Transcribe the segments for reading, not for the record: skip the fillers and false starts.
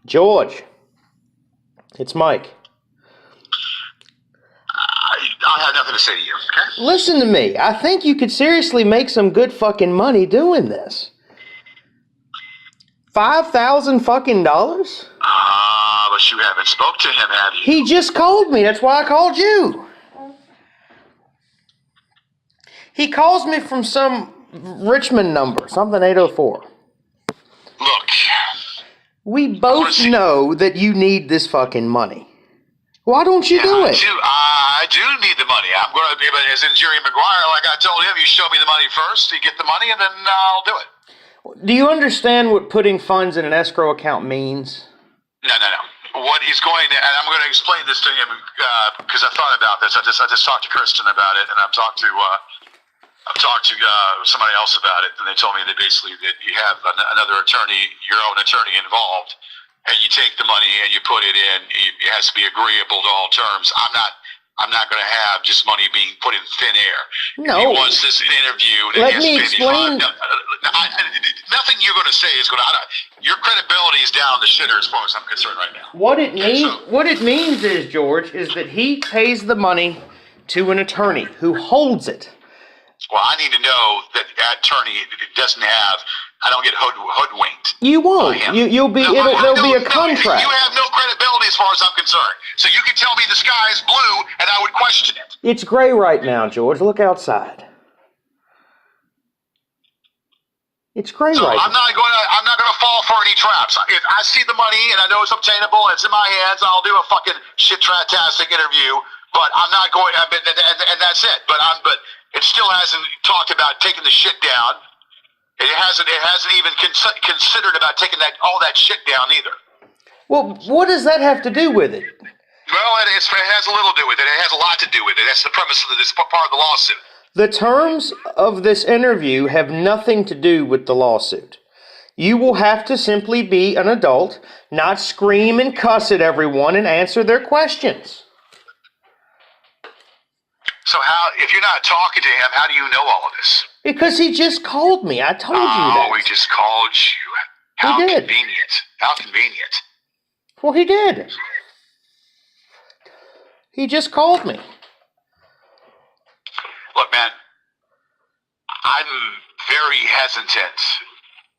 George, it's Mike. I have nothing to say to you, okay? Listen to me. I think you could seriously make some good fucking money doing this. $5,000 fucking dollars? But you haven't spoke to him, have you? He just called me. That's why I called you. He calls me from some Richmond number, something 804. Look. We both know that you need this fucking money. Why don't you do it? I do need the money. I'm going to be, as in Jerry Maguire, like I told him, you show me the money first, you get the money, and then I'll do it. Do you understand what putting funds in an escrow account means? No. What he's going to, and I'm going to explain this to him because I thought about this. I just talked to Kristen about it, and I've talked to somebody else about it, and they told me that basically that you have another attorney, your own attorney involved, and you take the money and you put it in. It has to be agreeable to all terms. I'm not going to have just money being put in thin air. No. He wants this interview. Let me explain. Nothing you're going to say is going to. Your credibility is down the shitter as far as I'm concerned right now. What it means is, George, is that he pays the money to an attorney who holds it. Well, I need to know that attorney doesn't have. I don't get hoodwinked. You won't. There'll be a contract. You have no credibility as far as I'm concerned. So you can tell me the sky is blue, and I would question it. It's gray right now, George. Look outside. It's gray right now. I'm not going to fall for any traps. If I see the money and I know it's obtainable, it's in my hands, I'll do a fucking shit-tastic interview. But I'm not going. And that's it. But it still hasn't talked about taking the shit down. It hasn't even considered about taking all that shit down either. Well, what does that have to do with it? Well, it has a little to do with it. It has a lot to do with it. That's the premise of this part of the lawsuit. The terms of this interview have nothing to do with the lawsuit. You will have to simply be an adult, not scream and cuss at everyone and answer their questions. So if you're not talking to him, how do you know all of this? Because he just called me. I told you that. Oh, he just called you. How convenient. How convenient. Well, he did. He just called me. Look, man, I'm very hesitant,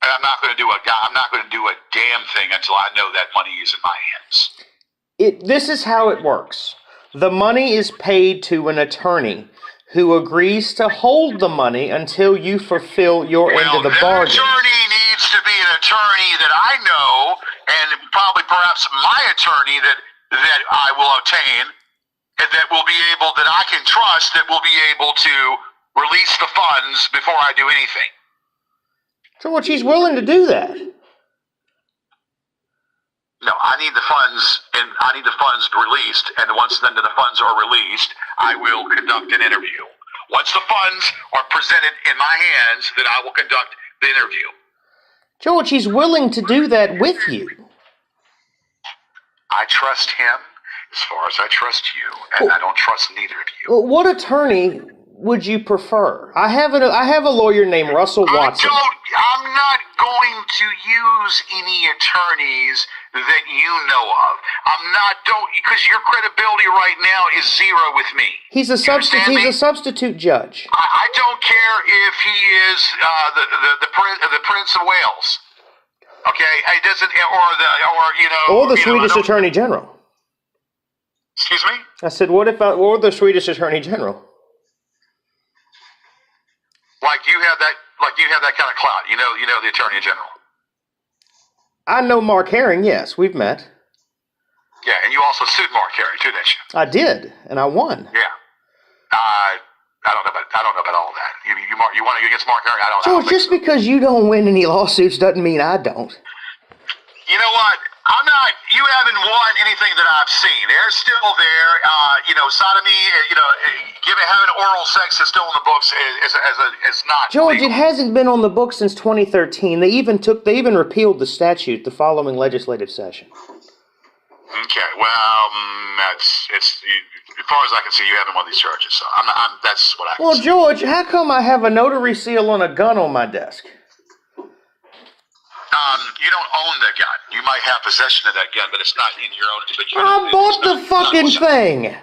and I'm not going to do a damn thing until I know that money is in my hands. This is how it works. The money is paid to an attorney who agrees to hold the money until you fulfill your end of the bargain. That attorney needs to be an attorney that I know, and perhaps my attorney that I will obtain, and that I can trust, that will be able to release the funds before I do anything. George, he's willing to do that. No, I need the funds, and I need the funds released, and once then the funds are released, I will conduct an interview. Once the funds are presented in my hands, then I will conduct the interview. George, he's willing to do that with you. I trust him as far as I trust you, and I don't trust neither of you. Well, what attorney would you prefer? I have a lawyer named Russell Watson. I'm not going to use any attorneys that you know of. Because your credibility right now is zero with me. He's a substitute judge. I don't care if he is the Prince of Wales. Okay, it doesn't, or the Swedish Attorney General. Excuse me? I said, or the Swedish Attorney General. Like you have that kind of clout. You know the Attorney General. I know Mark Herring, yes, we've met. Yeah, and you also sued Mark Herring too, didn't you? I did, and I won. Yeah. I don't know about all that. You want to go against Mark Herring? I don't know. Just because you don't win any lawsuits doesn't mean I don't. You know what? You haven't won anything that I've seen. They're still there. Sodomy, having oral sex is still in the books. Is not George, legal. It hasn't been on the books since 2013. They even repealed the statute the following legislative session. Okay, well, as far as I can see, you haven't won these charges. So that's what I can say. George, how come I have a notary seal on a gun on my desk? You don't own the gun. You might have possession of that gun, but it's not in your own. But I bought the fucking thing.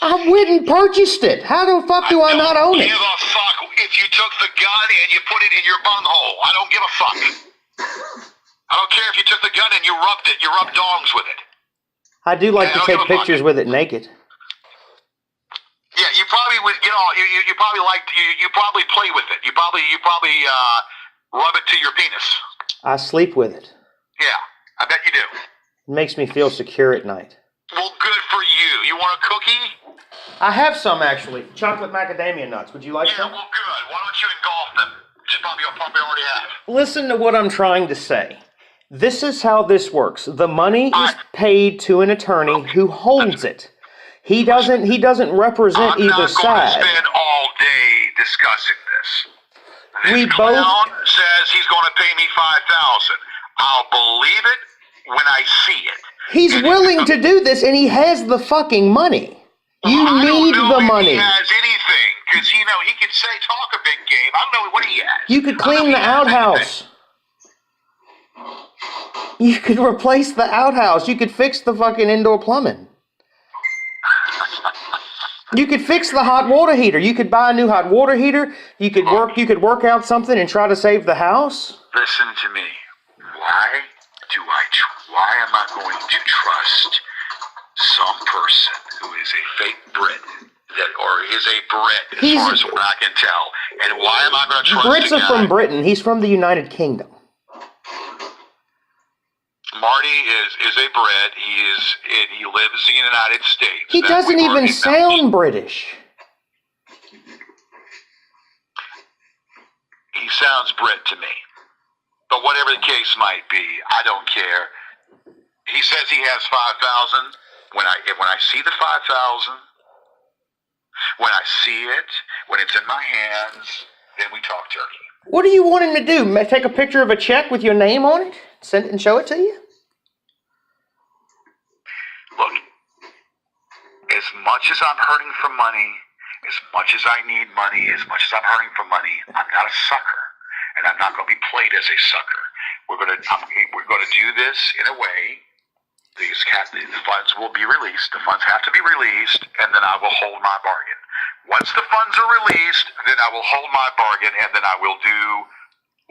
I went and purchased it. How the fuck do I not own it? I don't give a fuck if you took the gun and you put it in your bunghole. I don't give a fuck. I don't care if you took the gun and you rubbed it. You rubbed dongs with it. I do like to take pictures with it naked. Yeah, you probably would get all. You probably like you probably play with it. You probably rub it to your penis. I sleep with it. Yeah, I bet you do. It makes me feel secure at night. Well, good for you. You want a cookie? I have some actually. Chocolate macadamia nuts. Would you like some? Yeah, well, good. Why don't you engulf them? You'll probably already have. Listen to what I'm trying to say. This is how this works. The money is paid to an attorney who holds it. He doesn't represent either side. I'm not going to spend all day discussing this. We This both clown says he's going to pay me $5,000. I'll believe it when I see it. He's willing to do this, and he has the fucking money. You need the money. He has anything because he can say talk a big game. I don't know what he has. You could clean the outhouse. You could replace the outhouse. You could fix the fucking indoor plumbing. You could fix the hot water heater. You could buy a new hot water heater. You could work out something and try to save the house. Listen to me. Why am I going to trust some person who is a fake Brit or is a Brit as far as what I can tell? And why am I going to trust Brits are from Britain. He's from the United Kingdom. Marty is a Brit. He lives in the United States. He doesn't even sound British. He sounds Brit to me. But whatever the case might be, I don't care. He says he has 5,000. When I see the 5,000, when I see it, when it's in my hands, then we talk turkey. What do you want him to do? Take a picture of a check with your name on it? Send it and show it to you? Look, as much as I'm hurting for money, as much as I need money, as much as I'm hurting for money, I'm not a sucker, and I'm not going to be played as a sucker. We're going to do this in a way. The funds will be released. The funds have to be released, and then I will hold my bargain. Once the funds are released, then I will hold my bargain, and then I will do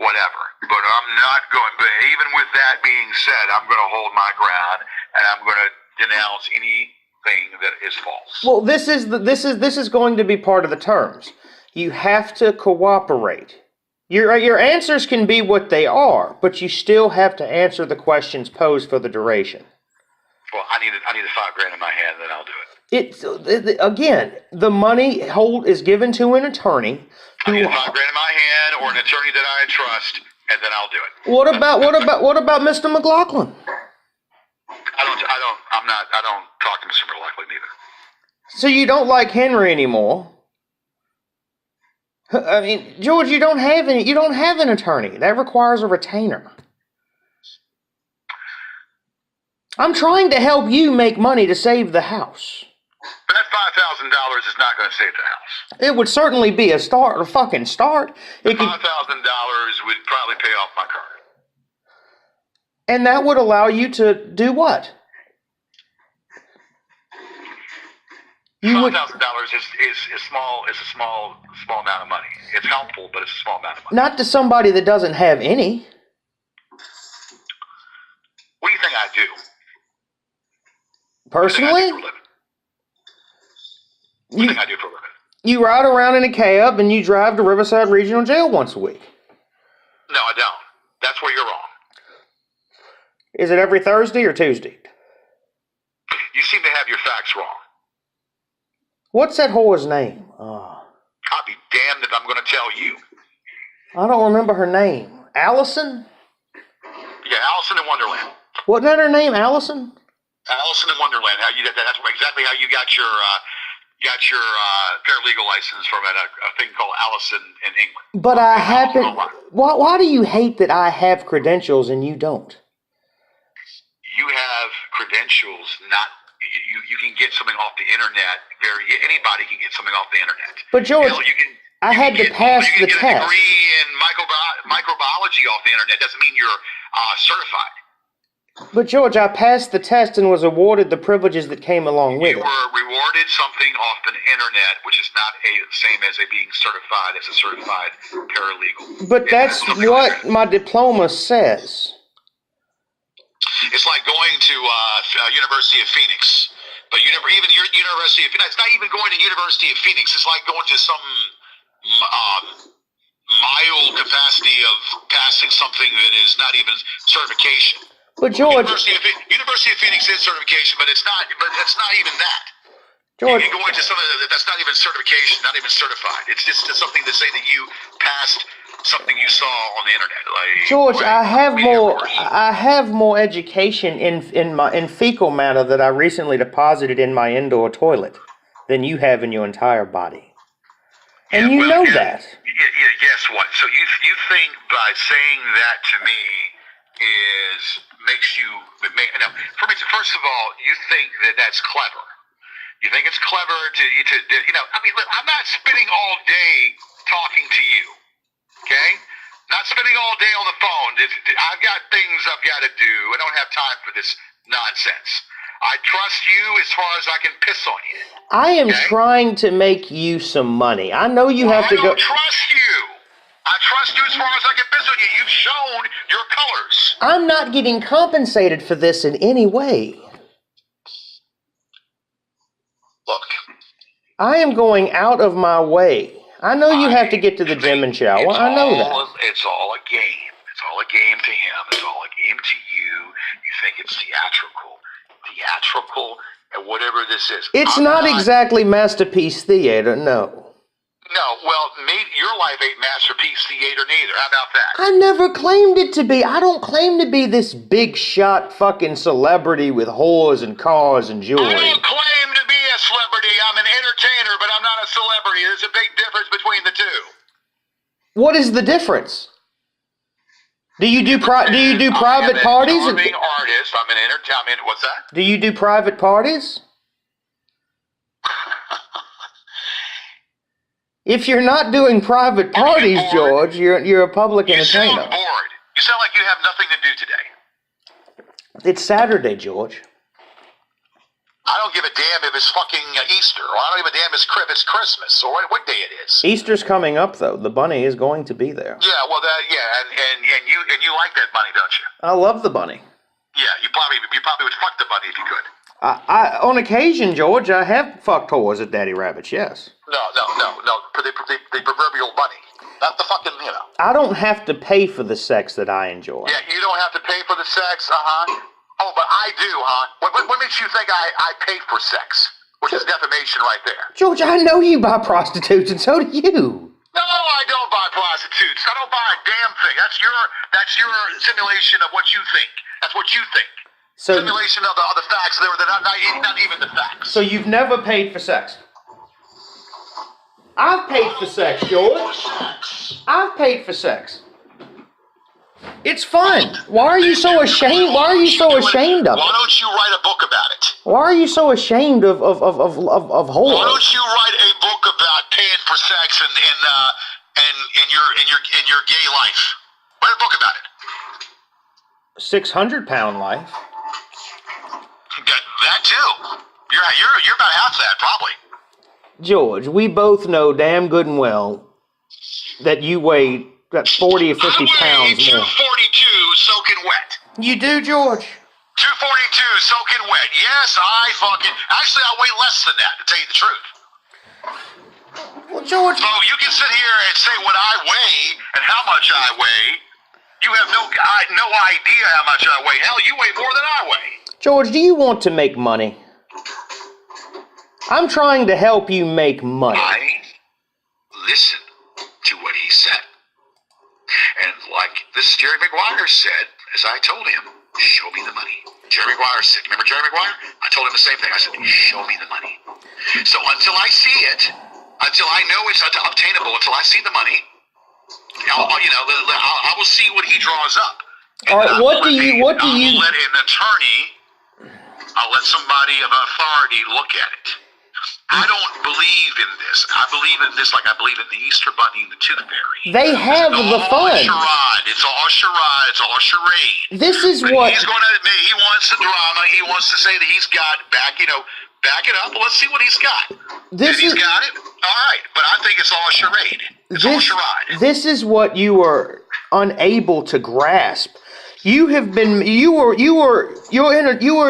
whatever. But I'm not going. But even with that being said, I'm going to hold my ground, and I'm going to denounce anything that is false. Well, this is going to be part of the terms. You have to cooperate. Your answers can be what they are, but you still have to answer the questions posed for the duration. Well, I need the $5,000 in my hand, then I'll do it. Again, the money is given to an attorney. I need $5,000 in my hand, or an attorney that I trust, and then I'll do it. What about Mr. McLaughlin? I don't talk to Mr. McLaughlin either. So you don't like Henry anymore? I mean, George, you don't have an attorney. That requires a retainer. I'm trying to help you make money to save the house. But that $5,000 is not going to save the house. It would certainly be a fucking start. $5,000 would probably pay off my car. And that would allow you to do what? $5,000 is small. It's a small amount of money. It's helpful, but it's a small amount of money. Not to somebody that doesn't have any. What do you think I do? Personally? What do you think I do for a living? You ride around in a cab and you drive to Riverside Regional Jail once a week. No, I don't. That's where you're wrong. Is it every Thursday or Tuesday? You seem to have your facts wrong. What's that whore's name? I'll be damned if I'm going to tell you. I don't remember her name. Allison? Yeah, Allison in Wonderland. Wasn't that her name, Allison? Allison in Wonderland. That's exactly how you got your paralegal license from a thing called Allison in England. But I happen. Why do you hate that I have credentials and you don't? You have credentials, not. You can get something off the internet. Anybody can get something off the internet. But George, you can I had to pass the You get a test. degree in microbiology off the internet. Doesn't mean you're certified. But George, I passed the test and was awarded the privileges that came along with You it. were rewarded something off the internet, which is not the same as being certified as a certified paralegal. But that's what my diploma says. It's like going to University of Phoenix, but even your University of Phoenix. It's not even going to University of Phoenix. It's like going to some mild capacity of passing something that is not even certification. But George, University of Phoenix is certification, but it's not. But it's not even that. George, You're going to something that's not even certification, not even certified. It's just something to say that you passed something you saw on the internet. Like, George, I have more education in fecal matter that I recently deposited in my indoor toilet than you have in your entire body, and you know that. Guess what? So you think by saying that to me makes you no? For me, first of all, you think that that's clever. You think it's clever to I mean, look, I'm not spending all day talking to you. Okay? Not spending all day on the phone. I've got things I've got to do. I don't have time for this nonsense. I trust you as far as I can piss on you. I am trying to make you some money. I know you have to go. I don't trust you. I trust you as far as I can piss on you. You've shown your colors. I'm not getting compensated for this in any way. Look. I am going out of my way. I know you have to get to the gym and shower. I know that. It's all a game. It's all a game to him. It's all a game to you. You think it's theatrical, and whatever this is. It's not exactly Masterpiece Theater, no. No, well, your life ain't Masterpiece Theater neither. How about that? I never claimed it to be. I don't claim to be this big shot fucking celebrity with whores and cars and jewelry. I don't claim to be a celebrity. I'm an entertainer, but I'm not a celebrity. There's a big difference between the two. What is the difference? Do you do private parties? I'm an artist. I'm an entertainer. What's that? Do you do private parties? If you're not doing private parties, George, you're a public entertainer. You sound bored. You sound like you have nothing to do today. It's Saturday, George. I don't give a damn if it's fucking Easter, or I don't give a damn if it's Christmas, or what day it is. Easter's coming up, though. The bunny is going to be there. Yeah, well, and you like that bunny, don't you? I love the bunny. Yeah, you probably would fuck the bunny if you could. On occasion, George, I have fucked whores at Daddy Rabbit's, yes. No, the proverbial bunny. Not the fucking, I don't have to pay for the sex that I enjoy. Yeah, you don't have to pay for the sex, Oh, but I do, huh? What makes you think I pay for sex? Which is defamation right there. George, I know you buy prostitutes, and so do you. No, I don't buy prostitutes. I don't buy a damn thing. That's your simulation of what you think. That's what you think. So, simulation of the facts. They're not even the facts. So you've never paid for sex? I've paid for sex, George. I've paid for sex. It's fun. Why are you so ashamed? Why are you so ashamed of it? Why don't you write a book about it? Why are you so ashamed of whores? Why don't you write a book about paying for sex and your gay life? Write a book about it. 600-pound life. That too. You're about half that, probably. George, we both know damn good and well that you weigh about 40 or 50 pounds more. 242 soaking wet. You do, George? 242 soaking wet. Yes, actually I weigh less than that, to tell you the truth. Well, George. So you can sit here and say what I weigh and how much I weigh. You have no idea how much I weigh. Hell, you weigh more than I weigh. George, do you want to make money? I'm trying to help you make money. I listened to what he said. And like this Jerry Maguire said, as I told him, show me the money. Jerry Maguire said, remember Jerry Maguire? I told him the same thing. I said, show me the money. So until I see it, until I know it's obtainable, until I see the money, I will see what he draws up. All right, what do you? I'll let an attorney, I'll let somebody of authority look at it. I don't believe in this. I believe in this like I believe in the Easter Bunny and the Tooth Fairy. They have the funds. Charade. It's all charade. It's all charade. This is but what he's going to admit. He wants the drama. He wants to say that he's got back it up. Let's see what he's got. He's got it. All right, but I think it's all a charade. It's all charade. This is what you are unable to grasp. You have been you were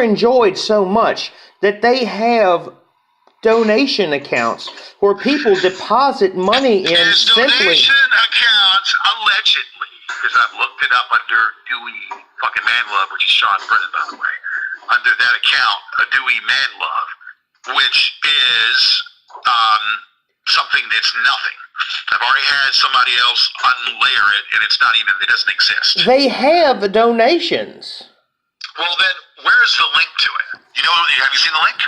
enjoyed so much that they have donation accounts where people deposit money in There's simply. donation accounts allegedly, because I've looked it up under Dewey fucking Manlove, which is Sean Brennan, by the way, under that account, Dewey Manlove, which is something that's nothing. I've already had somebody else unlayer it, and it's not even, it doesn't exist. They have donations. Well, then, where's the link to it? Have you seen the link?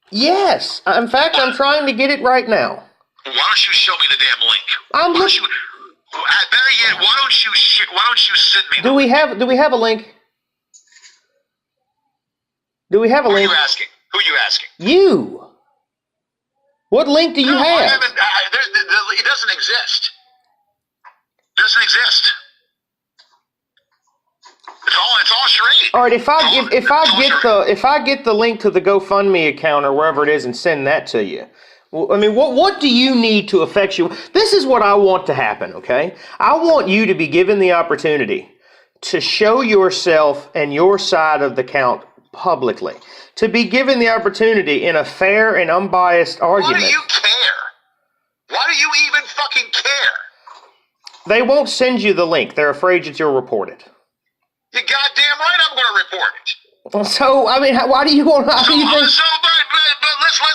Yes. In fact, I'm trying to get it right now. Why don't you show me the damn link? I'm Better looking. yet, why don't you send me? Do we have a link? Do we have a Who are link? you asking? Who are you asking? You. What link do you No, I have? haven't. It doesn't exist. It doesn't exist. It's all charade. All right, if I get the link to the GoFundMe account or wherever it is and send that to you. Well, I mean, what do you need to affect you? This is what I want to happen, okay? I want you to be given the opportunity to show yourself and your side of the count publicly. To be given the opportunity in a fair and unbiased argument. Why do you care? Why do you even fucking care? They won't send you the link. They're afraid that you'll report it. You're goddamn right I'm going to report it. So, I mean, why do you want to... But let's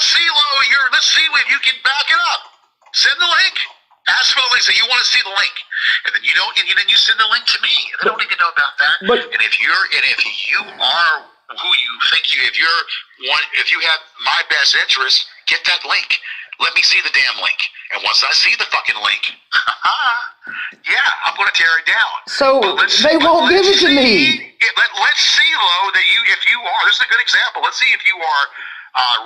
see, Lo, let's see if you can back it up. Send the link. Ask for the link. Say you want to see the link. And then you don't, and then you send the link to me. And I don't need to know about that. And if you are who you think if you have my best interest, get that link. Let me see the damn link. And once I see the fucking link, yeah, I'm going to tear it down. So they won't give it to me. Let's see, Lo, that if you are, this is a good example. Let's see if you are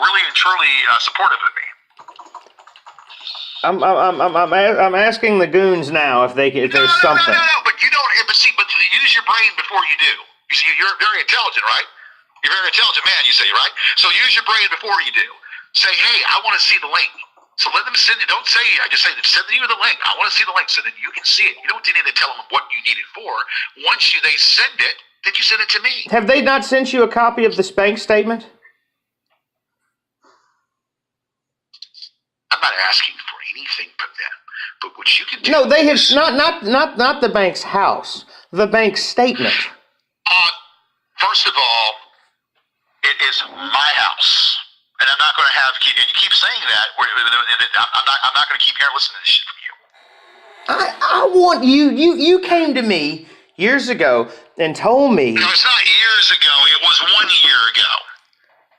really and truly supportive of me. I'm asking the goons now if there's something. No, but you don't. But use your brain before you do. You see, you're very intelligent, right? You're a very intelligent man, you say, right? So use your brain before you do. Say, hey, I want to see the link. So let them send it. Don't say, I just say, send you the link. I want to see the link so then you can see it. You don't need to tell them what you need it for. Once they send it, then you send it to me. Have they not sent you a copy of this bank statement? I'm not asking for anything from them. But what you can do. No, they have not the bank's house. The bank statement. First of all, it is my house. And I'm not going to and you keep saying that, I'm not going to keep here listening to this shit from you. I want you came to me years ago and told me. No, it's not years ago. It was 1 year ago.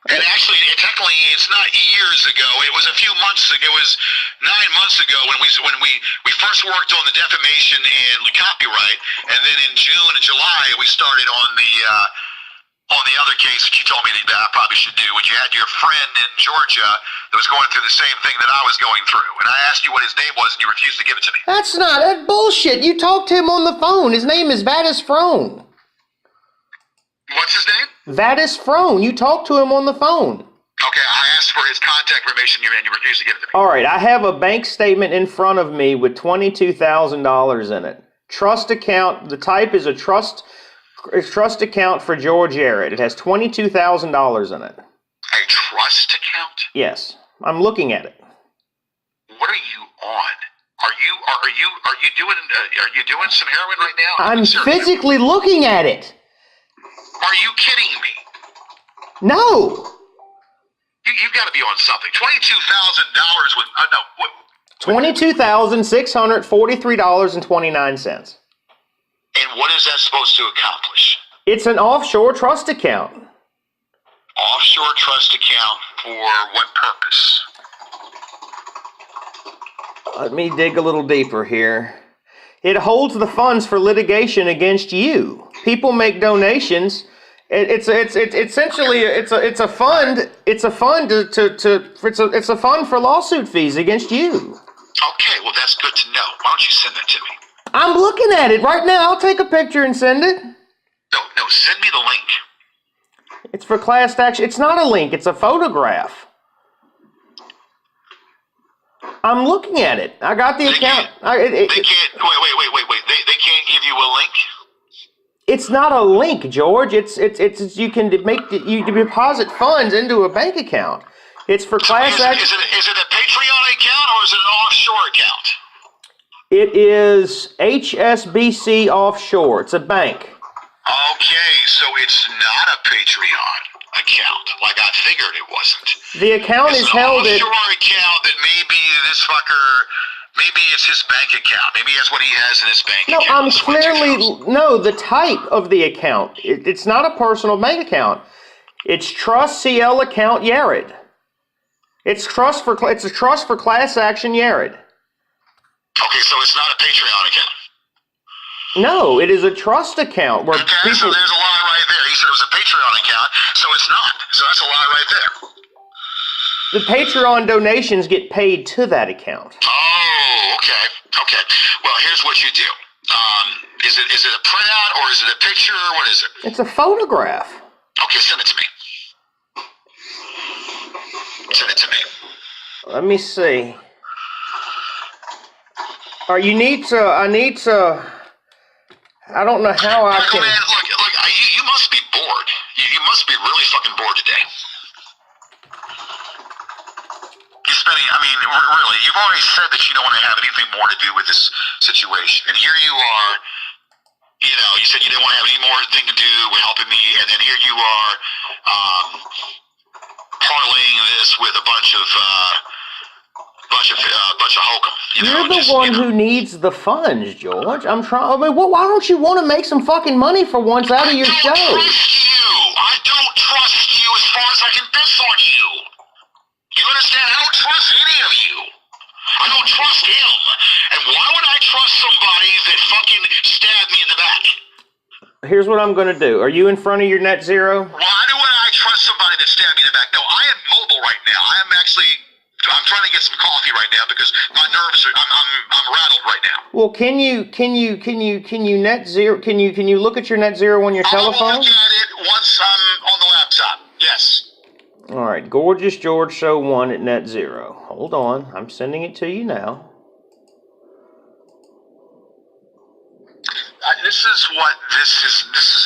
And actually, technically, it's not years ago. It was a few months ago. It was 9 months ago when we first worked on the defamation and the copyright, and then in June and July we started on the other case that you told me that I probably should do, which you had your friend in Georgia that was going through the same thing that I was going through. And I asked you what his name was, and you refused to give it to me. That's bullshit. You talked to him on the phone. His name is Vadis Frone. What's his name? Vadis Frone. You talked to him on the phone. Okay, I asked for his contact information, and you refused to give it to me. All right, I have a bank statement in front of me with $22,000 in it. Trust account. The type is a trust account for George Jarrett. It has $22,000 in it. A trust account? Yes, I'm looking at it. What are you on? Are you doing some heroin right now? I'm physically looking at it. Are you kidding me? No. You've got to be on something. $22,000 with $22,643.29. And what is that supposed to accomplish? It's an offshore trust account. Offshore trust account for what purpose? Let me dig a little deeper here. It holds the funds for litigation against you. People make donations, It's essentially it's a fund. It's a fund it's a fund for lawsuit fees against you. Okay, well that's good to know. Why don't you send that to me? I'm looking at it right now. I'll take a picture and send it. No, send me the link. It's for class action. It's not a link. It's a photograph. I'm looking at it. I got the account. They can't. Wait. They can't give you a link. It's not a link, George. It's you can you deposit funds into a bank account. It's for class action. Is it a Patreon account or is it an offshore account? It is HSBC Offshore. It's a bank. Okay, so it's not a Patreon account, like I figured it wasn't. The account is held in... It's an offshore account that maybe this fucker, maybe it's his bank account. Maybe that's what he has in his bank account. No, I'm clearly... No, the type of the account. It's not a personal bank account. It's Trust CL Account Yared. It's a trust for class action Yared. Okay, so it's not a Patreon account. No, it is a trust account where okay, people... so there's a lie right there. He said it was a Patreon account, so it's not. So that's a lie right there. The Patreon donations get paid to that account. Oh, okay. Well, here's what you do. Is it a printout or is it a picture or what is it? It's a photograph. Okay, send it to me. Send it to me. Let me see. I need to. I don't know how I can. Man, look, you must be bored. You must be really fucking bored today. You're spending, really, you've already said that you don't want to have anything more to do with this situation. And here you are, you said you didn't want to have any more thing to do with helping me, and then here you are, parlaying this with a bunch of hokum. You're the one who needs the funds, George. I'm trying. Why don't you want to make some fucking money for once out of your show? I don't trust you as far as I can piss on you. You understand? I don't trust any of you. I don't trust him. And why would I trust somebody that fucking stabbed me in the back? Here's what I'm going to do. Are you in front of your Net Zero? Why do I trust somebody that stabbed me in the back? No, I am mobile right now. I'm trying to get some coffee right now because my nerves are, I'm rattled right now. Well, can you Net Zero, can you look at your Net Zero on your telephone? I'll look at it once I'm on the laptop. Yes. All right, Gorgeous George Show 1 at Net Zero. Hold on, I'm sending it to you now. This is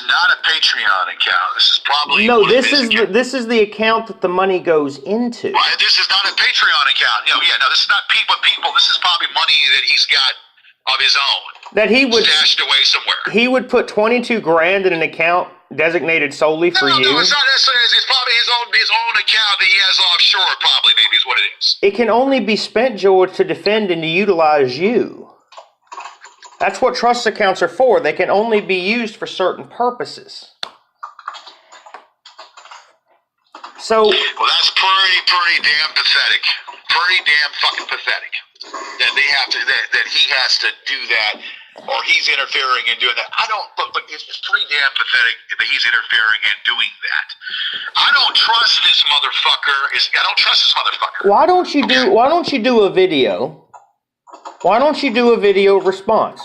not a Patreon account. This is probably this is the account that the money goes into. This is not a Patreon account. This is not people. This is probably money that he's got of his own. That he would stashed away somewhere. He would put $22,000 in an account designated solely for you. No, it's not necessarily. It's probably his own account that he has offshore. Probably, maybe is what it is. It can only be spent, George, to defend and to utilize you. That's what trust accounts are for. They can only be used for certain purposes. So, well, that's pretty damn pathetic. Pretty damn fucking pathetic. That they have to, that he has to do that, or he's interfering and doing that. It's pretty damn pathetic that he's interfering and doing that. I don't trust this motherfucker. I don't trust this motherfucker. Why don't you do a video? Why don't you do a video response?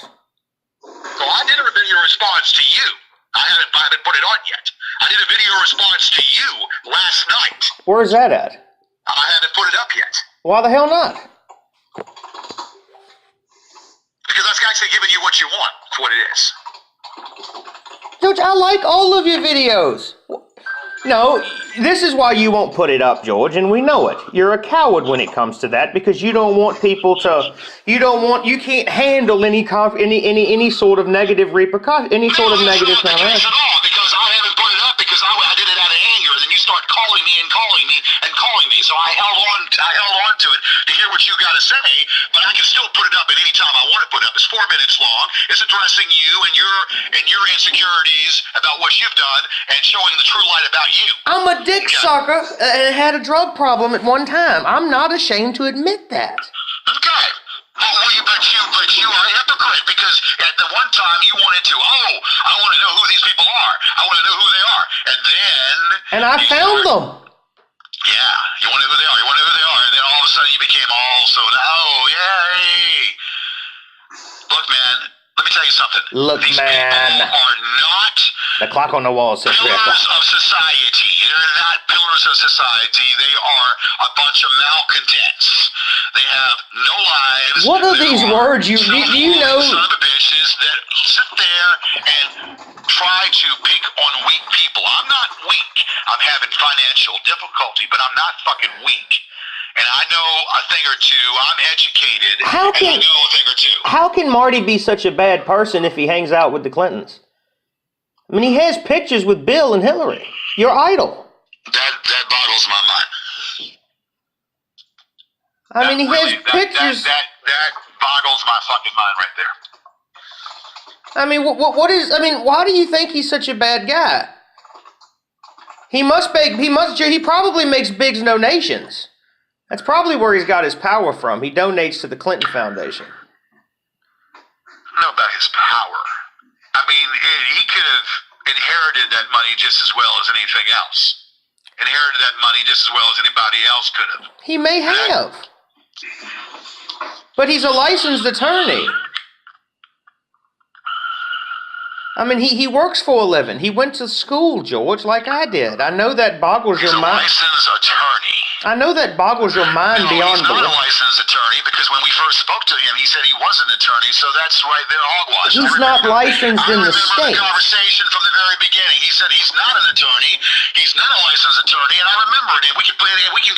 Well, I did a video response to you. I haven't put it on yet. I did a video response to you last night. Where's that at? I haven't put it up yet. Why the hell not? Because that's actually giving you what you want. That's what it is. George, I like all of your videos. No, this is why you won't put it up, George, and we know it. You're a coward when it comes to that because you don't want people to. You can't handle any sort of negative repercussion, any sort of negative counteraction. At all, because I haven't put it up because I did it out of anger, and then you start calling me. So I held on to it to hear what you got to say, but I can still put it up at any time I want to put it up. It's 4 minutes long. It's addressing you and your insecurities about what you've done and showing the true light about you. I'm a dick sucker and had a drug problem at one time. I'm not ashamed to admit that. Okay. But you are a hypocrite. secret because at the one time you wanted to, I want to know who these people are. I want to know who they are. And then... And I found them. Yeah, you want to know who they are. You want to know who they are. And then all of a sudden you became yay. Look, man, let me tell you something. Look, these man. people are not... The clock on the wall says 3 o'clock. Pillars of society. They're not pillars of society. They are a bunch of malcontents. They have no lives. What are these words? Do you know? Son of a bitches that sit there and try to pick on weak people. I'm not weak. I'm having financial difficulty, but I'm not fucking weak. And I know a thing or two. I'm educated. And I know a thing or two. How can Marty be such a bad person if he hangs out with the Clintons? I mean, he has pictures with Bill and Hillary, your idol. That boggles my mind. I mean, he has pictures. That boggles my fucking mind right there. I mean, what is? I mean, why do you think he's such a bad guy? He probably makes big donations. That's probably where he's got his power from. He donates to the Clinton Foundation. Know about his power. I mean, he could have inherited that money just as well as anything else. Inherited that money just as well as anybody else could have. He may have. But he's a licensed attorney. I mean, he works for a living. He went to school, George, like I did. I know that boggles your mind. He's a licensed attorney. I know that boggles your mind beyond belief. He's not belief. a licensed attorney because when we first spoke to him, he said he was an attorney, so that's right there, hogwash. He's not licensed in the state. I remember the conversation from the very beginning. He said he's not an attorney, he's not a licensed attorney, and I remembered it. We can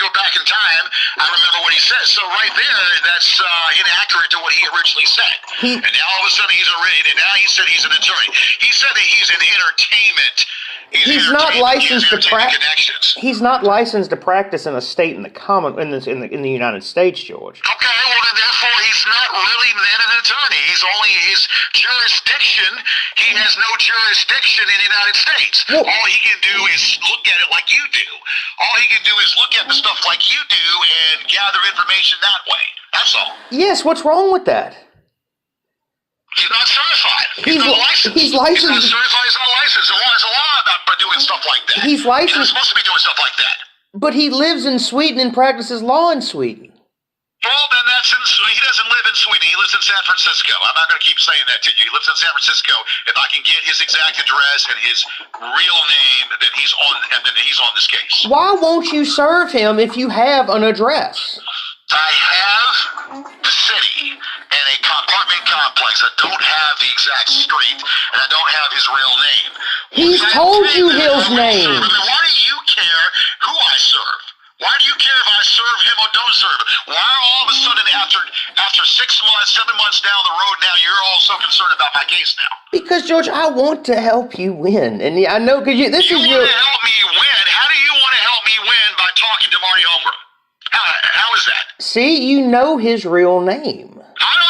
go back in time. I remember what he said. So right there, that's inaccurate to what he originally said. And now all of a sudden now he said he's an attorney. He said that he's an entertainment. He's not licensed to practice. He's not licensed to practice in a state in the United States, George. Okay, well then therefore he's not really then an attorney. He's only his jurisdiction. He has no jurisdiction in the United States. Well, all he can do is look at it like you do. All he can do is look at the stuff like you do and gather information that way. That's all. Yes, what's wrong with that? He's not certified. He's not licensed. He's licensed. He's not certified. He's not licensed. There's a law about doing stuff like that. He's licensed. He's not supposed to be doing stuff like that. But he lives in Sweden and practices law in Sweden. Well, then he doesn't live in Sweden. He lives in San Francisco. I'm not going to keep saying that to you. He lives in San Francisco. If I can get his exact address and his real name, then he's on this case. Why won't you serve him if you have an address? I have the city and a apartment complex. I don't have the exact street, and I don't have his real name. He's told you his name. Why do you care who I serve? Why do you care if I serve him or don't serve him? Why all of a sudden after 6 months, 7 months down the road now, you're all so concerned about my case now? Because, George, I want to help you win. And I know, because you want to help me win? How do you want to help me win by talking to Marty Holmgren? How is that? See, you know his real name. I don't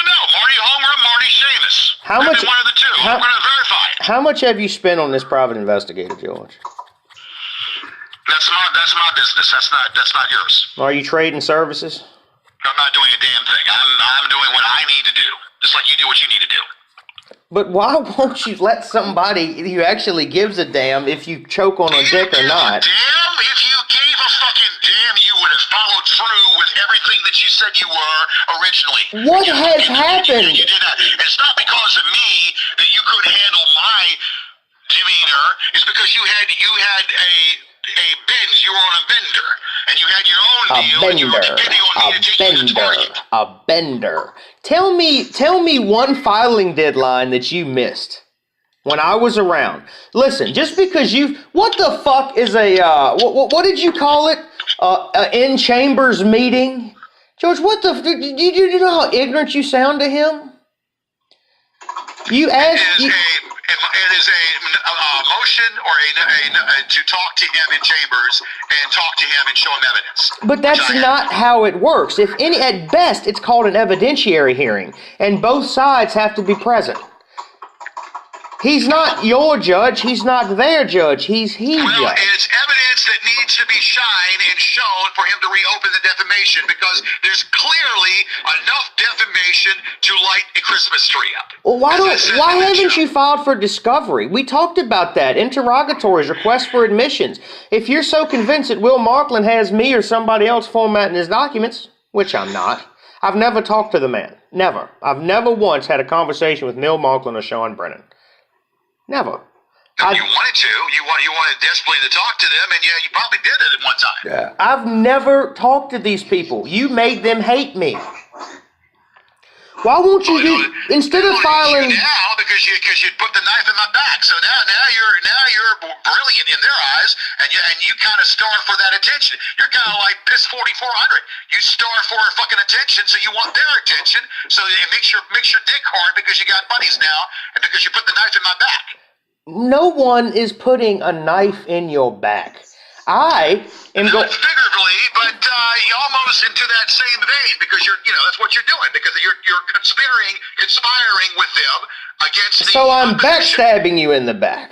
know. Marty Holmgren, Marty Seamus. How much? One of the two. I'm going to verify it. How much have you spent on this private investigator, George? That's my business. That's not yours. Are you trading services? I'm not doing a damn thing. I'm doing what I need to do, just like you do what you need to do. But why won't you let somebody who actually gives a damn if you choke on a dick or not? Damn? If you gave a fucking damn, you would have followed through with everything that you said you were originally. What has happened? You did not. It's not because of me that you couldn't handle my demeanor. It's because you had a binge. You were on a bender, and you had your own deal. And you were depending on me to take you to Target. A bender. Tell me one filing deadline that you missed when I was around. Listen, just because what the fuck is what did you call it? In chambers meeting, George. What the? Do you know how ignorant you sound to him? You asked. It is a motion or to talk to him in chambers and talk to him and show him evidence. But that's not how it works. At best, it's called an evidentiary hearing, and both sides have to be present. He's not your judge. He's not their judge. He's Well, judge. it's evidence that needs to be shown shine and shown for him to reopen the defamation, because there's clearly enough defamation to light a Christmas tree up. Well, why haven't you filed for discovery? We talked about that. Interrogatories, requests for admissions. If you're so convinced that Will Marklin has me or somebody else formatting his documents, which I'm not, I've never talked to the man. Never. I've never once had a conversation with Neil Marklin or Sean Brennan. Never. You wanted to. You wanted desperately to talk to them, and yeah, you probably did it at one time. Yeah. I've never talked to these people. You made them hate me. Why won't you instead of filing now because you put the knife in my back? So now you're brilliant in their eyes, and you kind of starve for that attention. You're kind of like Piss 4400. You starve for fucking attention, so you want their attention. So it makes your dick hard because you got buddies now, and because you put the knife in my back. No one is putting a knife in your back. I am going. Not figuratively, but almost into that same vein, because that's what you're doing, because you're conspiring with them against the So I'm opposition. backstabbing you in the back.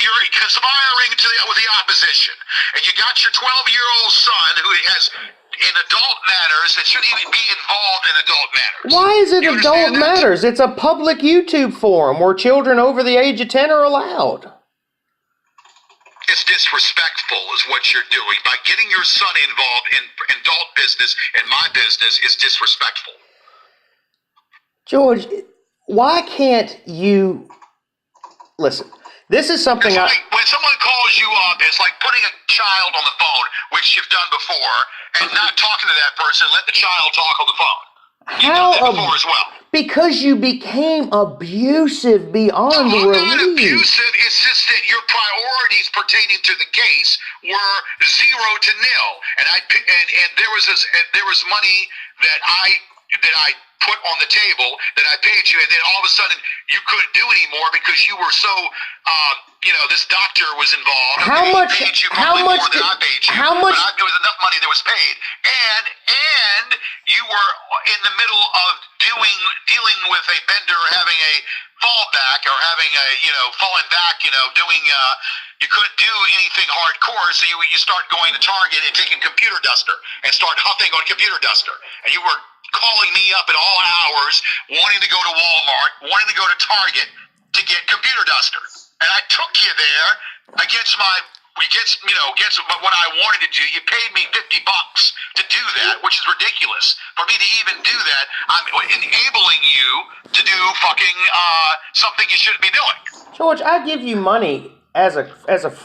You're conspiring with the opposition, and you got your 12-year-old son who has in adult matters that shouldn't even be involved in adult matters. Why is it adult matters? It's a public YouTube forum where children over the age of 10 are allowed. It's disrespectful is what you're doing. By getting your son involved in adult business and my business is disrespectful. George, why can't you... Listen, this is something when someone calls you up, it's like putting a child on the phone, which you've done before, and not talking to that person, let the child talk on the phone. You've done that before as well. Because you became abusive beyond I'm relief. not abusive. It's just that your priorities pertaining to the case were 0 to nil, and there was money that I put on the table that I paid you, and then all of a sudden you couldn't do anymore because you were so this doctor was involved. How much? How much? More than I paid you. How much? There was enough money that was paid, and you were in the middle of dealing with a vendor having a fallback or having a falling back. Doing you couldn't do anything hardcore, so you start going to Target and taking computer duster and start huffing on computer duster, and you were calling me up at all hours, wanting to go to Walmart, wanting to go to Target to get computer duster. And I took you there against what I wanted to do. You paid me $50 to do that, which is ridiculous. For me to even do that, I'm enabling you to do fucking something you shouldn't be doing. George, I give you money as a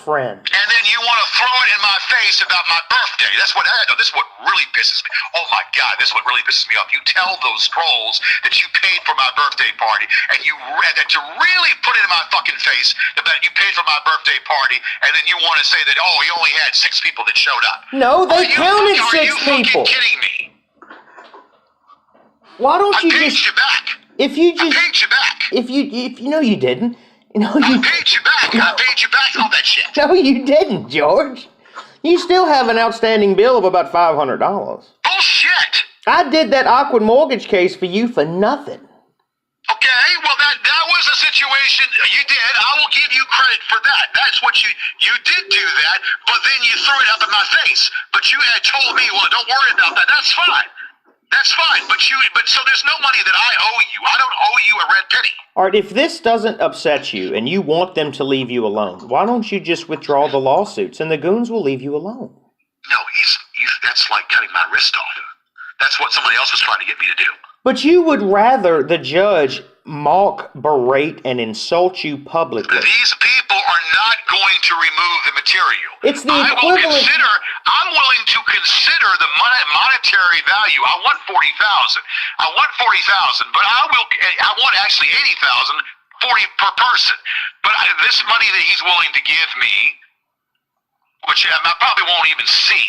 friend. And then you want to throw it in my face about my birthday. This is what really pisses me. Oh my God, this is what really pisses me off. You tell those trolls that you paid for my birthday party, and that you really put it in my fucking face that you paid for my birthday party, and then you want to say that you only had 6 people that showed up. No, they counted 6 people. Are you fucking kidding me? Why don't you I paid just? you back. If you just, I paid you back. If you didn't. I paid you back. I paid you back all that shit. No, you didn't, George. You still have an outstanding bill of about $500. Bullshit. I did that Aquid mortgage case for you for nothing. Okay, well that was a situation you did. I will give you credit for that. That's what you did do that, but then you threw it up in my face. But you had told me, well, don't worry about that. That's fine. That's fine. But so there's no money that I owe you. I don't owe you a red penny. All right, if this doesn't upset you and you want them to leave you alone, why don't you just withdraw the lawsuits and the goons will leave you alone? No, that's like cutting my wrist off. That's what somebody else was trying to get me to do. But you would rather the judge mock, berate, and insult you publicly. These people are not going to remove the material. It's the equivalent. I'm willing to consider the monetary value. I want $40,000. But I want actually $80,000, 40 per person. But this money that he's willing to give me, which I probably won't even see.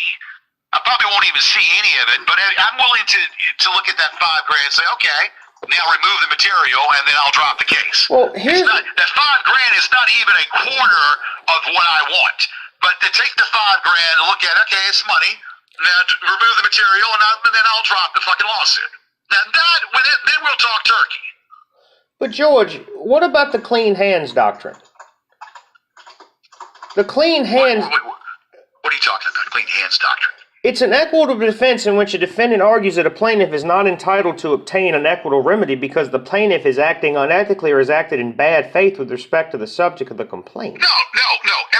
I probably won't even see any of it, but I'm willing to look at that $5,000 and say, okay, now remove the material and then I'll drop the case. Well, that $5,000 is not even a quarter of what I want. But to take the $5,000 and look at, okay, it's money, now remove the material and then I'll drop the fucking lawsuit. Now then we'll talk turkey. But George, what about the clean hands doctrine? The clean hands. What are you talking about? clean hands doctrine. It's an equitable defense in which a defendant argues that a plaintiff is not entitled to obtain an equitable remedy because the plaintiff is acting unethically or has acted in bad faith with respect to the subject of the complaint. No.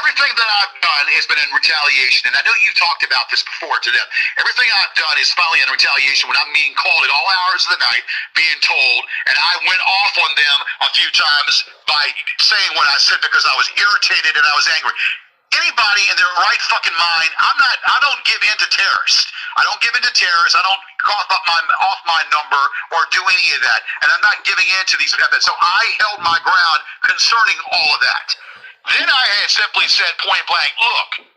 Everything that I've done has been in retaliation, and I know you've talked about this before to them. Everything I've done is finally in retaliation when I'm being called at all hours of the night, being told, and I went off on them a few times by saying what I said because I was irritated and I was angry. Anybody in their right fucking mind, I don't give in to terrorists. I don't give in to terrorists. I don't cough up off my number or do any of that. And I'm not giving in to these methods. So I held my ground concerning all of that. Then I had simply said point blank, look,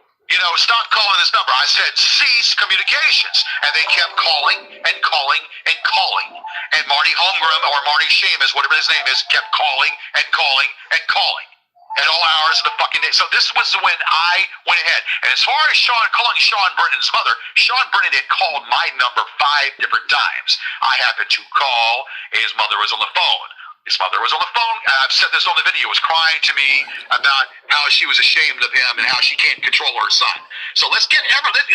stop calling this number. I said cease communications. And they kept calling and calling and calling. And Marty Holmgren or Marty Seamus, whatever his name is, kept calling and calling and calling. At all hours of the fucking day. So this was when I went ahead. And as far as calling Sean Brennan's mother, Sean Brennan had called my number 5 different times. I happened to call. His mother was on the phone. His mother was on the phone. I've said this on the video. Was crying to me about how she was ashamed of him and how she can't control her son. So let's get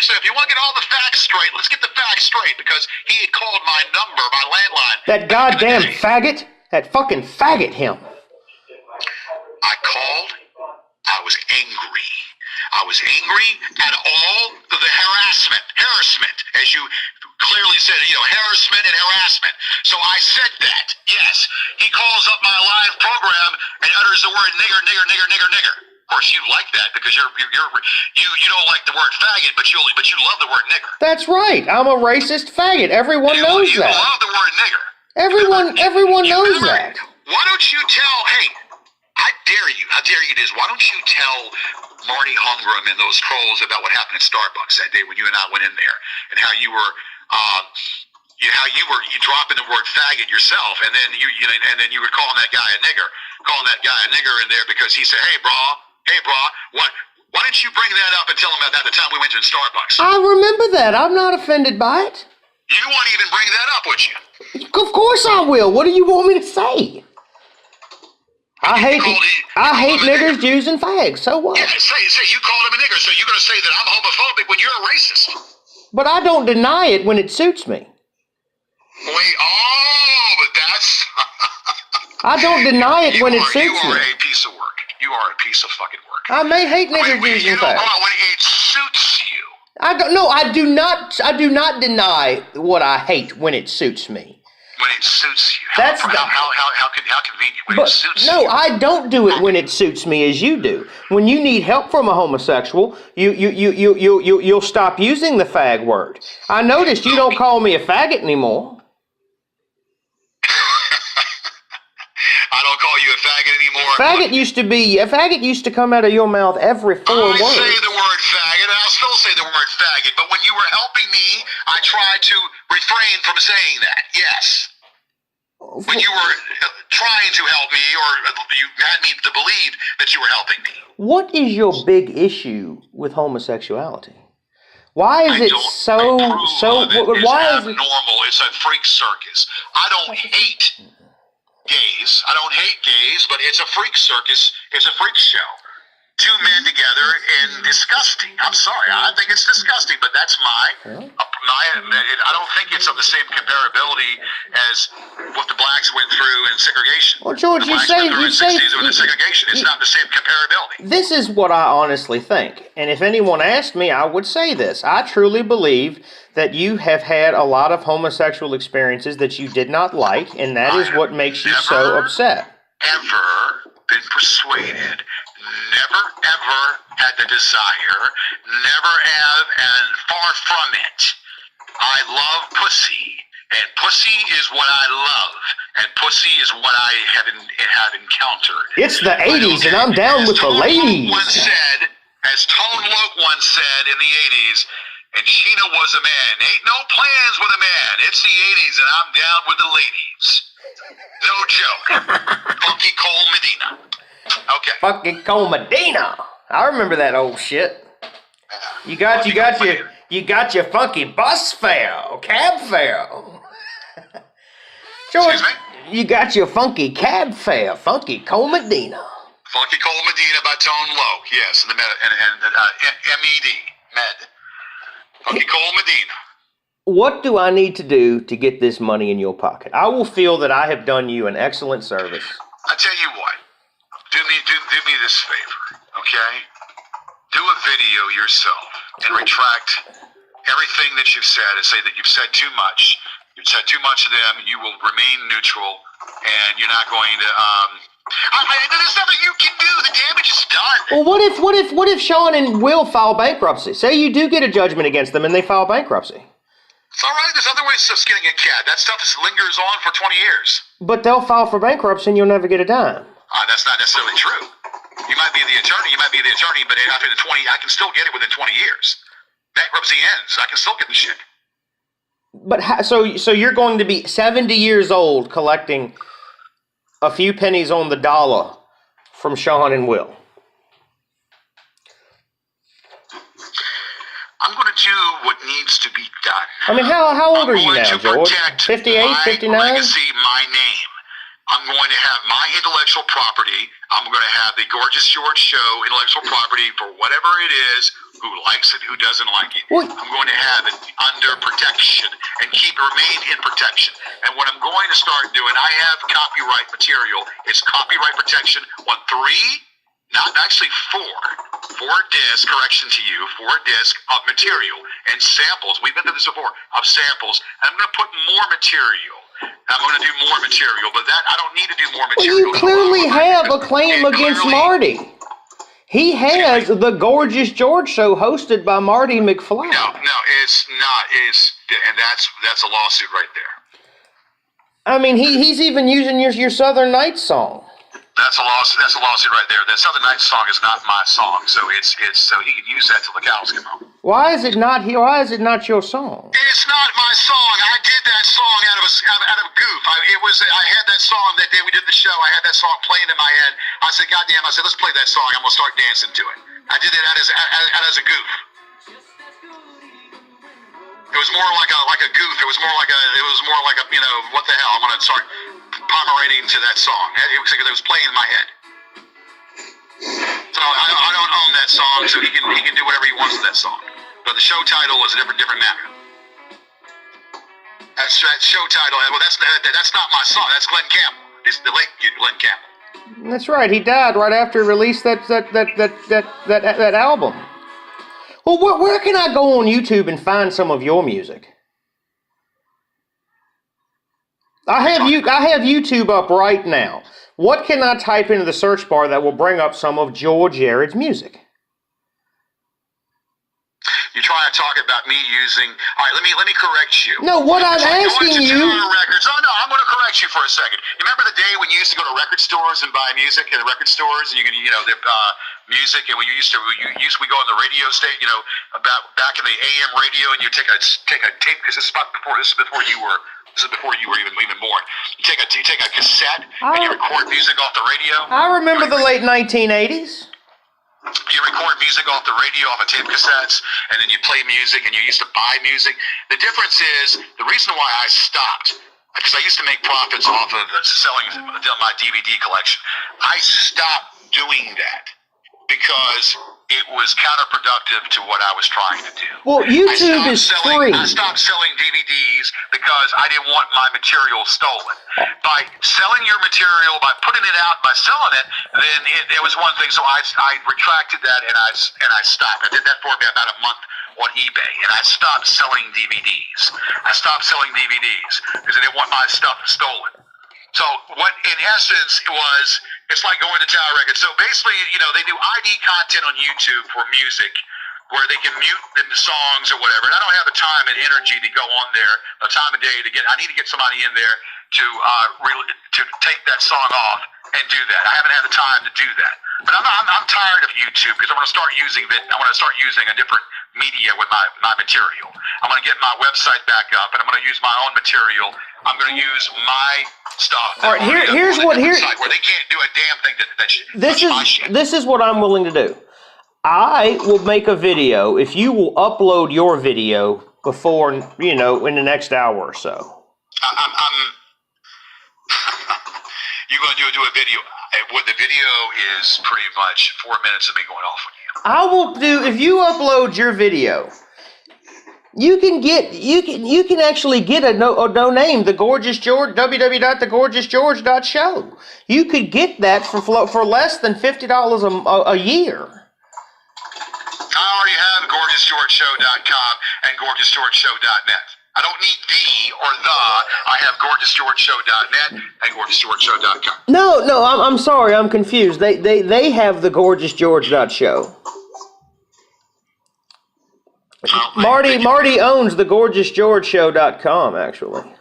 so if you want to get all the facts straight, let's get the facts straight because he had called my number, my landline. That goddamn faggot. That fucking faggot him. I called. I was angry. I was angry at all the harassment, as you clearly said, harassment and harassment. So I said that, yes. He calls up my live program and utters the word nigger. Of course, you like that because you don't like the word faggot, but you love the word nigger. That's right. I'm a racist faggot. Everyone knows that. You love the word nigger. Everyone knows that. Why don't you tell? Hey. I dare you this. Why don't you tell Marty Holmgren and those trolls about what happened at Starbucks that day when you and I went in there and how you were dropping the word faggot yourself and then you were calling that guy a nigger in there because he said, hey bra, what? Why didn't you bring that up and tell him about that the time we went to Starbucks? I remember that. I'm not offended by it. You won't even bring that up, would you? Of course I will. What do you want me to say? I hate niggers, Jews, and fags. So what? Yeah, say you called him a nigger, so you're going to say that I'm homophobic when you're a racist. But I don't deny it when it suits me. But that's... I don't deny it when it suits me. You are a piece of work. You are a piece of fucking work. I may hate niggers, Jews, and fags. When it suits you. I do not deny what I hate when it suits me. When it suits you. How convenient when it suits you. No, I don't do it when it suits me as you do. When you need help from a homosexual, you'll stop using the fag word. I noticed you don't call me a faggot anymore. I don't call you a faggot anymore. Faggot used to come out of your mouth every 4 words. I say the word faggot, and I'll still say the word faggot, but when you were helping me, I tried to refrain from saying that, yes. When you were trying to help me, or you had me to believe that you were helping me. What is your big issue with homosexuality? Why is it so? Why is it normal? It's a freak circus. I don't hate gays. But it's a freak circus. It's a freak show. 2 men together and disgusting. I'm sorry. I think it's disgusting, but that's I don't think it's of the same comparability as what the blacks went through in segregation. Well, George, you say segregation. It's not the same comparability. This is what I honestly think. And if anyone asked me, I would say this. I truly believe that you have had a lot of homosexual experiences that you did not like, and that is what makes you so upset. Ever been persuaded, never ever had the desire, never have, and far from it. I love pussy, and pussy is what I love, and pussy is what I have encountered. It's the 80s, and I'm down with the ladies. As Tone Loc once said in the 80s, and Sheena was a man. Ain't no plans with a man. It's the 80s, and I'm down with the ladies. No joke. Funky Cole Medina. Okay. Funky Cole Medina. I remember that old shit. You got your funky bus fare, cab fare. George, you got your funky cab fare, Funky Cole Medina. Funky Cole Medina by Tone Loc, yes, and MED, Med. Okay, Cole Medina. What do I need to do to get this money in your pocket? I will feel that I have done you an excellent service. I tell you what, do me this favor, okay? Do a video yourself and retract everything that you've said and say that you've said too much. You've said too much to them. You will remain neutral, and you're not going to. There's nothing you can do. The damage is done. Well, what if Sean and Will file bankruptcy? Say you do get a judgment against them, and they file bankruptcy. It's all right. There's other ways of skinning a cat. That stuff lingers on for 20 years. But they'll file for bankruptcy, and you'll never get a dime. That's not necessarily true. You might be the attorney, but after the 20, I can still get it within 20 years. Bankruptcy ends. I can still get the shit. But so you're going to be 70 years old collecting a few pennies on the dollar from Sean and Will. I'm going to do what needs to be done. I mean, how old are you now, George? 58, 59? My legacy, my name. I'm going to have my intellectual property. I'm going to have the Gorgeous George Show intellectual property for whatever it is, who likes it, who doesn't like it. What? I'm going to have it under protection and remain in protection. And what I'm going to start doing, I have copyright material. It's copyright protection on 3, not actually 4 disc, correction to you, 4 disc of material and samples. We've been through this before, of samples. And I'm going to put more material. I'm going to do more material, but that I don't need to do more material. Well, you clearly have a claim against Marty. He has the Gorgeous George Show hosted by Marty McFly. No, it's not. And that's a lawsuit right there. I mean, he's even using your Southern Nights song. That's a lawsuit right there. That Southern Nights song is not my song, so it's so he can use that till the cows come home. Why is it not your song? It's not my song. I did that song out of a goof. I had that song that day we did the show. I had that song playing in my head. I said, "God damn!" I said, "Let's play that song. I'm gonna start dancing to it." I did it out as a goof. It was more like a goof. It was more like a what the hell? I'm gonna start pomerating to that song. It was playing in my head. So I don't own that song, so he can do whatever he wants with that song. But the show title is a different matter. That show title. Well, that's not my song. That's Glenn Campbell. It's the late Glenn Campbell. That's right. He died right after he released that album. Well, where can I go on YouTube and find some of your music? I have YouTube up right now. What can I type into the search bar that will bring up some of George Yared's music? You're trying to talk about me using. All right, let me correct you. No, what I'm asking you. Records. Oh no, I'm going to correct you for a second. You remember the day when you used to go to record stores and buy music in the record stores, and you could, the music, and we go on the radio station, about back in the AM radio, and you take a tape, because this is before you were. This is before you were even born. You take a cassette and you record music off the radio. I remember the late 1980s. You record music off the radio, off of tape cassettes, and then you play music, and you used to buy music. The difference is, the reason why I stopped, because I used to make profits off of selling my DVD collection. I stopped doing that because it was counterproductive to what I was trying to do. Well, YouTube is free. I stopped selling DVDs because I didn't want my material stolen. By selling your material, by putting it out, by selling it, then it was one thing. So I retracted that and I stopped. I did that for about a month on eBay, and I stopped selling DVDs. I stopped selling DVDs because I didn't want my stuff stolen. So what, in essence, it's like going to Tower Records. So basically, they do ID content on YouTube for music, where they can mute the songs or whatever. And I don't have the time and energy to go on there, the time of day I need to get somebody in there to take that song off and do that. I haven't had the time to do that. But I'm tired of YouTube because I want to start using a different media with my material. I'm going to get my website back up, and I'm going to use my own material. I'm going to use my stuff. All right, where they can't do a damn thing my shit. This is what I'm willing to do. I will make a video if you will upload your video before, in the next hour or so. You're going to do a video. What the video is pretty much 4 minutes of me going off on you. I will do, if you upload your video, You can actually get a name, the Gorgeous George, www.thegorgeousgeorge.show. You could get that for less than $50 a year. I already have gorgeousgeorgeshow.com and gorgeousgeorgeshow.net. I don't need the or the. I have gorgeousgeorgeshow.net and gorgeousgeorgeshow.com. No, I'm sorry, I'm confused. They have the gorgeousgeorge.show. Marty owns the gorgeousgeorgeshow.com, actually. Well,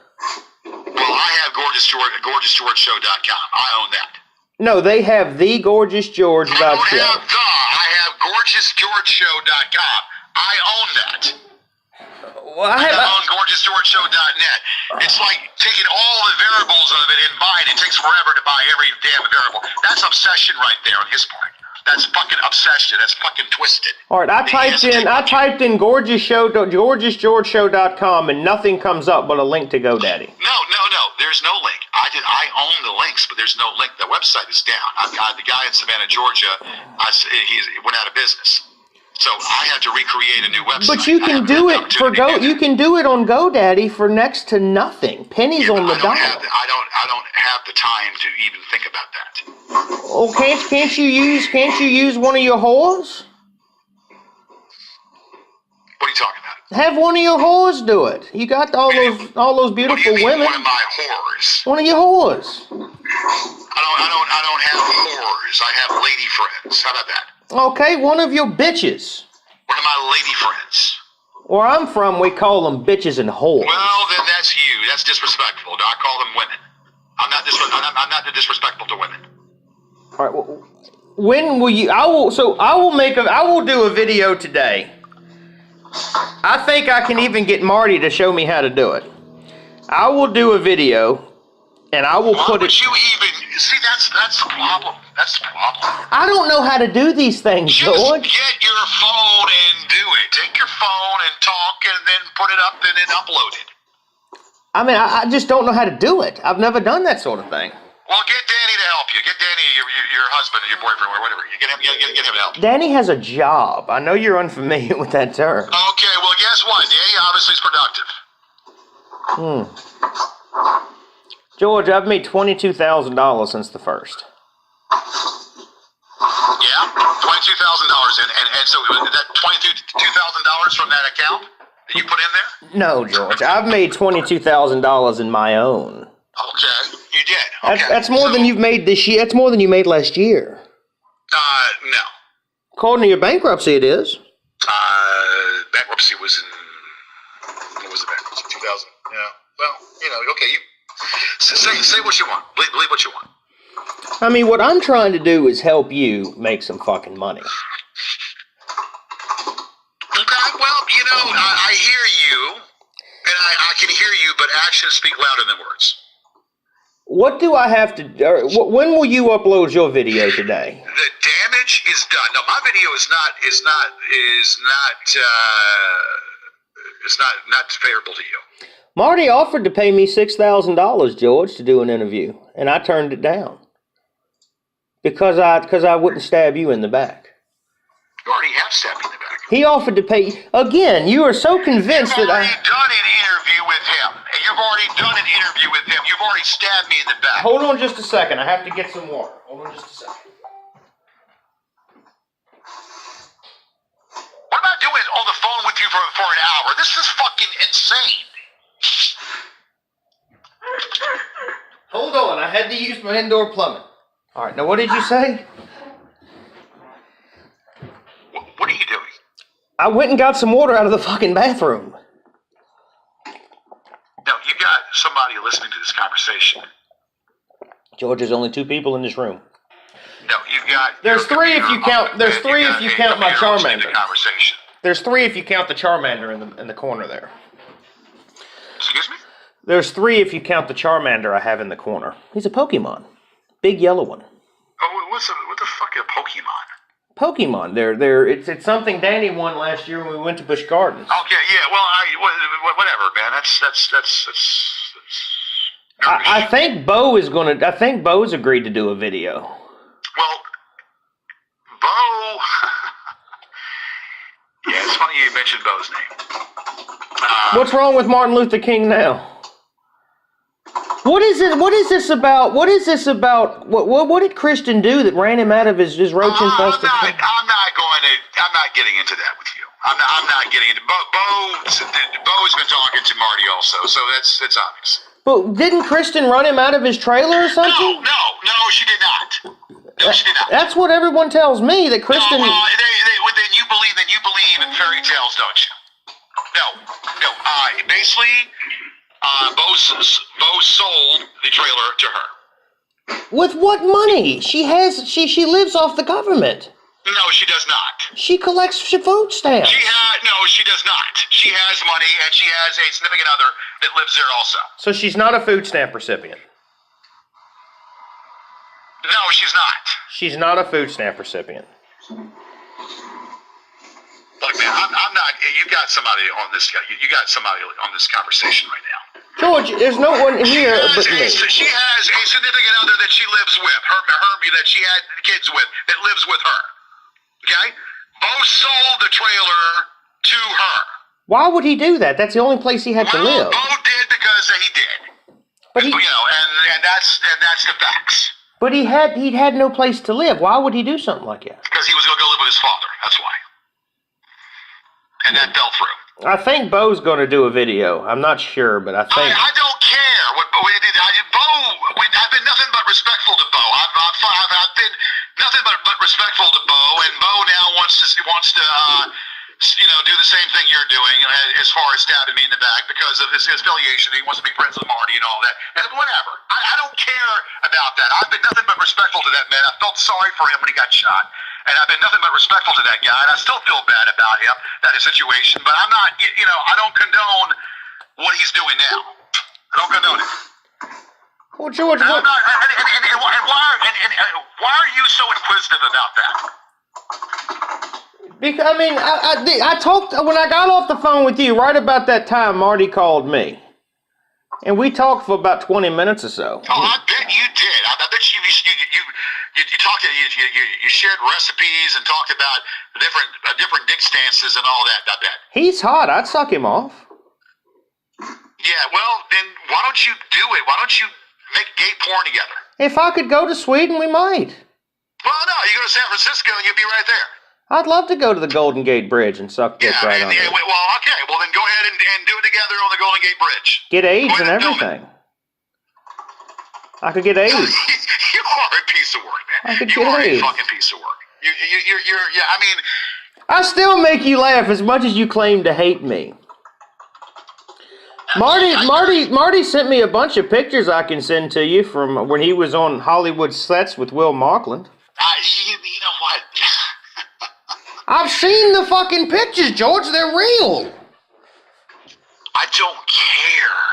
I have gorgeousgeorgeshow.com. I own that. No, they have the gorgeousgeorge.show. I don't have the. I have gorgeousgeorgeshow.com. I own that. Well, I own gorgeousgeorgeshow.net. It's like taking all the variables of it and buying it. It takes forever to buy every damn variable. That's obsession right there on his part. That's fucking obsession. That's fucking twisted. All right, I typed in gorgeousgeorgeshow.com and nothing comes up but a link to GoDaddy. No. There's no link. I own the links, but there's no link. The website is down. The guy in Savannah, Georgia, he went out of business. So I had to recreate a new website. But you can do it you can do it on GoDaddy for next to nothing. Pennies on the dollar. I don't have the time to even think about that. Oh, can't you use one of your whores? What are you talking about? Have one of your whores do it. You got all those beautiful what do you mean, women. One of my whores. One of your whores. I don't have whores. I have lady friends. How about that? Okay, one of your bitches. One of my lady friends. Where I'm from, we call them bitches and whores. Well, then that's you. That's disrespectful. I call them women. I'm not disrespectful to women. All right. Well, when will you? I will do a video today. I think I can even get Marty to show me how to do it. I will do a video, and I will put it. Why would you even see? That's the problem. That's the problem. I don't know how to do these things, Just George. get your phone and do it. Take your phone and talk, and then put it up and then upload it. I mean, I just don't know how to do it. I've never done that sort of thing. Well, get Danny to help you. Get Danny, your husband or your boyfriend or whatever. You get him to help. Danny has a job. I know you're unfamiliar with that term. Okay, well, guess what? Danny obviously is productive. George, I've made $22,000 since the first. Yeah, $22,000, and so that $22,000 from that account that you put in there? No, George, I've made $22,000 in my own. Okay, you did. Okay. That's more than you've made this year. That's more than you made last year. No. According to your bankruptcy, it is. Bankruptcy was in. What was the bankruptcy? 2000. Yeah. Well, okay. You say what you want. Believe what you want. I mean, what I'm trying to do is help you make some fucking money. Okay. Well, I hear you, and I can hear you, but actions speak louder than words. What do I have to? When will you upload your video today? The damage is done. No, my video is not favorable to you. Marty offered to pay me $6,000, George, to do an interview, and I turned it down because I wouldn't stab you in the back. You already have stabbed me in the back. He offered to pay again. You are so convinced that I. You've already done an interview with him. You've already stabbed me in the back. Hold on just a second. I have to get some water. Hold on just a second. What am I doing on the phone with you for an hour? This is fucking insane. Hold on. I had to use my indoor plumbing. All right. Now, what did you say? What are you doing? I went and got some water out of the fucking bathroom. No, you got somebody listening to this conversation. George, there's only 2 people in this room. No, you've got. There's 3 if you count. There's 3 if you count my Charmander. Conversation. There's 3 if you count the Charmander in the corner there. Excuse me? There's 3 if you count the Charmander I have in the corner. He's a Pokemon. Big yellow one. Oh, what the fuck is a Pokemon? Pokemon. It's something Danny won last year when we went to Busch Gardens. Okay, yeah. Well, whatever, man. That's. I think Bo's agreed to do a video. Well, Bo. Yeah, it's funny you mentioned Bo's name. What's wrong with Martin Luther King now? What is it? What is this about? What is this about? What did Christian do that ran him out of his roach infested? I'm not getting into that with you. I'm not getting into. Bo's been talking to Marty also, so it's obvious. But didn't Kristen run him out of his trailer or something? No, she did not. No, she did not. That's what everyone tells me, that Kristen. No, well, then you believe in fairy tales, don't you? No. Basically, Bo sold the trailer to her. With what money? She lives off the government. No, she does not. She collects food stamps. No, she does not. She has money, and she has a significant other that lives there also. So she's not a food stamp recipient. No, she's not. She's not a food stamp recipient. Look, man, I'm not. You got somebody on this. You got somebody on this conversation right now. George, there's no one here but me. She has a significant other that she lives with. Her that she had kids with that lives with her. Okay, Bo sold the trailer to her. Why would he do that? That's the only place he had to live. Bo did because he did. But he, and that's the facts. But he'd had no place to live. Why would he do something like that? Because he was going to go live with his father. That's why. And that fell through. I think Bo's going to do a video. I'm not sure, but I think. I don't care what Bo did. I've been nothing but respectful to Bo. I've been nothing but respectful to Bo, and Bo now wants to do the same thing you're doing as far as stabbing me in the back because of his affiliation. He wants to be friends with Marty and all that. And whatever. I don't care about that. I've been nothing but respectful to that man. I felt sorry for him when he got shot. And I've been nothing but respectful to that guy, and I still feel bad about him, that situation. But I'm not, I don't condone what he's doing now. I don't condone it. Well, George, why are you so inquisitive about that? Because I talked when I got off the phone with you right about that time. Marty called me, and we talked for about 20 minutes or so. Oh, I bet you did. I bet you talked. You shared recipes and talked about different dick stances and all that. I bet. He's hot. I'd suck him off. Yeah. Well, then why don't you do it? Why don't you make gay porn together? If I could go to Sweden, we might. Well, no. You go to San Francisco and you'll be right there. I'd love to go to the Golden Gate Bridge and suck dick right on it. Well, okay. Well, then go ahead and do it together on the Golden Gate Bridge. Get AIDS and everything. I could get AIDS. You are a piece of work, man. You are a fucking piece of work. I still make you laugh as much as you claim to hate me. Marty sent me a bunch of pictures I can send to you from when he was on Hollywood sets with Will Markland. You know what? I've seen the fucking pictures, George. They're real. I don't care.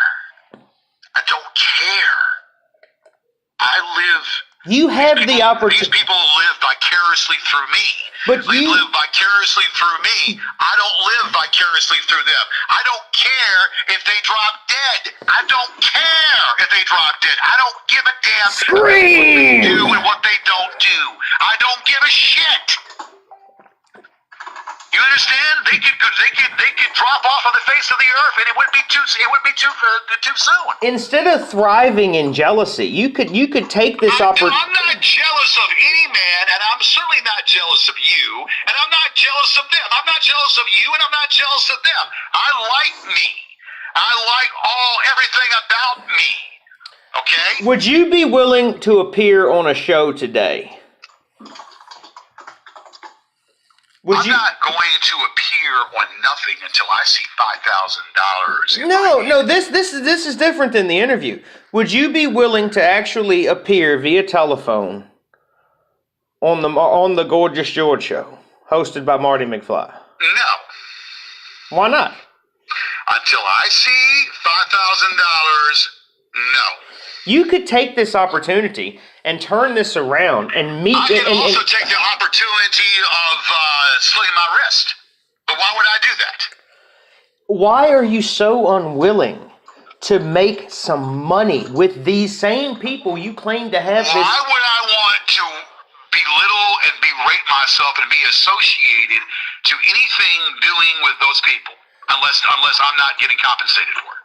You have the opportunity. These people live vicariously through me. But they live vicariously through me. I don't live vicariously through them. I don't care if they drop dead. I don't care if they drop dead. I don't give a damn what they do and what they don't do. I don't give a shit. You understand? They could drop off on the face of the earth, and it would be too soon. Instead of thriving in jealousy, you could take this opportunity. I'm not jealous of any man, and I'm certainly not jealous of you, and I'm not jealous of them. I'm not jealous of you, and I'm not jealous of them. I like me. I like everything about me. Okay? Would you be willing to appear on a show today? I'm not going to appear on nothing until I see $5,000. No. This is different than the interview. Would you be willing to actually appear via telephone on the Gorgeous George show, hosted by Marty McFly? No. Why not? Until I see $5,000. No. You could take this opportunity and turn this around and meet. I can also take the opportunity of slitting my wrist. But why would I do that? Why are you so unwilling to make some money with these same people you claim to have? Why would I want to belittle and berate myself and be associated to anything doing with those people? Unless I'm not getting compensated for it.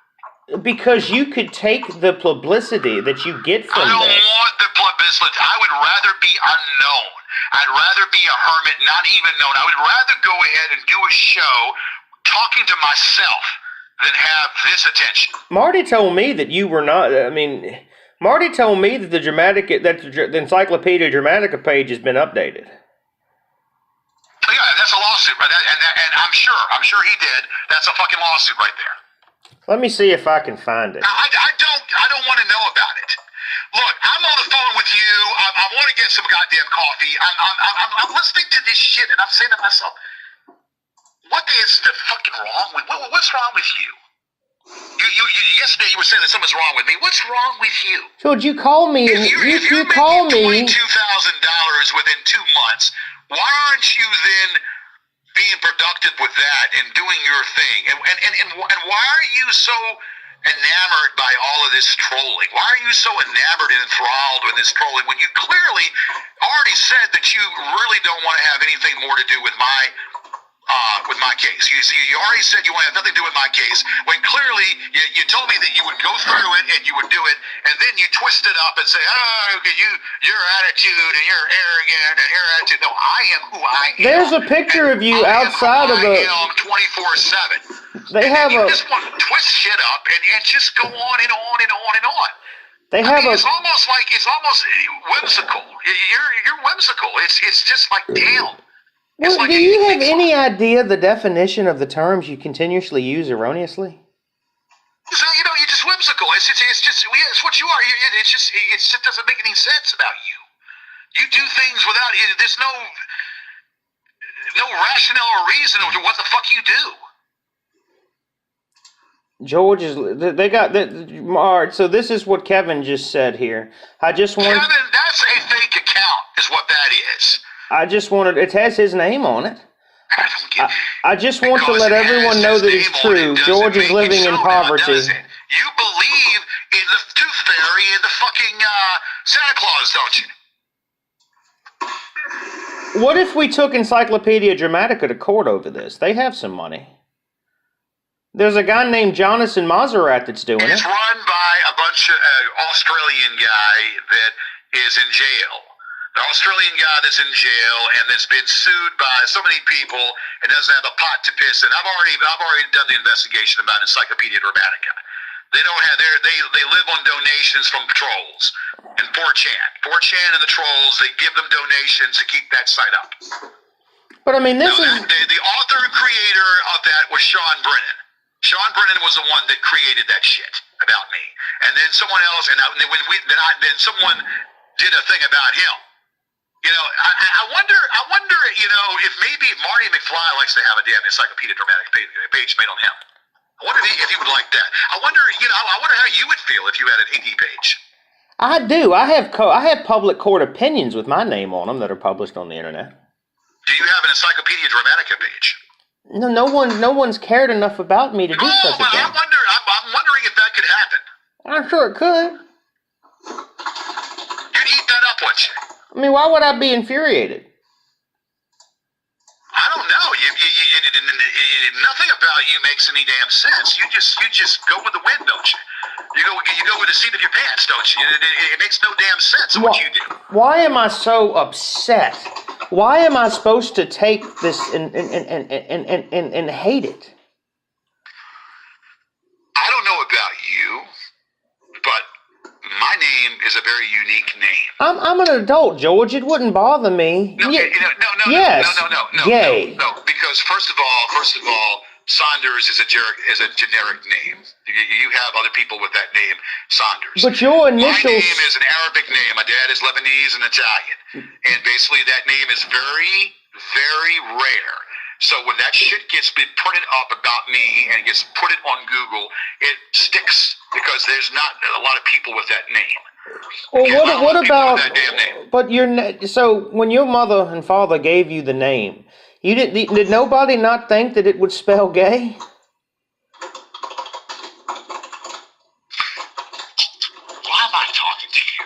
Because you could take the publicity that you get from I don't this. want the publicity. I would rather be unknown. I'd rather be a hermit, not even known. I would rather go ahead and do a show talking to myself than have this attention. Marty told me that you were not. Marty told me that the Encyclopedia Dramatica page has been updated. Yeah, that's a lawsuit, right? And I'm sure he did. That's a fucking lawsuit right there. Let me see if I can find it. I don't want to know about it. Look, I'm on the phone with you. I want to get some goddamn coffee. I'm listening to this shit, and I'm saying to myself, what is the fucking wrong with? What's wrong with you? You yesterday you were saying that something's wrong with me. What's wrong with you? George, you call me and if you you're call making me. $22,000 within 2 months, why aren't you then being productive with that and doing your thing? And why are you so enamored by all of this trolling? Why are you so enamored and enthralled with this trolling when you clearly already said that you really don't want to have anything more to do with my case? You already said you want to have nothing to do with my case, when clearly you told me that you would go through it and you would do it, and then you twist it up and say, your attitude and you're arrogant and your attitude. No, I am who I am. There's a picture of you outside of the. I am 24/7. They have you a. just want to twist shit up and just go on and on and on and on. They have it's almost whimsical. You're whimsical. It's just like, damn. Well, do you have any idea the definition of the terms you continuously use erroneously? So you're just whimsical. It's what you are. It just doesn't make any sense about you. You do things without. There's no rationale or reason to what the fuck you do. George they got that. All right, so this is what Kevin just said here. Kevin, that's a fake account, is what that is. It has his name on it. I just want to let everyone know that it's true. George is living in poverty. You believe in the Tooth Fairy and the fucking Santa Claus, don't you? What if we took Encyclopedia Dramatica to court over this? They have some money. There's a guy named Jonathan Maserat that's doing it. It's run by a bunch of Australian guy that is in jail. The Australian guy that's in jail and that's been sued by so many people and doesn't have a pot to piss in. I've already done the investigation about Encyclopedia Dramatica. They don't have they live on donations from trolls and 4chan. 4chan and the trolls, they give them donations to keep that site up. But I mean, the author and creator of that was Sean Brennan. Sean Brennan was the one that created that shit about me. And then someone else, then someone did a thing about him. I wonder, if maybe Marty McFly likes to have a damn Encyclopedia Dramatica page made on him. I wonder if he would like that. I wonder how you would feel if you had an AD page. I do. I have public court opinions with my name on them that are published on the internet. Do you have an Encyclopedia Dramatica page? No one's cared enough about me to do such a thing. I'm wondering if that could happen. I'm sure it could. You'd eat that up, wouldn't you? I mean, why would I be infuriated? I don't know. Nothing about you makes any damn sense. You just go with the wind, don't you? You go with the seat of your pants, don't you? It makes no damn sense what you do. Why am I so upset? Why am I supposed to take this and hate it? I don't know about you, but my name is a very unique name. I'm an adult, George. It wouldn't bother me. No, Yes. Gay. No, because first of all, Saunders is a generic name. You have other people with that name, Saunders. But your initials... My name is an Arabic name. My dad is Lebanese and Italian. And basically that name is very, very rare. So when that shit gets been printed up about me and gets put it on Google, it sticks because there's not a lot of people with that name. Well, what about... But so when your mother and father gave you the name, did nobody not think that it would spell gay? Why am I talking to you?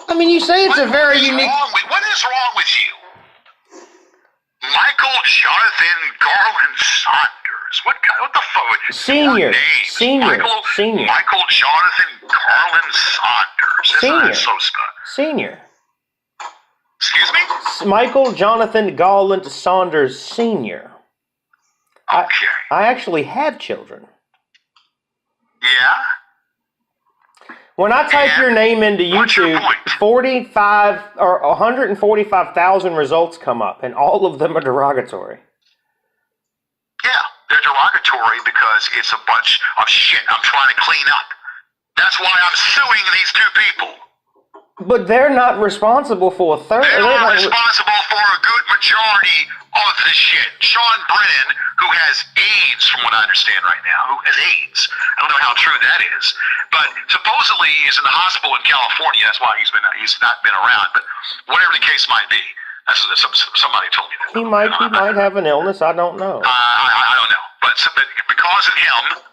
I mean, you say it's a very unique... What is wrong with you? Michael Jonathan Garland Saunders. What the fuck? Senior. Names. Senior. Michael Jonathan Garland Saunders. Senior. So stuff. Senior. Excuse me? Michael Jonathan Garland Saunders Sr. Okay. I actually have children. Yeah? When I type your name into What's your YouTube, point? 145,000 results come up, and all of them are derogatory. Yeah, they're derogatory because it's a bunch of shit I'm trying to clean up. That's why I'm suing these two people. But they're not responsible for a third. They are responsible for a good majority of the shit. Sean Brennan, who has AIDS, from what I understand right now, who has AIDS. I don't know how true that is, but supposedly he's in the hospital in California. That's why he's not been around. But whatever the case might be, that's what somebody told me that. He might have an illness. I don't know. I don't know, but because of him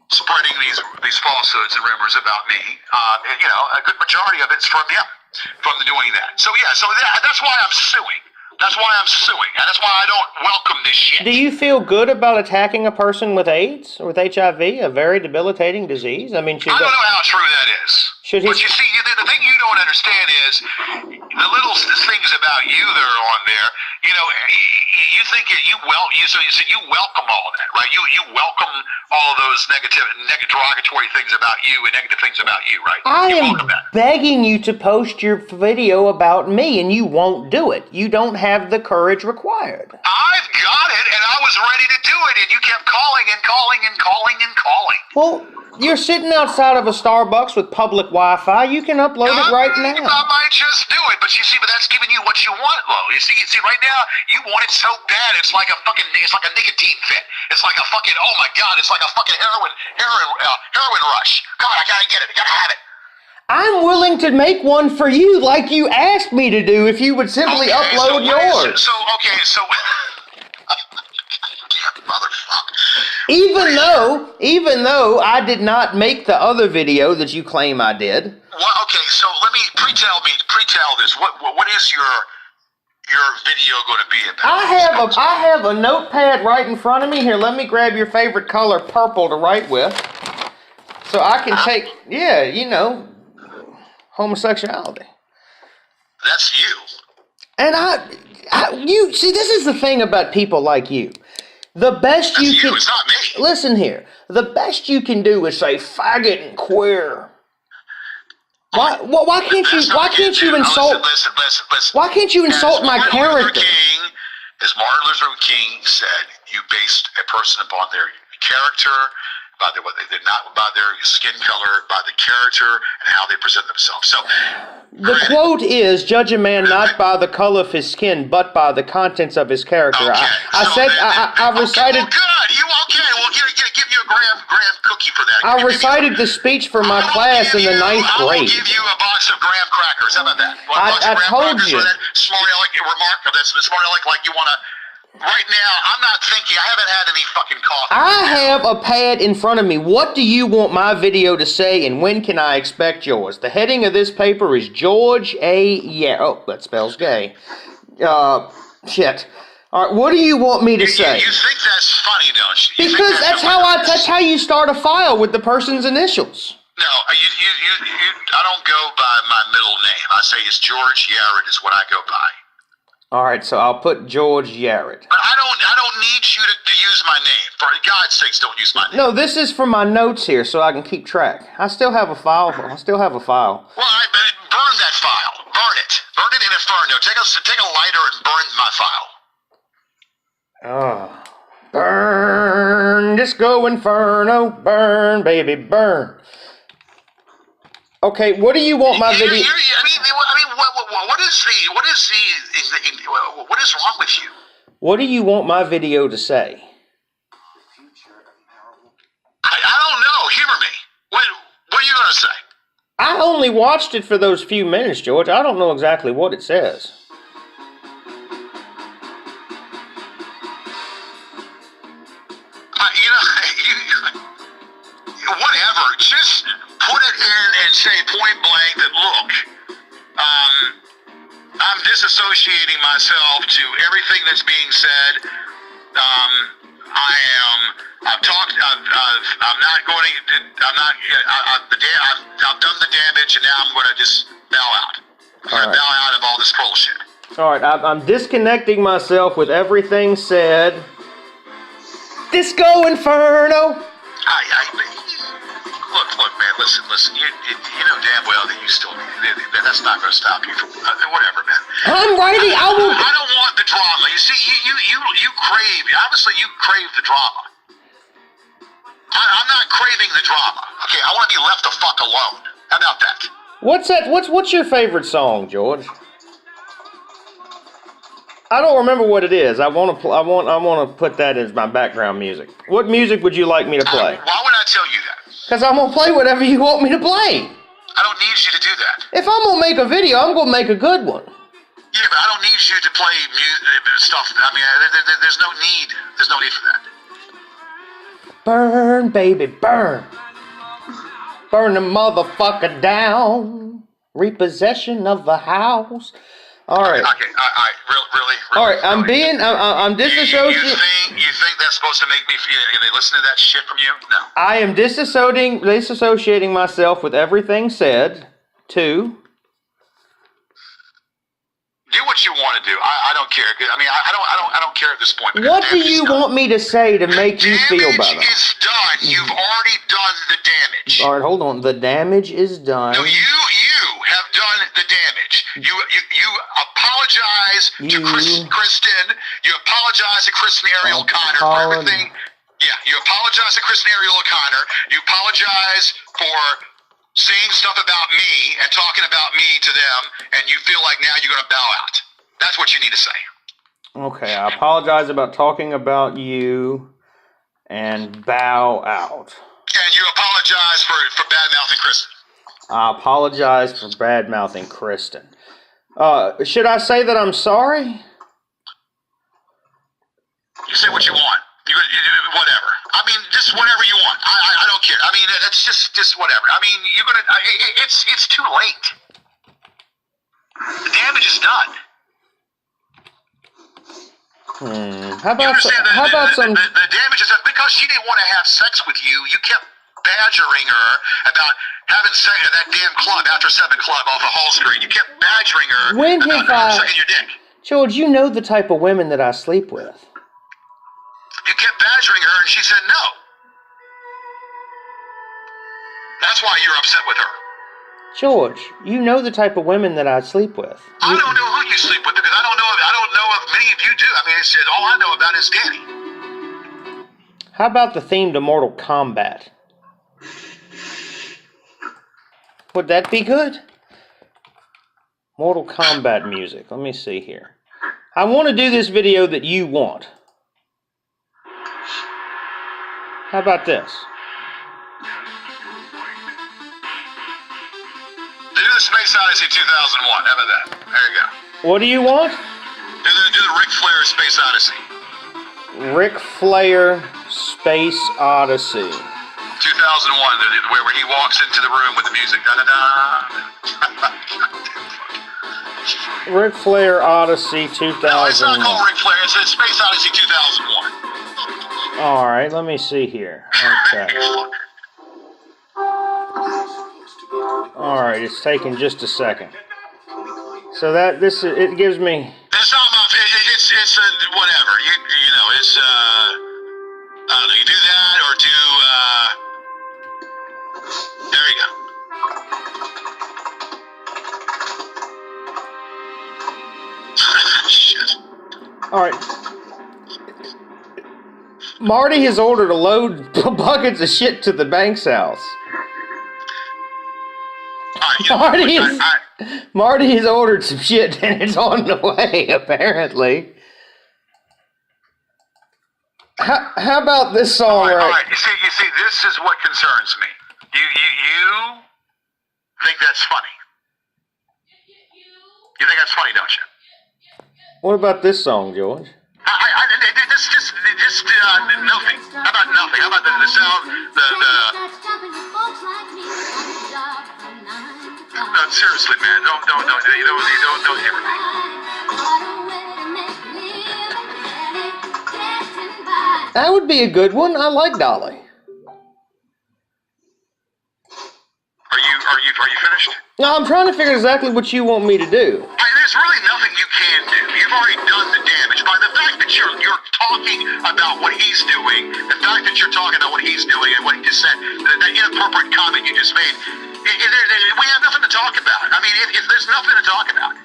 spreading these falsehoods and rumors about me, a good majority of it's from him, from doing that. So yeah, that's why I'm suing. That's why I'm suing, and that's why I don't welcome this shit. Do you feel good about attacking a person with AIDS or with HIV, a very debilitating disease? I mean, I don't know how true that is. But you see, the thing you don't understand is the little things about you that are on there. You think you welcome all of that, right? You welcome all of those negative, derogatory things about you and negative things about you, right? I You am welcome that. begging you to post your video about me, and you won't do it. You don't have the courage required. I've got it, and I was ready to do it, and you kept calling and calling and calling and calling. Well, you're sitting outside of a Starbucks with public Wi-Fi. You can upload it right now. I might just do it, but you see, that's giving you what you want, though. You see, right now, you want it so bad, it's like a nicotine fit. It's like a fucking, oh my God, it's like a fucking heroin rush. God, I gotta get it, I gotta have it. I'm willing to make one for you like you asked me to do if you would simply upload yours. So motherfucker. Even though I did not make the other video that you claim I did. Well, okay, so let me pre-tell this. What is your video going to be about? I have a notepad right in front of me. Here, let me grab your favorite color, purple, to write with. So I can take, homosexuality. That's you. And you see, this is the thing about people like you. The best That's you can. It's not me. Listen here. The best you can do is say faggot and queer. Why can't you insult? Listen. Why can't you insult my character? As Martin Luther King said, you based a person upon their character, by their skin color, by the character, and how they present themselves. So the quote is, "Judge a man not by the color of his skin, but by the contents of his character." Okay. I recited. Okay, well, good. We'll give you a graham cookie for that. I recited the speech for my class in the 9th grade. I will give you a box of graham crackers. How about that? I told you. Smart aleck remark of that. Smart aleck, like you want to. Right now, I'm not thinking. I haven't had any fucking coffee. I have a pad in front of me. What do you want my video to say, and when can I expect yours? The heading of this paper is George A. Oh, that spells gay. Shit. All right, what do you want me to say? You think that's funny, don't you? Because that's how you start a file with the person's initials. No, I don't go by my middle name. I say it's George Yared is what I go by. All right, so I'll put George Yared. But I don't need you to use my name. For God's sakes, don't use my name. No, this is for my notes here, so I can keep track. I still have a file. Well, burn that file. Burn it. Burn it in Inferno. Take a lighter and burn my file. Oh, burn, Disco Inferno, burn, baby, burn. Okay, what do you want my video? What is wrong with you? What do you want my video to say? I don't know. Humor me. What are you going to say? I only watched it for those few minutes, George. I don't know exactly what it says. Whatever. Just put it in and say point blank that, look, I'm disassociating myself to everything that's being said. I've talked. I'm not going to. I'm not. I've done the damage, and now I'm going to just bow out. I'm going to bow out of all this bullshit. All right, I'm disconnecting myself with everything said. Disco Inferno. Look, man. Listen. You know damn well that you still. That's not going to stop you from whatever, man. I'm ready. I don't want the drama. You see, you crave. Obviously, you crave the drama. I'm not craving the drama. Okay, I want to be left the fuck alone. How about that? What's that? What's your favorite song, George? I don't remember what it is. I want to put that as my background music. What music would you like me to play? Why would I tell you that? Because I'm gonna play whatever you want me to play. I don't need you to do that. If I'm gonna make a video, I'm gonna make a good one. Yeah, but I don't need you to play stuff. I mean, there's no need. There's no need for that. Burn, baby, burn. Burn the motherfucker down. Repossession of the house. All right. Okay. Really. All right. I'm really. disassociating. You think that's supposed to make me feel? They listen to that shit from you? No. I am disassociating myself with everything said. 2. Do what you want to do. I don't care. I mean, I don't care at this point. What do you want me to say to make you feel better? The damage is done. You've already done the damage. All right, hold on. The damage is done. No, you have done the damage. You apologize to Kristen. You apologize to Kristen Ariel O'Connor for everything. Yeah, you apologize to Kristen Ariel O'Connor. You apologize for saying stuff about me and talking about me to them, and you feel like now you're going to bow out. That's what you need to say. Okay, I apologize about talking about you and bow out. And you apologize for bad-mouthing Kristen. I apologize for bad-mouthing Kristen. Should I say that I'm sorry? You say what you want. You whatever. I mean, just whatever you want. I don't care. I mean, it's just whatever. I mean, you're gonna. It's too late. The damage is done. How about some? The damage is done because she didn't want to have sex with you. You kept badgering her about having sex at that damn club, After 7 Club off of Hall Street. You kept badgering her about sucking your dick. George, you know the type of women that I sleep with. You kept badgering her, and she said no. That's why you're upset with her. George, you know the type of women that I sleep with. I don't know who you sleep with because I don't know if many of you do. I mean, it's all I know about is Danny. How about the theme to Mortal Kombat? Would that be good? Mortal Kombat music. Let me see here. I want to do this video that you want. How about this? Do the Space Odyssey 2001. How about that? There you go. What do you want? Do the Ric Flair Space Odyssey. Ric Flair Space Odyssey. 2001, where he walks into the room with the music. Ric Flair Odyssey 2001. No, it's not called Ric Flair. It's Space Odyssey 2001. All right, let me see here. Okay. All right, it's taking just a second. So it gives me. It's not my. It's whatever. You know it's I don't know. You do that or do. There you go. Shit. All right. Marty has ordered a load of buckets of shit to the Banks house. Marty has ordered some shit and it's on the way, apparently. How about this song all right. You see, this is what concerns me. You think that's funny. You think that's funny, don't you? What about this song, George? Just nothing. How about nothing? How about the sound, No, seriously, man. Don't hear me. That would be a good one. I like Dolly. Are you finished? No, I'm trying to figure exactly what you want me to do. There's really nothing you can do. You've already done the damage. By the fact that you're talking about what he's doing, the fact that you're talking about what he's doing and what he just said, the inappropriate comment you just made, we have nothing to talk about. I mean, if there's nothing to talk about.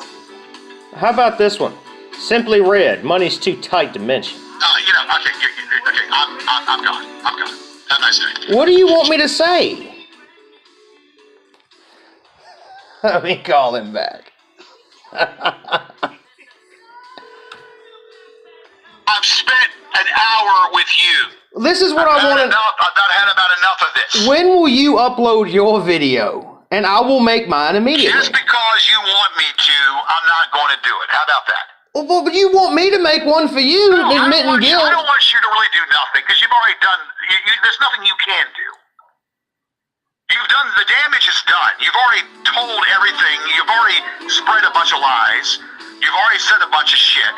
How about this one? Simply Red. Money's too tight to mention. Okay, I'm gone. I'm gone. Have a nice day. What do you want me to say? Let me call him back. I've spent an hour with you. This is what I want to... I've had about enough of this. When will you upload your video? And I will make mine immediately. Just because you want me to, I'm not going to do it. How about that? Well, but you want me to make one for you, admitting guilt. I don't want you to really do nothing, because you've already done... there's nothing you can do. You've done... The damage is done. You've already told everything. You've already spread a bunch of lies. You've already said a bunch of shit.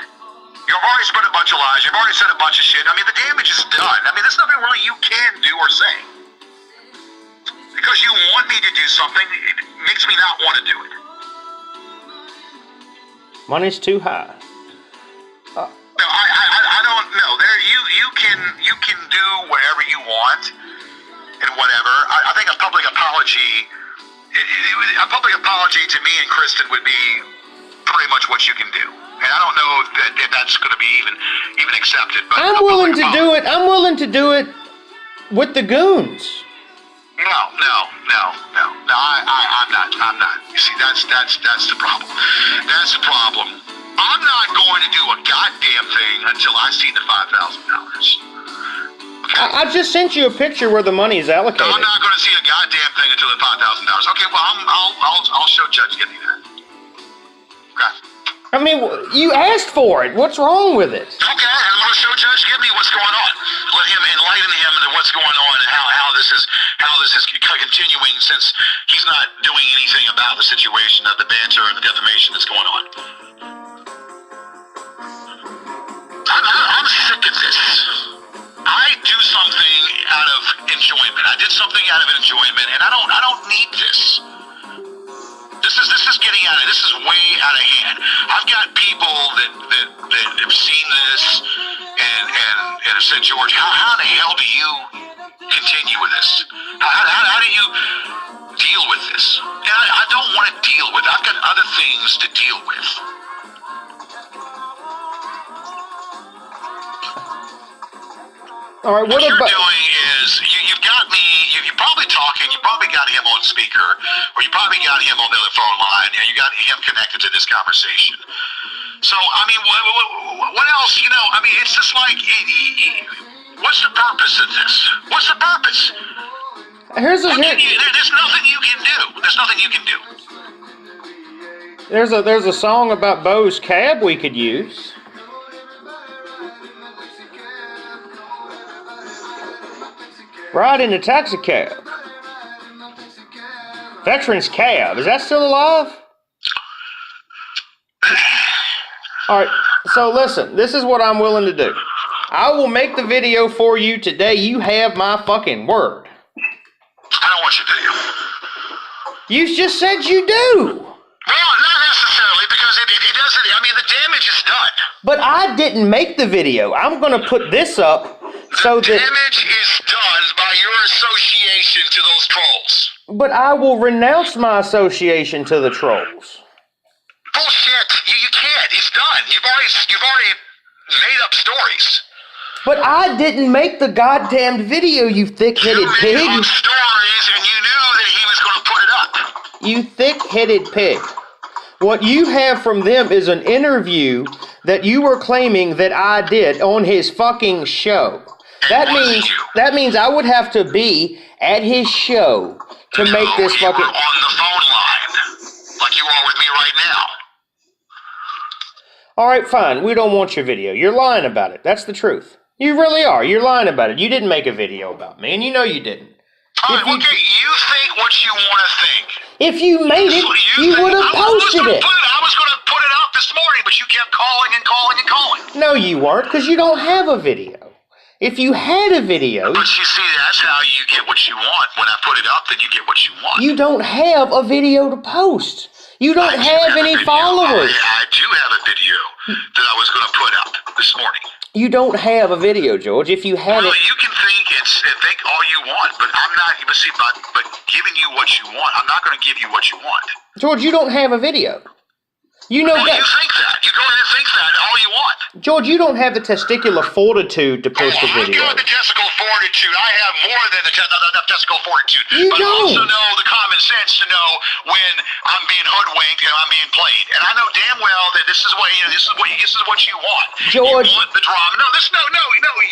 You've already spread a bunch of lies. You've already said a bunch of shit. I mean, the damage is done. I mean, there's nothing really you can do or say. Because you want me to do something, it makes me not want to do it. Money's too high. No, I don't know. You can do whatever you want and whatever. I think a public apology to me and Kristen would be pretty much what you can do. And I don't know if that's going to be even accepted. But I'm willing to do it. I'm willing to do it with the goons. No. I'm not. You see, that's the problem. That's the problem. I'm not going to do a goddamn thing until I see the $5,000. Okay? I just sent you a picture where the money is allocated. No, I'm not going to see a goddamn thing until the $5,000. Okay, well, I'll show Judge Gibney that. Okay. I mean, you asked for it. What's wrong with it? Okay, I'm going to show Judge Gibney what's going on. Let him enlighten him to what's going on and how this is continuing, since he's not doing anything about the situation, of the banter and the defamation that's going on. I'm sick of this. I do something out of enjoyment. I did something out of enjoyment, and I don't need this. This is getting out of... This is way out of hand. I've got people that have seen this and have said, George, how the hell do you continue with this? How do you deal with this? And I don't want to deal with it. I've got other things to deal with. All right, what you're doing is you've got me. You're probably talking. You probably got him on speaker, or you probably got him on the other phone line, and you got him connected to this conversation. So I mean, what else? You know, I mean, it's just like, what's the purpose of this? What's the purpose? There's nothing you can do. There's nothing you can do. There's a song about Bo's cab we could use. Ride in a taxi cab. Veterans Cab. Is that still alive? Alright, so listen. This is what I'm willing to do. I will make the video for you today. You have my fucking word. I don't want your video. You just said you do. Well, not necessarily, because it doesn't... I mean, the damage is done. But I didn't make the video. I'm going to put this up so that... The damage is done by your association to those trolls. But I will renounce my association to the trolls. Bullshit. You can't. It's done. You've already made up stories. But I didn't make the goddamn video, you thick-headed pig. You made up stories, and you knew that he was going to put it up. You thick-headed pig. What you have from them is an interview that you were claiming that I did on his fucking show. That means I would have to be at his show to make this fucking... You were on the phone line, like you are with me right now. Alright, fine. We don't want your video. You're lying about it. That's the truth. You really are. You're lying about it. You didn't make a video about me, and you know you didn't. Alright, okay, you think what you want to think. If you made it, you would have posted it. I was going to put it up this morning, but you kept calling and calling and calling. No, you weren't, because you don't have a video. If you had a video, But you see, that's how you get what you want. When I put it up, then you get what you want. you don't have a video to post. You don't have any followers. I do have a video that I was going to put up this morning. You don't have a video, George. If you had Well, it, you can think all you want, but I'm not. But see, but giving you what you want, I'm not going to give you what you want. George, you don't have a video. You know Well, that. you think that. You go ahead and think that all you want. George, you don't have the testicular fortitude to post a video. I got the testicle fortitude. I have more than enough testicle fortitude. You but don't. I also know the common sense to know when I'm being hoodwinked and I'm being played. And I know damn well that this is what you want. George. You want the drama. No.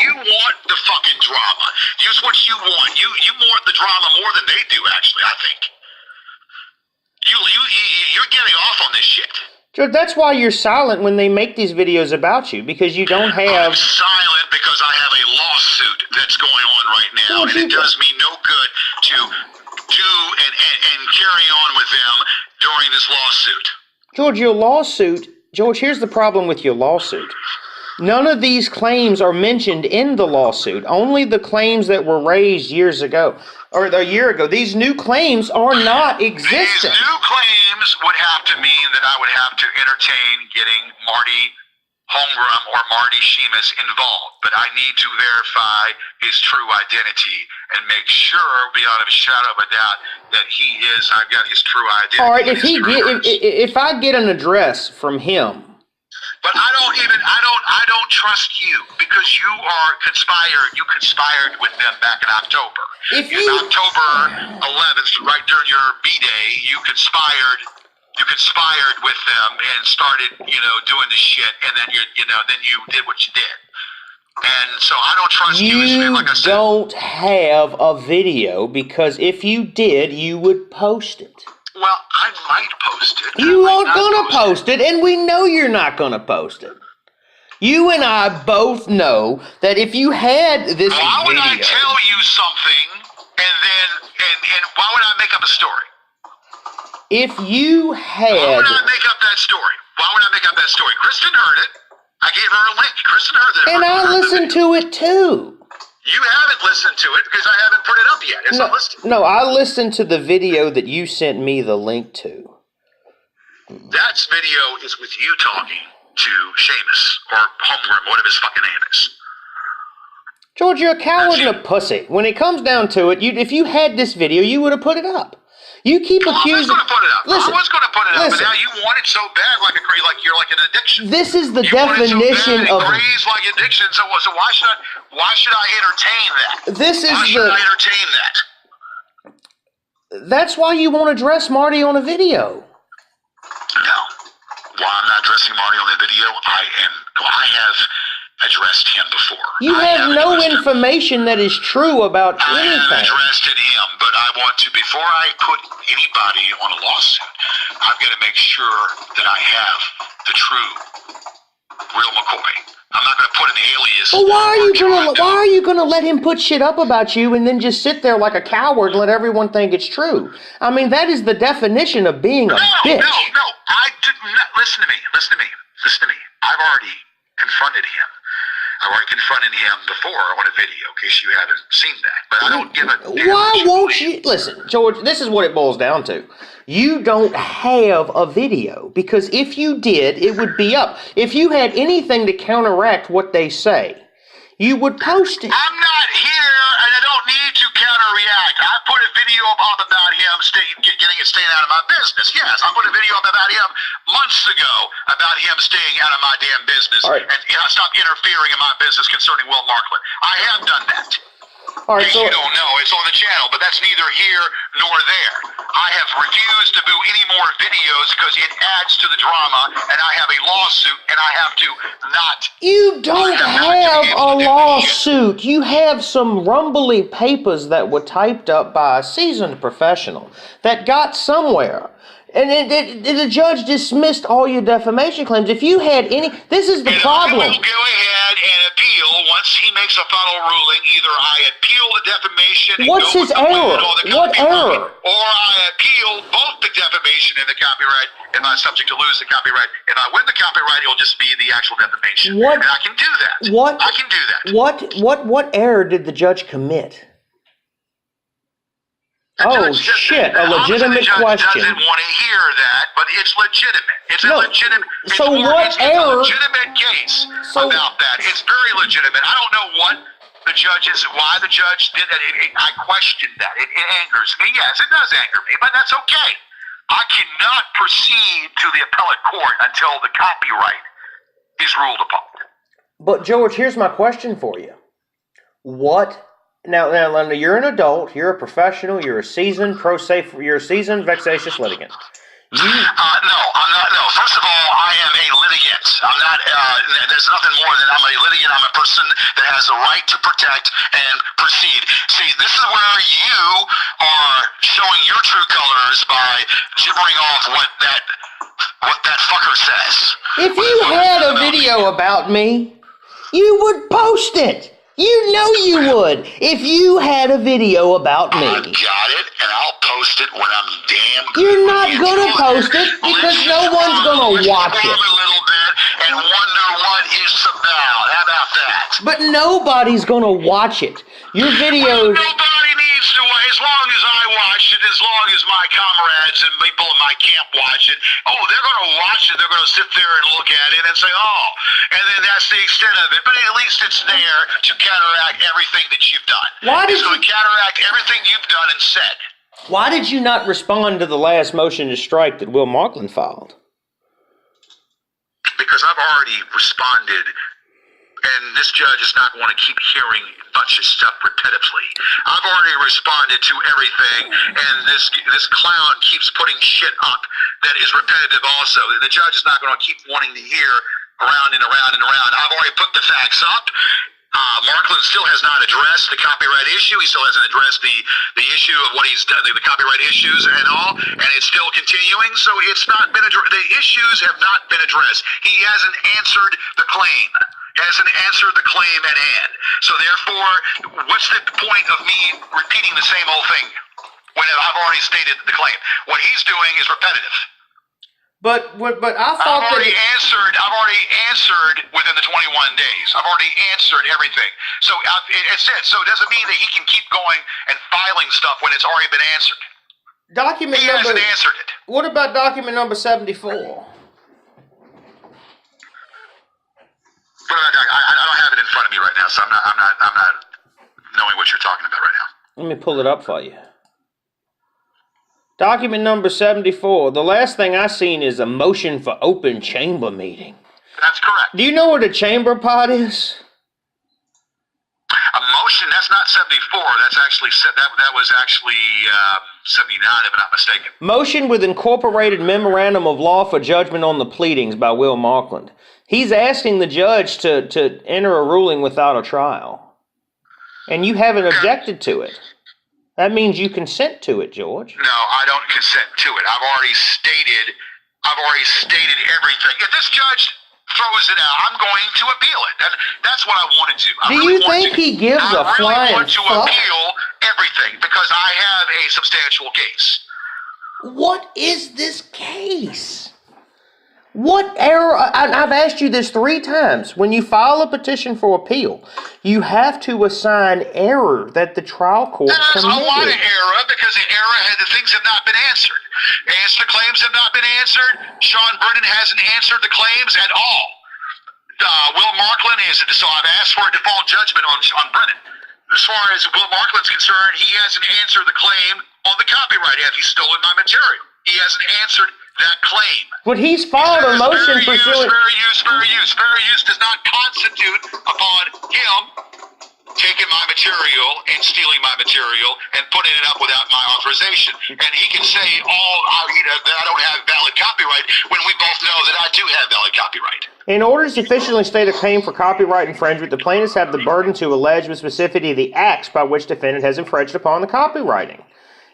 You want the fucking drama. Here's what you want. You want the drama more than they do. Actually, I think. You're getting off on this shit. George, that's why you're silent when they make these videos about you, because you don't have... I'm silent because I have a lawsuit that's going on right now, George, and it does me no good to do and carry on with them during this lawsuit. George, your lawsuit... George, here's the problem with your lawsuit. None of these claims are mentioned in the lawsuit. Only the claims that were raised years ago, or a year ago. These new claims are not existent. These new claims would have to mean that I would have to entertain getting Marty Holmgren or Marty Sheamus involved. But I need to verify his true identity and make sure, beyond a shadow of a doubt, that he is. I've got his true identity. All right, if I get an address from him. But I don't trust you because you are conspired. You conspired with them back in October. In October 11th, right during your B-Day, you conspired with them and started, doing the shit, and then then you did what you did. And so I don't trust you. Like I said, don't have a video because if you did, you would post it. Well, I might post it. You aren't going to post it, and we know you're not going to post it. You and I both know that if you had this why would I video... tell you something, and why would I make up a story? If you had... Why would I make up that story? Why would I make up that story? Kristen heard it. I gave her a link. Kristen heard it. And I listened to it, too. You haven't listened to it because I haven't put it up yet. It's not listed. No, I listened to the video that you sent me the link to. That video is with you talking to Sheamus or Holmgren, whatever his fucking name is. George, you're a coward and a pussy. When it comes down to it, if you had this video, you would have put it up. You keep accusing... I was going to put it up. Listen, I was going to put it up, but listen. now you want it so bad, like you're like an addiction. This is the You want it so definition bad, of... it craves like addiction. So why should I entertain that? This is why should I entertain that? That's why you won't address Marty on a video. No. Why I'm not addressing Marty on the video? I have addressed him before. You have no information that is true about anything. I have addressed him, but I want to, before I put anybody on a lawsuit, I've got to make sure that I have the true, real McCoy. I'm not going to put an alias. Well, why are you gonna let him put shit up about you and then just sit there like a coward and let everyone think it's true? I mean, that is the definition of being a bitch. No. I did not. Listen to me. I've already confronted him. I've already confronted him before on a video, in case you haven't seen that. But I don't give a damn. Why won't you? Listen, George, this is what it boils down to. You don't have a video, because if you did, it would be up. If you had anything to counteract what they say, you would post it. I'm not here, and I don't need to counter-react. I put a video up about him staying out of my business. Yes, I put a video up about him months ago about him staying out of my damn business. All right. And stop interfering in my business concerning Will Markland. I have done that. All right, In case you don't know, it's on the channel, but that's neither here nor there. I have refused to do any more videos because it adds to the drama, and I have a lawsuit, and I have to not... You don't have a lawsuit. You have some rumbly papers that were typed up by a seasoned professional that got somewhere. And the judge dismissed all your defamation claims. If you had any, this is the problem. I will go ahead and appeal once he makes a final ruling. Either I appeal the defamation and What's go his with the error? win or the What copyright, error? or I appeal both the defamation and the copyright if I'm subject to lose the copyright. If I win the copyright, it'll just be the actual defamation. What? And I can do that. What? I can do that. What error did the judge commit? Oh, shit, a legitimate question. Doesn't want to hear that, but it's legitimate. It's No. a legitimate. So what it's error? a legitimate case about that. It's very legitimate. I don't know why the judge did that. I questioned that. It angers me. Yes, it does anger me, but that's okay. I cannot proceed to the appellate court until the copyright is ruled upon. But George, here's my question for you. What? Now, you're an adult. You're a professional. You're a seasoned vexatious litigant. No, I'm not. No, first of all, I am a litigant. I'm not. There's nothing more than I'm a litigant. I'm a person that has the right to protect and proceed. See, this is where you are showing your true colors by gibbering off what that fucker says. If you had a video about me, you would post it. You know you would. If you had a video about me. I got it, and I'll post it when I'm damn good. You're not going to post it because no one's going to watch it. A little bit and wonder what it's about. How about that? But nobody's going to watch it. Your videos... Nobody needs to, as long as I watch it, as long as my comrades and people in my camp watch it. Oh, they're going to watch it. They're going to sit there and look at it and say, oh, and then that's the extent of it. But at least it's there to counteract everything that you've done. It's going to counteract everything you've done and said. Why did you not respond to the last motion to strike that Will Markland filed? Because I've already responded. And this judge is not going to keep hearing a bunch of stuff repetitively. I've already responded to everything, and this clown keeps putting shit up that is repetitive also. The judge is not going to keep wanting to hear around and around and around. I've already put the facts up. Markland still has not addressed the copyright issue. He still hasn't addressed the issue of what he's done, the copyright issues and all, and it's still continuing. So it's not been the issues have not been addressed. He hasn't answered the claim. Hasn't answered the claim at hand. So therefore, what's the point of me repeating the same old thing when I've already stated the claim? What he's doing is repetitive. But I thought I've already answered within the 21 days. I've already answered everything. So it's it. So it doesn't mean that he can keep going and filing stuff when it's already been answered. He hasn't answered it. What about document number 74? I don't have it in front of me right now, so I'm not knowing what you're talking about right now. Let me pull it up for you. Document number 74. The last thing I seen is a motion for open chamber meeting. That's correct. Do you know what a chamber pot is? A motion, that's not 74. That's actually that was actually 79, if I'm not mistaken. Motion with incorporated memorandum of law for judgment on the pleadings by Will Markland. He's asking the judge to enter a ruling without a trial. And you haven't objected to it. That means you consent to it, George. No, I don't consent to it. I've already stated everything. If this judge throws it out, I'm going to appeal it. That's what I want to do. Do you think he gives a flying I really want to fuck? appeal everything because I have a substantial case. What is this case? What error? I've asked you this 3 times. When you file a petition for appeal, you have to assign error that the trial court There's committed. a lot of error because the things have not been answered. The claims have not been answered. Sean Brennan hasn't answered the claims at all. Will Markland is, so I've asked for a default judgment on Brennan. As far as Will Markland's concerned, he hasn't answered the claim on the copyright. Have he stolen my material? He hasn't answered that claim. But he's filed a motion pursuant... Fair use does not constitute upon him taking my material and stealing my material and putting it up without my authorization. And he can say that I don't have valid copyright when we both know that I do have valid copyright. In order to sufficiently state a claim for copyright infringement, the plaintiffs have the burden to allege with specificity the acts by which defendant has infringed upon the copywriting.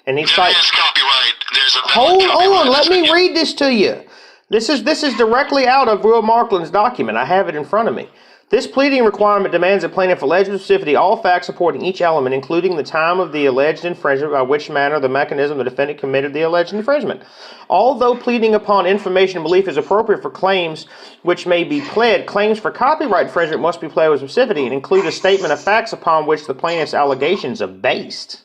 And he cites... It is copyright. There's a Hold on, let me read this to you. This is directly out of Will Markland's document. I have it in front of me. This pleading requirement demands that plaintiff allege with specificity all facts supporting each element, including the time of the alleged infringement, by which manner the mechanism the defendant committed the alleged infringement. Although pleading upon information and belief is appropriate for claims which may be pled, claims for copyright infringement must be pled with specificity and include a statement of facts upon which the plaintiff's allegations are based.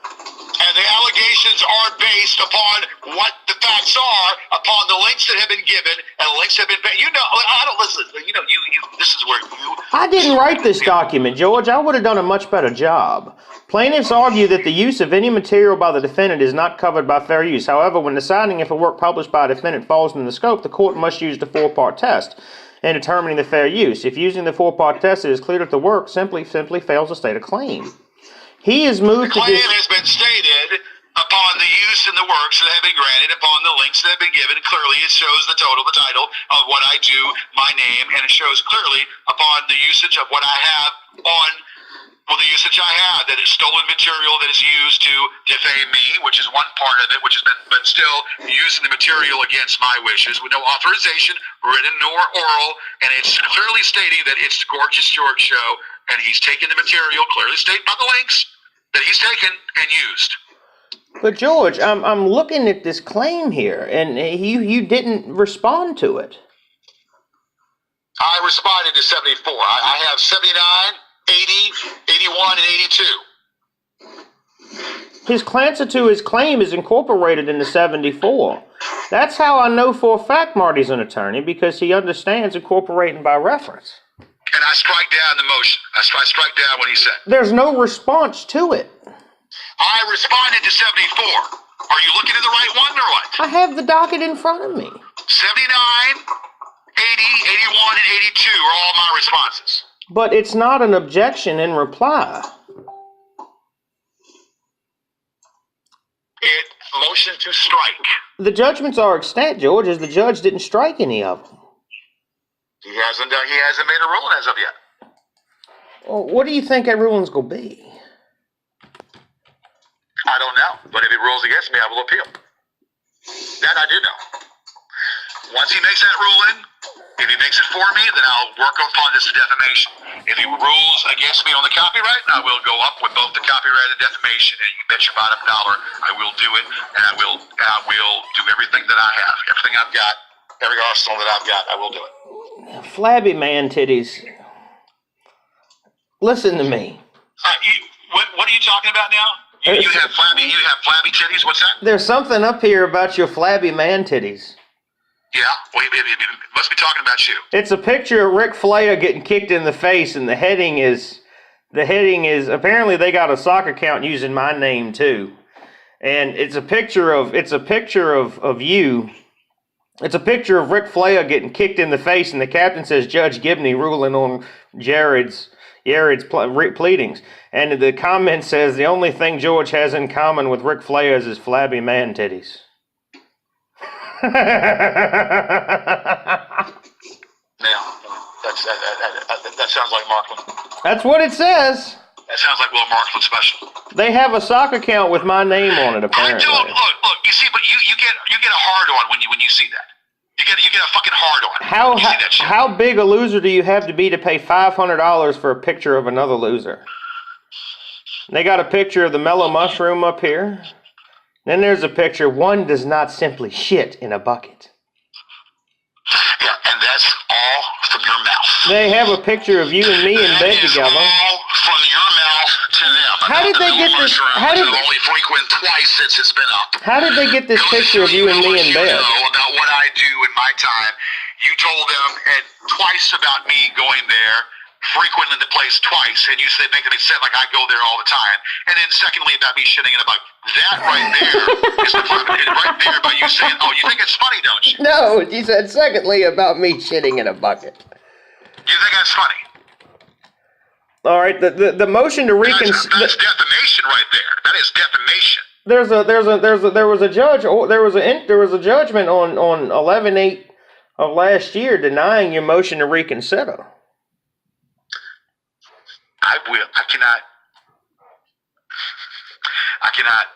And the allegations are based upon what the facts are, upon the links that have been given, and the links have been. You know, I don't listen. You know, you. This is where you. I didn't write this document, George. I would have done a much better job. Plaintiffs argue that the use of any material by the defendant is not covered by fair use. However, when deciding if a work published by a defendant falls in the scope, the court must use the four-part test in determining the fair use. If using the four-part test, it is clear that the work simply fails to state a claim. He is moved the to claim has been stated upon the use in the works that have been granted, upon the links that have been given. Clearly, it shows the title of what I do, my name, and it shows clearly upon the usage of what I have on, well, the usage I have, that is stolen material that is used to defame me, which is one part of it, which has been, but still using the material against my wishes with no authorization, written nor oral, and it's clearly stating that it's the Gorgeous George show, and he's taken the material, clearly stated by the links, that he's taken and used. But George, I'm looking at this claim here, and you didn't respond to it. I responded to 74. I have 79, 80, 81, and 82. His answer to his claim is incorporated into 74. That's how I know for a fact Marty's an attorney, because he understands incorporating by reference. And I strike down the motion. I strike down what he said. There's no response to it. I responded to 74. Are you looking at the right one or what? I have the docket in front of me. 79, 80, 81, and 82 are all my responses. But it's not an objection in reply. It motion to strike. The judgments are extant, George, as the judge didn't strike any of them. He hasn't made a ruling as of yet. Well, what do you think that ruling's going to be? I don't know, but if he rules against me, I will appeal. That I do know. Once he makes that ruling, if he makes it for me, then I'll work upon this defamation. If he rules against me on the copyright, I will go up with both the copyright and defamation, and you bet your bottom dollar I will do it, and I will do everything that I have, everything I've got, every arsenal that I've got, I will do it. Flabby man titties. Listen to me. What are you talking about now? You have flabby titties. What's that? There's something up here about your flabby man titties. Yeah, well, it must be talking about you. It's a picture of Ric Flair getting kicked in the face, and the heading is apparently they got a sock account using my name too, and it's a picture of you. It's a picture of Ric Flair getting kicked in the face, and the captain says Judge Gibney ruling on Jared's pleadings. And the comment says the only thing George has in common with Ric Flair is his flabby man titties. Now, that sounds like Markland. That's what it says. That sounds like Will Markland special. They have a sock account with my name on it, apparently. I don't look. You see, but you get a hard on when you see that. You get a fucking hard on. How big a loser do you have to be to pay $500 for a picture of another loser? They got a picture of the mellow mushroom up here. Then there's a picture, one does not simply shit in a bucket. Yeah, and that's all from your mouth. They have a picture of you and me in bed together. All from your mouth to them. How did they get this? Only frequent twice since it's been up. How did they get this picture of you and me in bed? You know about what I do in my time. You told them twice about me going there, frequenting the place twice, and you said make it sound like I go there all the time. And then secondly about me shitting in a bucket. That right there is the right there by you saying, "Oh, you think it's funny, don't you?" No, you said secondly about me shitting in a bucket. You think that's funny? All right, the motion to reconsider. That's defamation right there. That is defamation. There was a judgment on 11/8 of last year denying your motion to reconsider. I cannot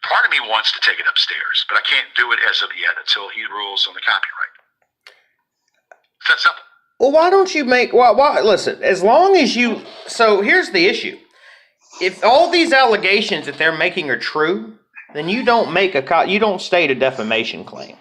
part of me wants to take it upstairs, but I can't do it as of yet until he rules on the copyright. It's that simple. Well, why don't you make... listen, as long as you... So here's the issue. If all these allegations that they're making are true, then you don't you don't state a defamation claim.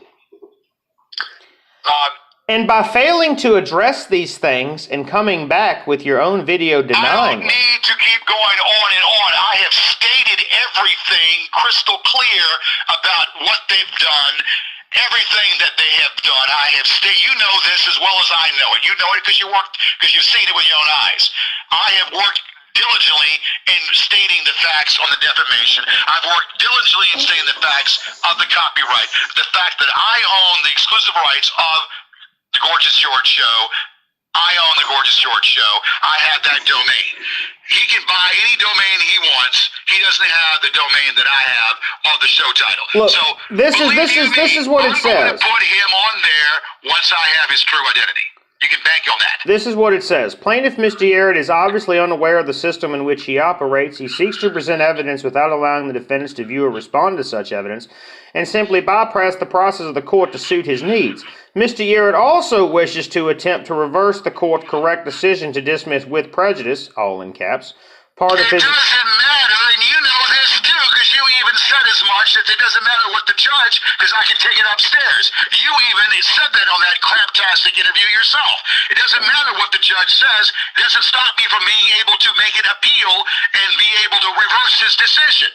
And by failing to address these things and coming back with your own video denying I don't need to keep going on and on. I have stated everything crystal clear about what they've done, everything that they have done. I have stated. You know this as well as I know it. You know it because you've seen it with your own eyes. I have worked diligently in stating the facts on the defamation. I've worked diligently in stating the facts of the copyright. The fact that I own the exclusive rights of the Gorgeous George Show. I own the Gorgeous George Show. I have that domain. He can buy any domain he wants. He doesn't have the domain that I have of the show title. Look, so this is what it says. I'm going to put him on there once I have his true identity. You can bank on that. This is what it says. Plaintiff Mr. Yarrett is obviously unaware of the system in which he operates. He seeks to present evidence without allowing the defendants to view or respond to such evidence, and simply bypass the process of the court to suit his needs. Mr. Yarrett also wishes to attempt to reverse the court's correct decision to dismiss with prejudice, all in caps, part of his... It doesn't matter, and you know this too, because you even said as much that it doesn't matter what the judge, because I can take it upstairs. You even said that on that craptastic interview yourself. It doesn't matter what the judge says. It doesn't stop me from being able to make an appeal and be able to reverse his decision.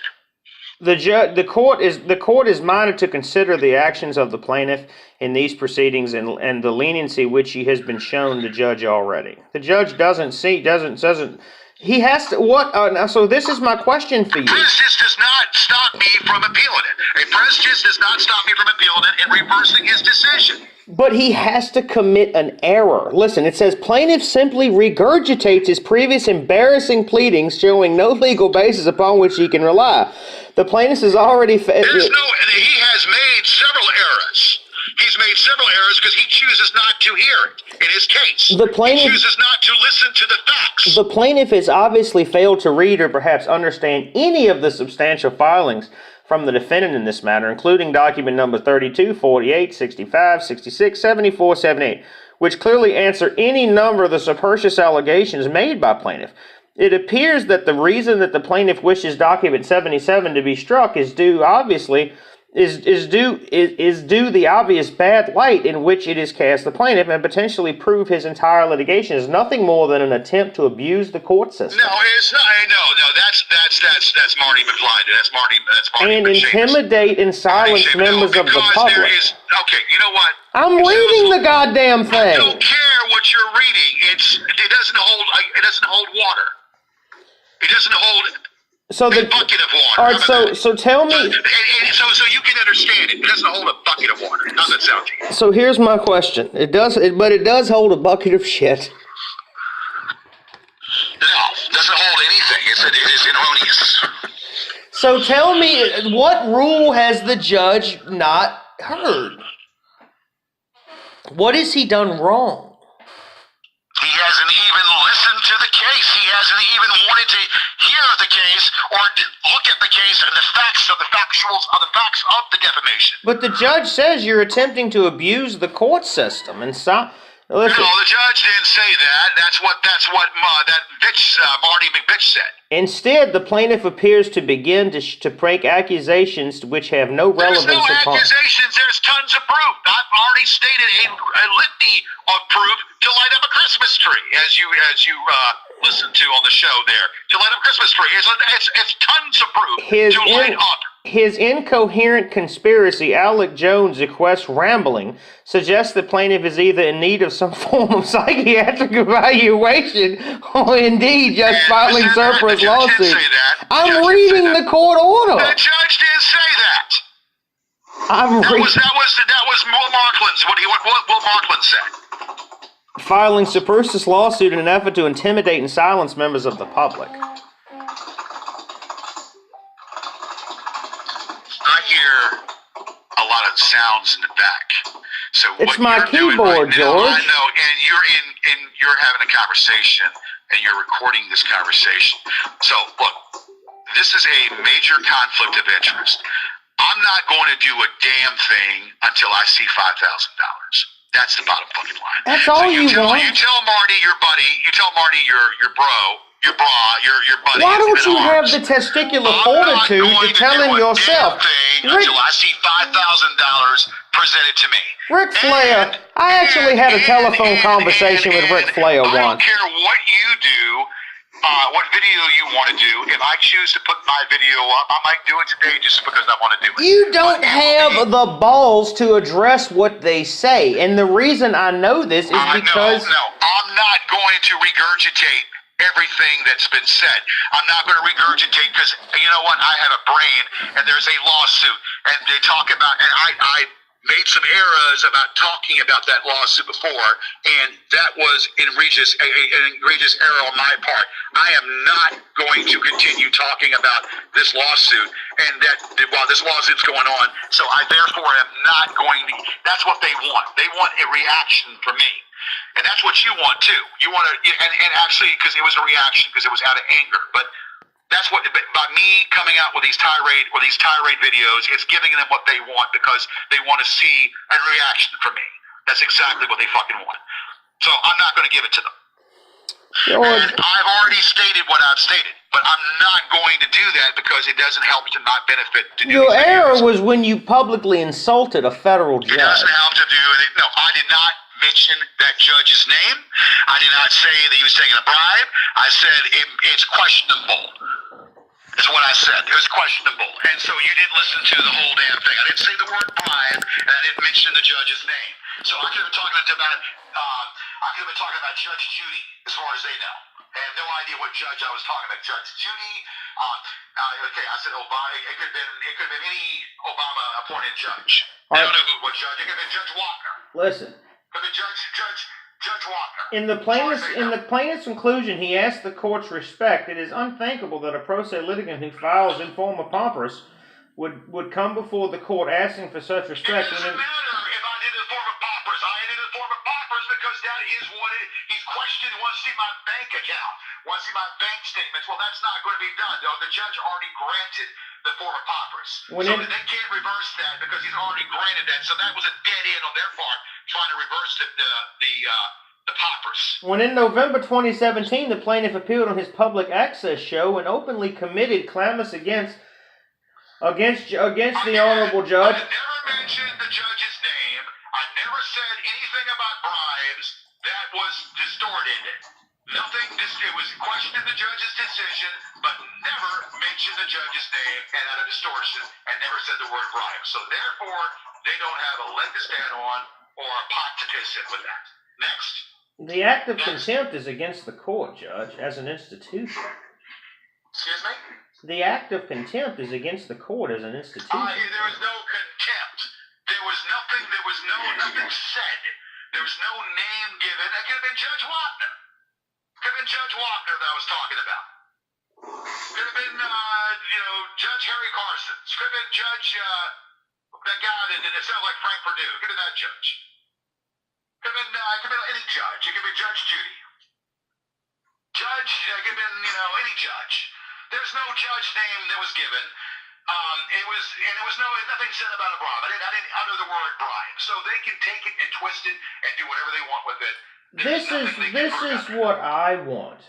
The court is minded to consider the actions of the plaintiff in these proceedings and the leniency which he has been shown the judge already. The judge doesn't. He has to. So this is my question for you. Prejudice does not stop me from appealing it. A prejudice does not stop me from appealing it and reversing his decision. But he has to commit an error. Listen, it says plaintiff simply regurgitates his previous embarrassing pleadings, showing no legal basis upon which he can rely. The plaintiff is already... He has made several errors. He's made several errors because he chooses not to hear it in his case. He chooses not to listen to the facts. The plaintiff has obviously failed to read or perhaps understand any of the substantial filings from the defendant in this matter, including document number 32, 48, 65, 66, 74, 78, which clearly answer any number of the superfluous allegations made by plaintiff. It appears that the reason that the plaintiff wishes document 77 to be struck is due, obviously, is due the obvious bad light in which it is cast the plaintiff, and potentially prove his entire litigation is nothing more than an attempt to abuse the court system. No, it's not. No, that's Marty McFly. That's Marty. And intimidate and silence members of the public. Okay, you know what? I'm reading the goddamn thing. I don't care what you're reading. It doesn't hold water. It doesn't hold a bucket of water. All right, so tell me. So you can understand it. It doesn't hold a bucket of water. How does that sound to you? So here's my question. It does hold a bucket of shit. No, it doesn't hold anything. It is erroneous. So tell me, what rule has the judge not heard? What has he done wrong? He hasn't even listened to the case. He hasn't even wanted to hear the case or look at the case and the facts of the facts of the defamation. But the judge says you're attempting to abuse the court system, and listen. No, the judge didn't say that. That's what that bitch Marty McBitch said. Instead, the plaintiff appears to begin to break accusations which have no relevance. There's no accusations. There's tons of proof. I've already stated a litany of proof to light up a Christmas tree, as you listened to on the show there. To light up a Christmas tree. It's tons of proof to light up. His incoherent conspiracy, Alec Jones' request rambling, suggests the plaintiff is either in need of some form of psychiatric evaluation or indeed just filing surplus lawsuits. I'm reading the court order. The judge didn't say that. That was Will Markland's. What Will Markland said. Filing superfluous lawsuit in an effort to intimidate and silence members of the public. I hear a lot of sounds in the back. So it's my keyboard, George. I know, and you're having a conversation, and you're recording this conversation. So look, this is a major conflict of interest. I'm not going to do a damn thing until I see $5,000. That's the bottom fucking line. That's all so you want. You tell Marty, your buddy, your bro, your buddy. Why don't you have the testicular fortitude to tell him yourself, until I see $5,000 presented to me. Ric Flair, I actually had a telephone conversation with Ric Flair once. I don't care what you do, what video you want to do. If I choose to put my video up, I might do it today just because I want to do it. You don't have the balls to address what they say. And the reason I know this is because... No, I'm not going to regurgitate everything that's been said. I'm not going to regurgitate because, you know what, I have a brain and there's a lawsuit and they talk about, and I made some errors about talking about that lawsuit before, and that was an egregious error on my part. I am not going to continue talking about this lawsuit, and that while this lawsuit's going on, so I therefore am not going to. That's what they want. They want a reaction from me. And that's what you want too. You want to, and actually, because it was a reaction, because it was out of anger. But that's what, by me coming out with these tirade videos, it's giving them what they want because they want to see a reaction from me. That's exactly what they fucking want. So I'm not going to give it to them. And I've already stated what I've stated, but I'm not going to do that because it doesn't help to my benefit to do Your error was when you publicly insulted a federal judge. It doesn't help to do it. No, I did not mention that judge's name. I did not say that he was taking a bribe. I said it's questionable. That's what I said. It was questionable. And so you didn't listen to the whole damn thing. I didn't say the word bribe, and I didn't mention the judge's name. So I could have been talking about Judge Judy, as far as they know. I have no idea what judge I was talking about. Judge Judy. Okay, I said Obama. It could have been any Obama appointed judge. I don't know what judge. It could have been Judge Wapner. Listen. It could have been Judge Wapner. In the plaintiff's conclusion, he asked the court's respect. It is unthinkable that a pro se litigant who files in form of pauperis would come before the court asking for such respect. It doesn't matter if I did it in the form of pauperis. I did it in the form of pauperis because that is what he's questioned. Wants to see my bank account. Wants to see my bank statements. Well, that's not going to be done. The judge already granted the form of pauperis. So they can't reverse that because he's already granted that. So that was a dead end on their part, trying to reverse the pauperis. When in November 2017, the plaintiff appeared on his public access show and openly committed clamors against the honorable judge. I never mentioned the judge's name. I never said anything about bribes. That was distorted. Nothing. It was questioning the judge's decision, but never mentioned the judge's name and had a distortion, and never said the word bribe. So therefore, they don't have a leg to stand on or a pot to piss in with that. Next. The act of contempt is against the court, Judge, as an institution. Excuse me? The act of contempt is against the court as an institution. There was no contempt. There was nothing said. There was no name given. It could have been Judge Wapner. Could have been Judge Wapner that I was talking about. Could have been, Judge Harry Carson. Could have been Judge, that guy that sounds like Frank Perdue. Could have been that judge. Could have been any judge. It could be Judge Judy. It could have been, any judge. There's no judge name that was given. It was nothing said about a bribe. I didn't utter the word bribe. So they can take it and twist it and do whatever they want with it. This is what I want.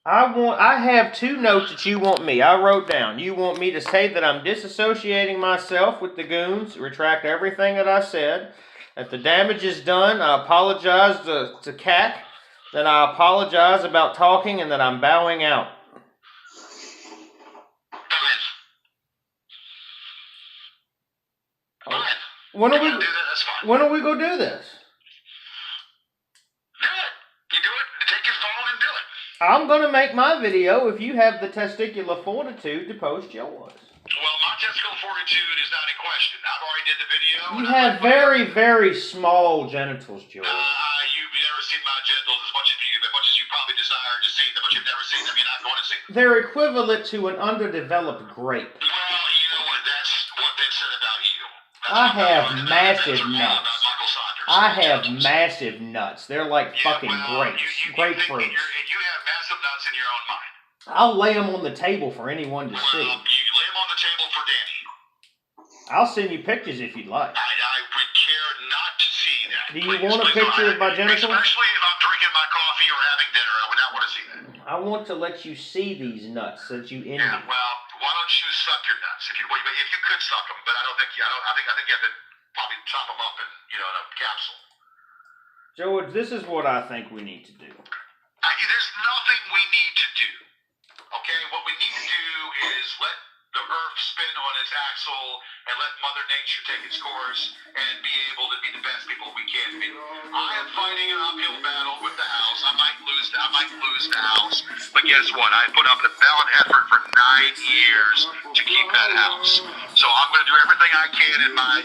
I have two notes that you want me. I wrote down. You want me to say that I'm disassociating myself with the goons, retract everything that I said, that the damage is done, I apologize to CAC, that I apologize about talking, and that I'm bowing out. When are we gonna do this? I'm going to make my video if you have the testicular fortitude to post yours. Well, my testicular fortitude is not in question. I've already did the video. You have very, very small genitals, George. You've never seen my genitals as much as you probably desire to see them, but you've never seen them. You're not going to see them. They're equivalent to an underdeveloped grape. Well, you know what? That's what they said about you. I have massive nuts. I have massive nuts. They're like fucking grapes. Grapefruits. You have massive nuts in your own mind. I'll lay them on the table for anyone to see. You lay them on the table for Danny. I'll send you pictures if you'd like. I would care not to see that. Do you want a picture of my genitals? Especially if I'm drinking my coffee or having dinner. I would not want to see that. I want to let you see these nuts so that you envy. Yeah, well, why don't you suck your nuts? If you could suck them, but I think you have to probably chop them up in a capsule. George, this is what I think we need to do. There's nothing we need to do. Okay, what we need to do is let the earth spin on its axle and let Mother Nature take its course and be able to be the best people we can be. I am fighting an uphill battle with the house. I might lose the house, but guess what? I put up a valiant effort for 9 years to keep that house. So I'm going to do everything I can in my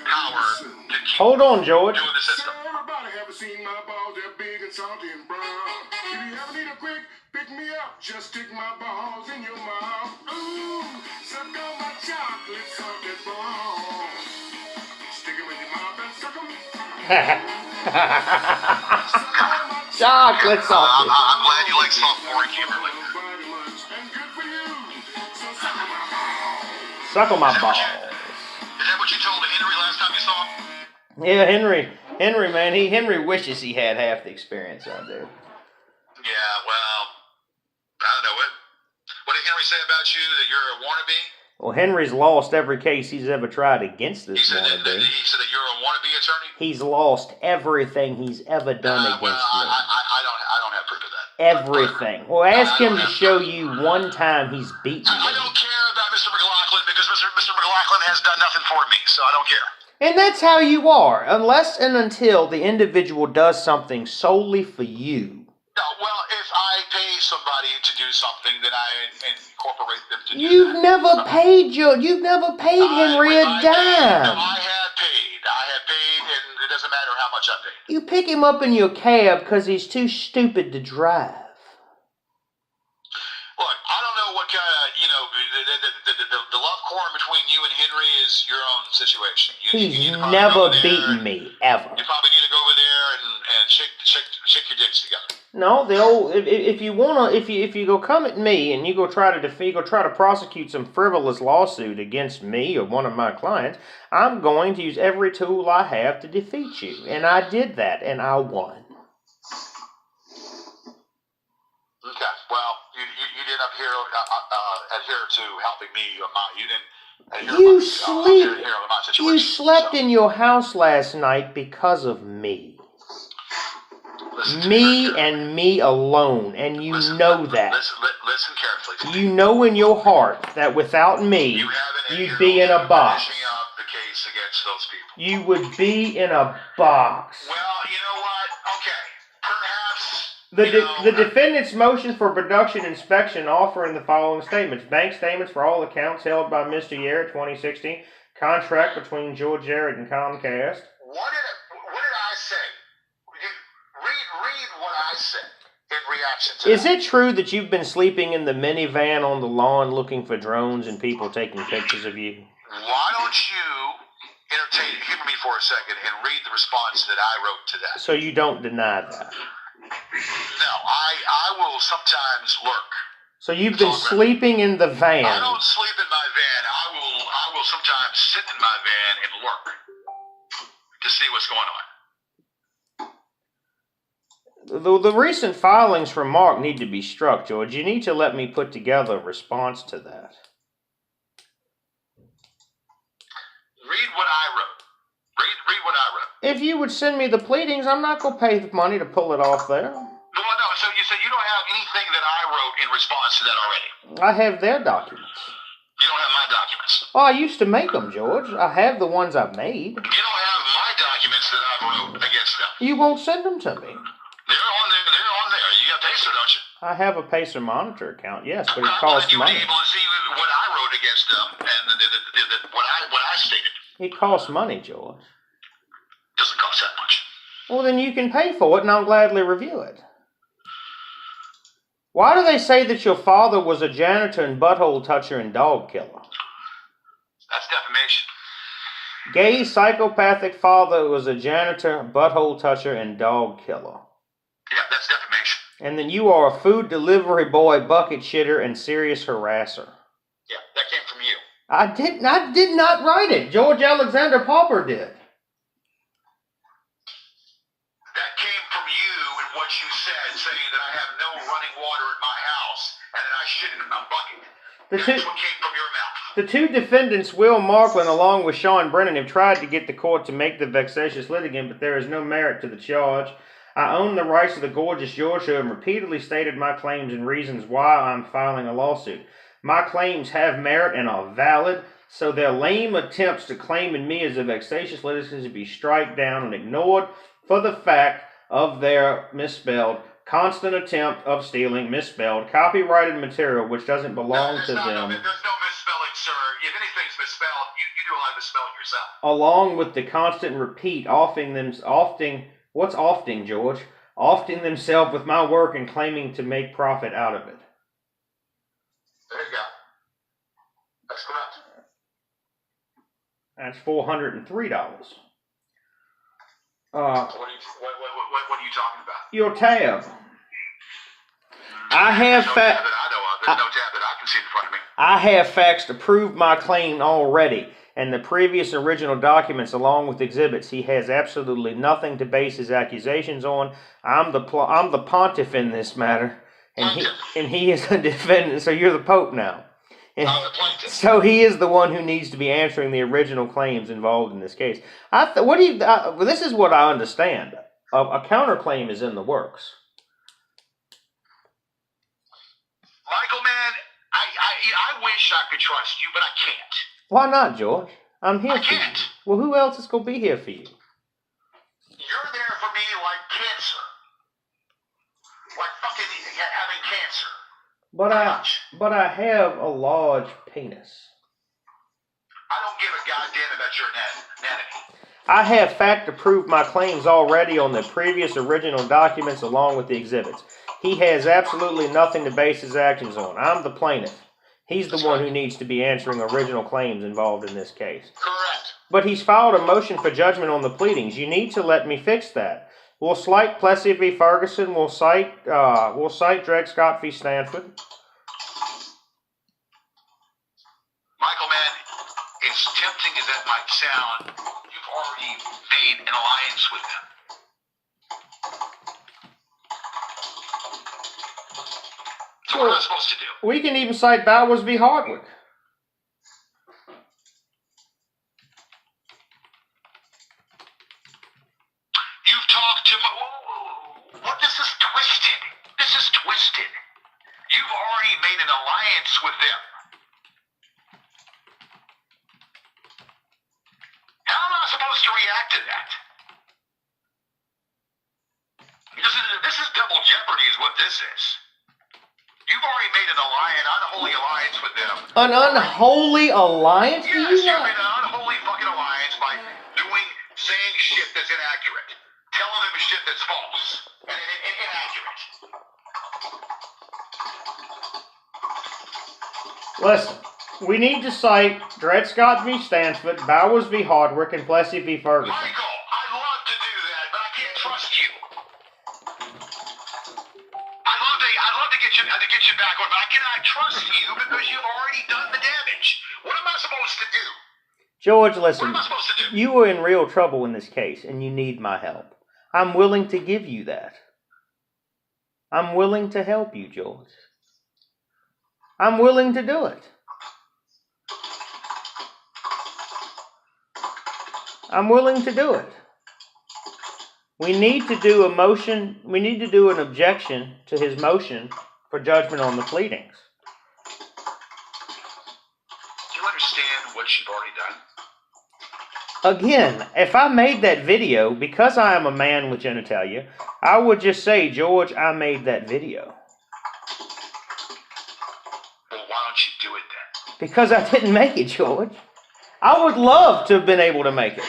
power to keep Hold on, George. doing the system. Everybody ever seen my balls? They're big and salty and brown. If you ever need a quick pick me up, just stick my balls in your mouth. Ooh, suck on my chocolate salted balls. Stick 'em in your mouth and suck 'em. Chocolate sauce. I'm glad you like sophomore Kimberly. And good for you. So suck on my balls. Suckle my balls. Is that what you told Henry last time you saw him? Yeah, Henry, man, Henry wishes he had half the experience I do. Yeah, well, I don't know. What did Henry say about you, that you're a wannabe? Well, Henry's lost every case he's ever tried against He this said that wannabe. you're a wannabe attorney? He's lost everything he's ever done against well, me. I don't have proof of that. Everything. Well, ask him to show you one time he's beaten I me. don't care about Mr. McLaughlin because Mr. McLaughlin has done nothing for me, so I don't care. And that's how you are, unless and until the individual does something solely for you. No, well, if I pay somebody to do something, then I incorporate them to do You've that. never paid Henry a dime. I had paid, and it doesn't matter how much I paid. You pick him up in your cab because he's too stupid to drive. Look, I don't know what kind of, the love quarrel between you and Henry is your own situation. You He's need to probably go never over there beaten me, ever. You probably need to go over there and shake your dicks together. No, if you go come at me and you go try to prosecute some frivolous lawsuit against me or one of my clients, I'm going to use every tool I have to defeat you. And I did that, and I won. Okay, well, you did adhere to helping me. You didn't adhere to my situation. You slept in your house last night because of me. Me and me alone, and you know that. Listen carefully. You know in your heart that without me, you'd be in a box. Finishing up the case against those people. You would be in a box. Well, you know what? Okay, perhaps. The defendant's motion for production inspection offering the following statements. Bank statements for all accounts held by Mr. Yarrett, 2016. Contract between George Yarrett and Comcast. What did I say? Read what I said in reaction to Is that. it true that you've been sleeping in the minivan on the lawn looking for drones and people taking pictures of you? Why don't you humor me for a second and read the response that I wrote to that? So you don't deny that? No, I will sometimes lurk. So you've been sleeping in the van. I don't sleep in my van. I will sometimes sit in my van and lurk to see what's going on. The recent filings from Mark need to be struck, George. You need to let me put together a response to that. Read what I wrote. Read what I wrote. If you would send me the pleadings, I'm not going to pay the money to pull it off there. No, so you said you don't have anything that I wrote in response to that already. I have their documents. You don't have my documents. Oh, I used to make them, George. I have the ones I've made. You don't have my documents that I wrote against them. You won't send them to me. They're on there. You have Pacer, don't you? I have a Pacer Monitor account, yes, but it costs you money. were able to see what I wrote against them and what I stated. It costs money, George. Doesn't cost that much. Well, then you can pay for it, and I'll gladly review it. Why do they say that your father was a janitor and butthole toucher and dog killer? That's defamation. Gay, psychopathic father was a janitor, butthole toucher, and dog killer. Yeah, that's defamation. And then you are a food delivery boy, bucket shitter, and serious harasser. Yeah, that came from you. I did not write it. George Alexander Pauper did. That came from you and what you said, saying that I have no running water in my house and that I shit in my bucket. That's what came from your mouth. The two defendants, Will Marklin along with Sean Brennan, have tried to get the court to make the vexatious litigant, but there is no merit to the charge. I own the rights of the gorgeous Georgia and repeatedly stated my claims and reasons why I'm filing a lawsuit. My claims have merit and are valid, so their lame attempts to claim in me as a vexatious litigant should be struck down and ignored for the fact of their misspelled, constant attempt of stealing misspelled, copyrighted material which doesn't belong to them. There's no misspelling, sir. If anything's misspelled, you do a lot of misspelling yourself. Along with the constant repeat, what's ofting, George? Ofting themselves with my work and claiming to make profit out of it. There you go. That's correct. That's $403. What are you talking about? Your tab. I have There's no tab that I know of. There's no tab that I can see in front of me. I have facts to prove my claim already, and the previous original documents along with exhibits. He has absolutely nothing to base his accusations on. I'm the pontiff in this matter, and he is the defendant. So you're the Pope now. I'm the plaintiff. So he is the one who needs to be answering the original claims involved in this case. This is what I understand. A counterclaim is in the works. Michael, man, I wish I could trust you, but I can't. Why not, George? I'm here I for you. can't. Well, who else is going to be here for you? You're there for me like cancer. Like fucking having cancer. But I have a large penis. I don't give a goddamn about your anatomy. I have fact to prove my claims already on the previous original documents along with the exhibits. He has absolutely nothing to base his actions on. I'm the plaintiff. He's the one who needs to be answering original claims involved in this case. Correct. But he's filed a motion for judgment on the pleadings. You need to let me fix that. We'll cite Plessy v. Ferguson. We'll cite Dred Scott v. Stanford. Michael, man, as tempting as that might sound, you've already made an alliance with them. So what am I supposed to do? We can even cite Bowers v. Hardwick. You've talked to my... What? This is twisted. This is twisted. You've already made an alliance with them. How am I supposed to react to that? This is double jeopardy is what this is. You've already made an unholy alliance with them. An unholy alliance? Yes, you've made an unholy fucking alliance by saying shit that's inaccurate. Telling them shit that's false and inaccurate. Listen, we need to cite Dred Scott v. Stanford, Bowers v. Hardwick, and Plessy v. Ferguson. Michael, I'd love to do that, but I can't trust you. I'd love to get you back on, but I cannot trust you because you've already done the damage. What am I supposed to do? George, listen, What am I supposed to do? you are in real trouble in this case, and you need my help. I'm willing to give you that. I'm willing to help you, George. I'm willing to do it. I'm willing to do it. We need to do a motion. We need to do an objection to his motion for judgment on the pleadings. Do you understand what you've already done? Again, if I made that video, because I am a man with genitalia, I would just say, George, I made that video. Well, why don't you do it then? Because I didn't make it, George. I would love to have been able to make it.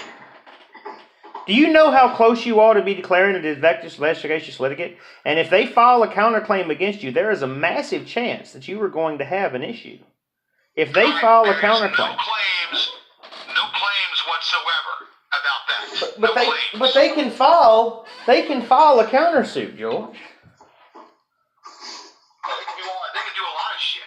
Do you know how close you are to be declaring a vexatious litigant? And if they file a counterclaim against you, there is a massive chance that you are going to have an issue. If they file a counterclaim. No claims whatsoever about that. But they can file a countersuit, George. They can do a lot of shit.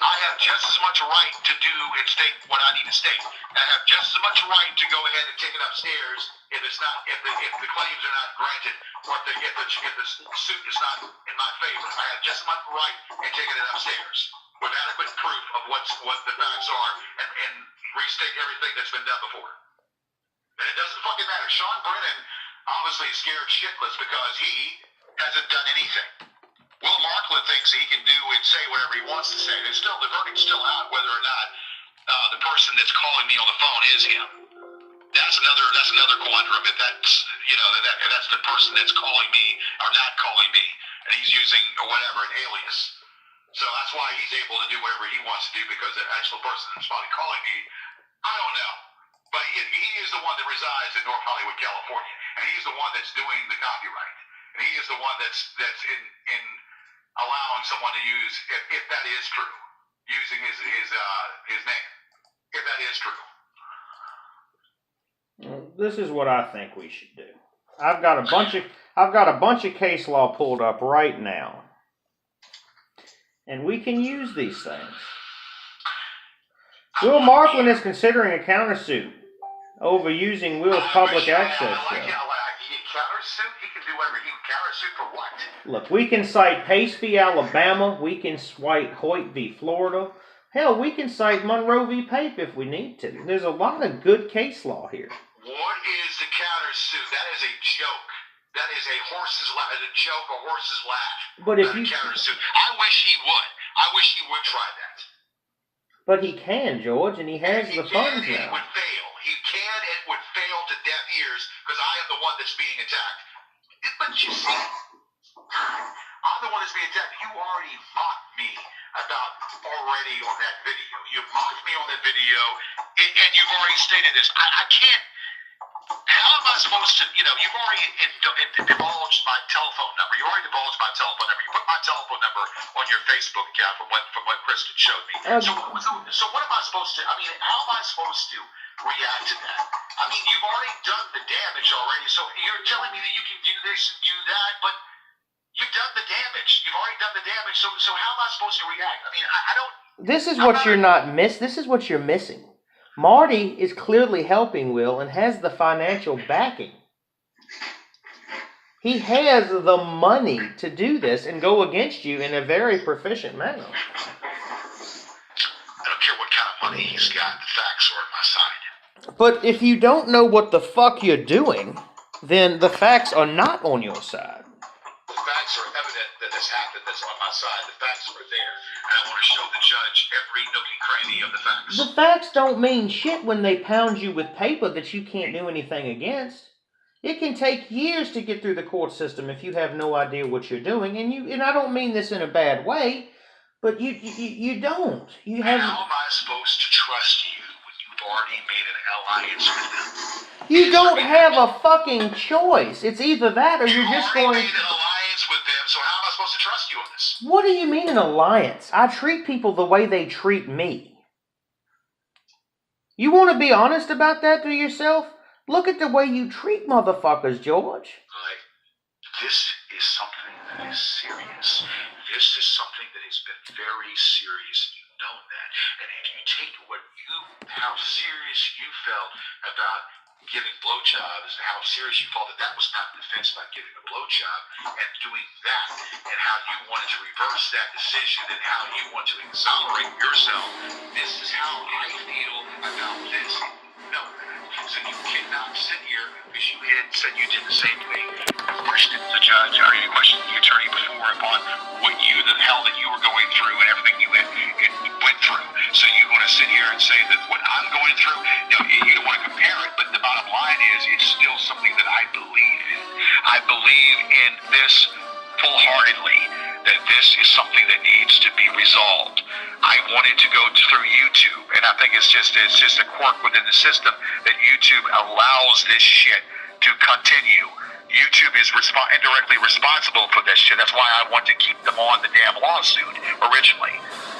I have just as much right to do and state what I need to state. And I have just as much right to go ahead and take it upstairs if the claims are not granted or if the suit is not in my favor. I have just as much right in taking it upstairs with adequate proof of what the facts are and restate everything that's been done before. And it doesn't fucking matter. Sean Brennan obviously is scared shitless because he hasn't done anything. Will Marklin thinks he can do and say whatever he wants to say. And still, the verdict's still out whether or not the person that's calling me on the phone is him. That's another conundrum. If that's the person that's calling me or not calling me, and he's using whatever an alias. So that's why he's able to do whatever he wants to do because the actual person that's probably calling me, I don't know. But he is the one that resides in North Hollywood, California, and he's the one that's doing the copyright, and he is the one that's in allowing someone to use, if that is true, using his name, if that is true. Well, this is what I think we should do. I've got a bunch of case law pulled up right now, and we can use these things. Will Marklin is considering a countersuit over using Will's public access show. Countersuit? He can do whatever he countersuit for what? Look, we can cite Pace v. Alabama. We can cite Hoyt v. Florida. Hell, we can cite Monroe v. Pape if we need to. There's a lot of good case law here. What is the countersuit? That is a joke. That is a joke, a horse's laugh. But if you countersuit, I wish he would. I wish he would try that. But he can, George, and he has the funds now. It would fail. He can and would fail to deaf ears because I am the one that's being attacked. But you see, I'm the one that's being attacked. You already mocked me about already on that video. You mocked me on that video, and you've already stated this. I can't. How am I supposed to, you've already divulged my telephone number. You already divulged my telephone number. You put my telephone number on your Facebook account from what Kristen showed me. So what am I supposed to, how am I supposed to react to that? You've already done the damage already. So you're telling me that you can do this and do that, but you've done the damage. You've already done the damage. So how am I supposed to react? I don't. This is what you're not miss. This is what you're missing. Marty is clearly helping Will and has the financial backing. He has the money to do this and go against you in a very proficient manner. I don't care what kind of money he's got. The facts are on my side. But if you don't know what the fuck you're doing, then the facts are not on your side. The facts are evident that this happened. That's on my side. The facts are there. And I want to show the judge every nook and cranny of the facts. The facts don't mean shit when they pound you with paper that you can't do anything against. It can take years to get through the court system if you have no idea what you're doing. And I don't mean this in a bad way, but you don't. How am I supposed to trust you when you've already made an alliance with them? You don't have a fucking choice. It's either that or you're just going. You already made an alliance with them, so how am I supposed to trust you on this? What do you mean an alliance? I treat people the way they treat me. You want to be honest about that to yourself? Look at the way you treat motherfuckers, George. This is something that is serious. This is something that has been very serious. You know that. And if you take how serious you felt about giving blowjobs and how serious you felt that was not defense by giving a blowjob and doing that and how you wanted to reverse that decision and how you want to exonerate yourself. This is how I feel about this. No. So you cannot sit here because you said you did the same thing. You questioned the judge or you questioned the attorney before upon the hell that you were going through and everything you went through. So you want to sit here and say that what I'm going through, you don't want to compare it, but the bottom line is it's still something that I believe in. I believe in this full-heartedly, that this is something that needs to be resolved. I wanted to go through YouTube, and I think it's just a quirk within the system that YouTube allows this shit to continue. YouTube is indirectly responsible for this shit. That's why I want to keep them on the damn lawsuit originally.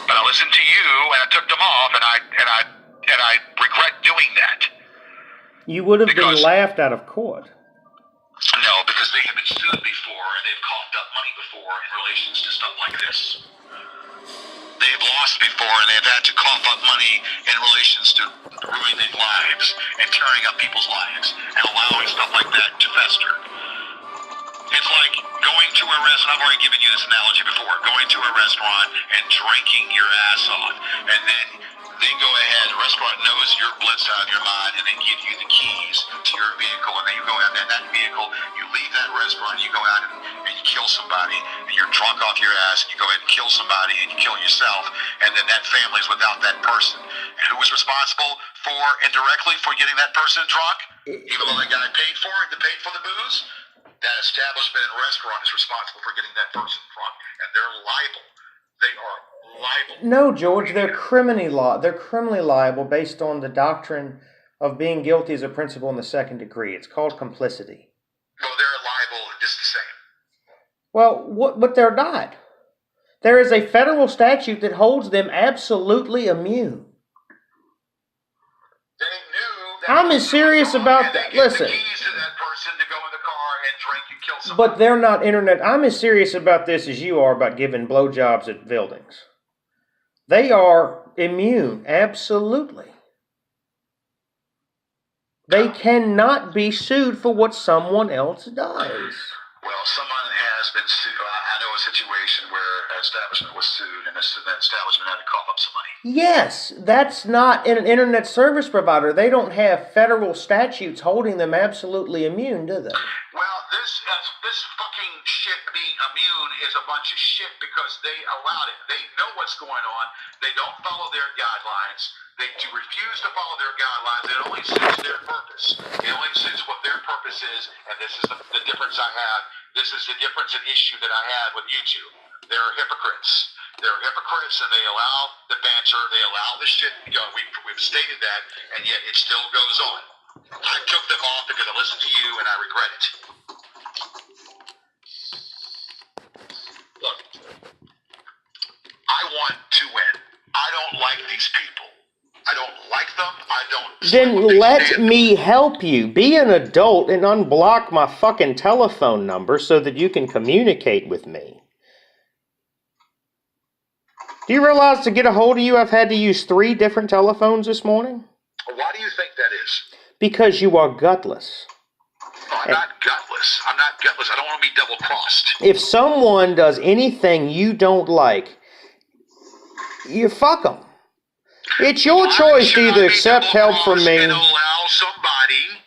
But I listened to you, and I took them off, and I regret doing that. You would have been laughed out of court. No, because they have been sued before, and they've coughed up money before in relations to stuff like this. They have lost past before, and they've had to cough up money in relations to ruining lives and tearing up people's lives and allowing stuff like that to fester. It's like going to a restaurant. I've already given you this analogy before. Going to a restaurant and drinking your ass off, and then they go ahead. The restaurant knows you're blitzed out of your mind, and they give you the keys to your vehicle, and then you go out in that vehicle. You leave that restaurant. You go out and you kill somebody, and you're drunk off your ass. And you go ahead and kill somebody, and you kill yourself, and then that family's without that person. And who was responsible for indirectly for getting that person drunk? Even though that guy paid for it, paid for the booze. That establishment and restaurant is responsible for getting that person drunk, and they're liable. They are liable. No, George, they're criminally liable based on the doctrine of being guilty as a principle in the second degree. It's called complicity. Well, they're liable just the same. Well, but they're not. There is a federal statute that holds them absolutely immune. They knew that. I'm as serious about that. Listen. The keys to that person to go in the car and drink and kill somebody. But they're not internet. I'm as serious about this as you are about giving blowjobs at buildings. They are immune, absolutely. They cannot be sued for what someone else does. Well, someone has been sued. I know a situation where an establishment was sued, and the establishment had to cough up some money. Yes, that's not an internet service provider. They don't have federal statutes holding them absolutely immune, do they? Well, this fucking shit being immune is a bunch of shit because they allowed it. They know what's going on. They don't follow their guidelines. They refuse to follow their guidelines. It only suits their purpose. It only suits what their purpose is, and this is the difference I have. This is the difference and issue that I have with YouTube. They're hypocrites. They're hypocrites, and they allow the banter. They allow the shit. We've stated that, and yet it still goes on. I took them off because I listened to you, and I regret it. Look, I want to win. I don't like these people. I don't like them. I don't. Then let me help you. Be an adult and unblock my fucking telephone number so that you can communicate with me. Do you realize to get a hold of you, I've had to use 3 different telephones this morning? Why do you think that is? Because you are gutless. No, I'm not gutless. I'm not gutless. I don't want to be double-crossed. If someone does anything you don't like, you fuck them. It's your choice to either accept help from me. And allow somebody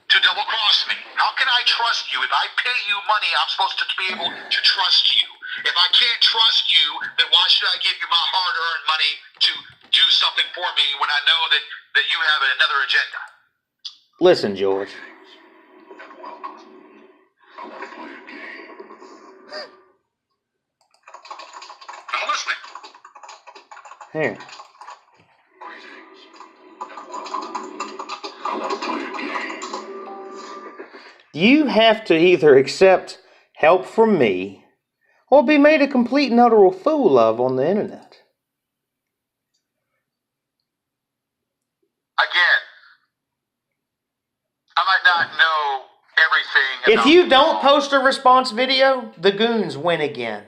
to double-cross me. How can I trust you? If I pay you money, I'm supposed to be able to trust you. If I can't trust you, then why should I give you my hard-earned money to do something for me when I know that you have another agenda? Listen, George. I'm listening. Here. You have to either accept help from me or be made a complete and utter fool of on the internet. Again, I might not know everything. If you don't post a response video, the goons win again.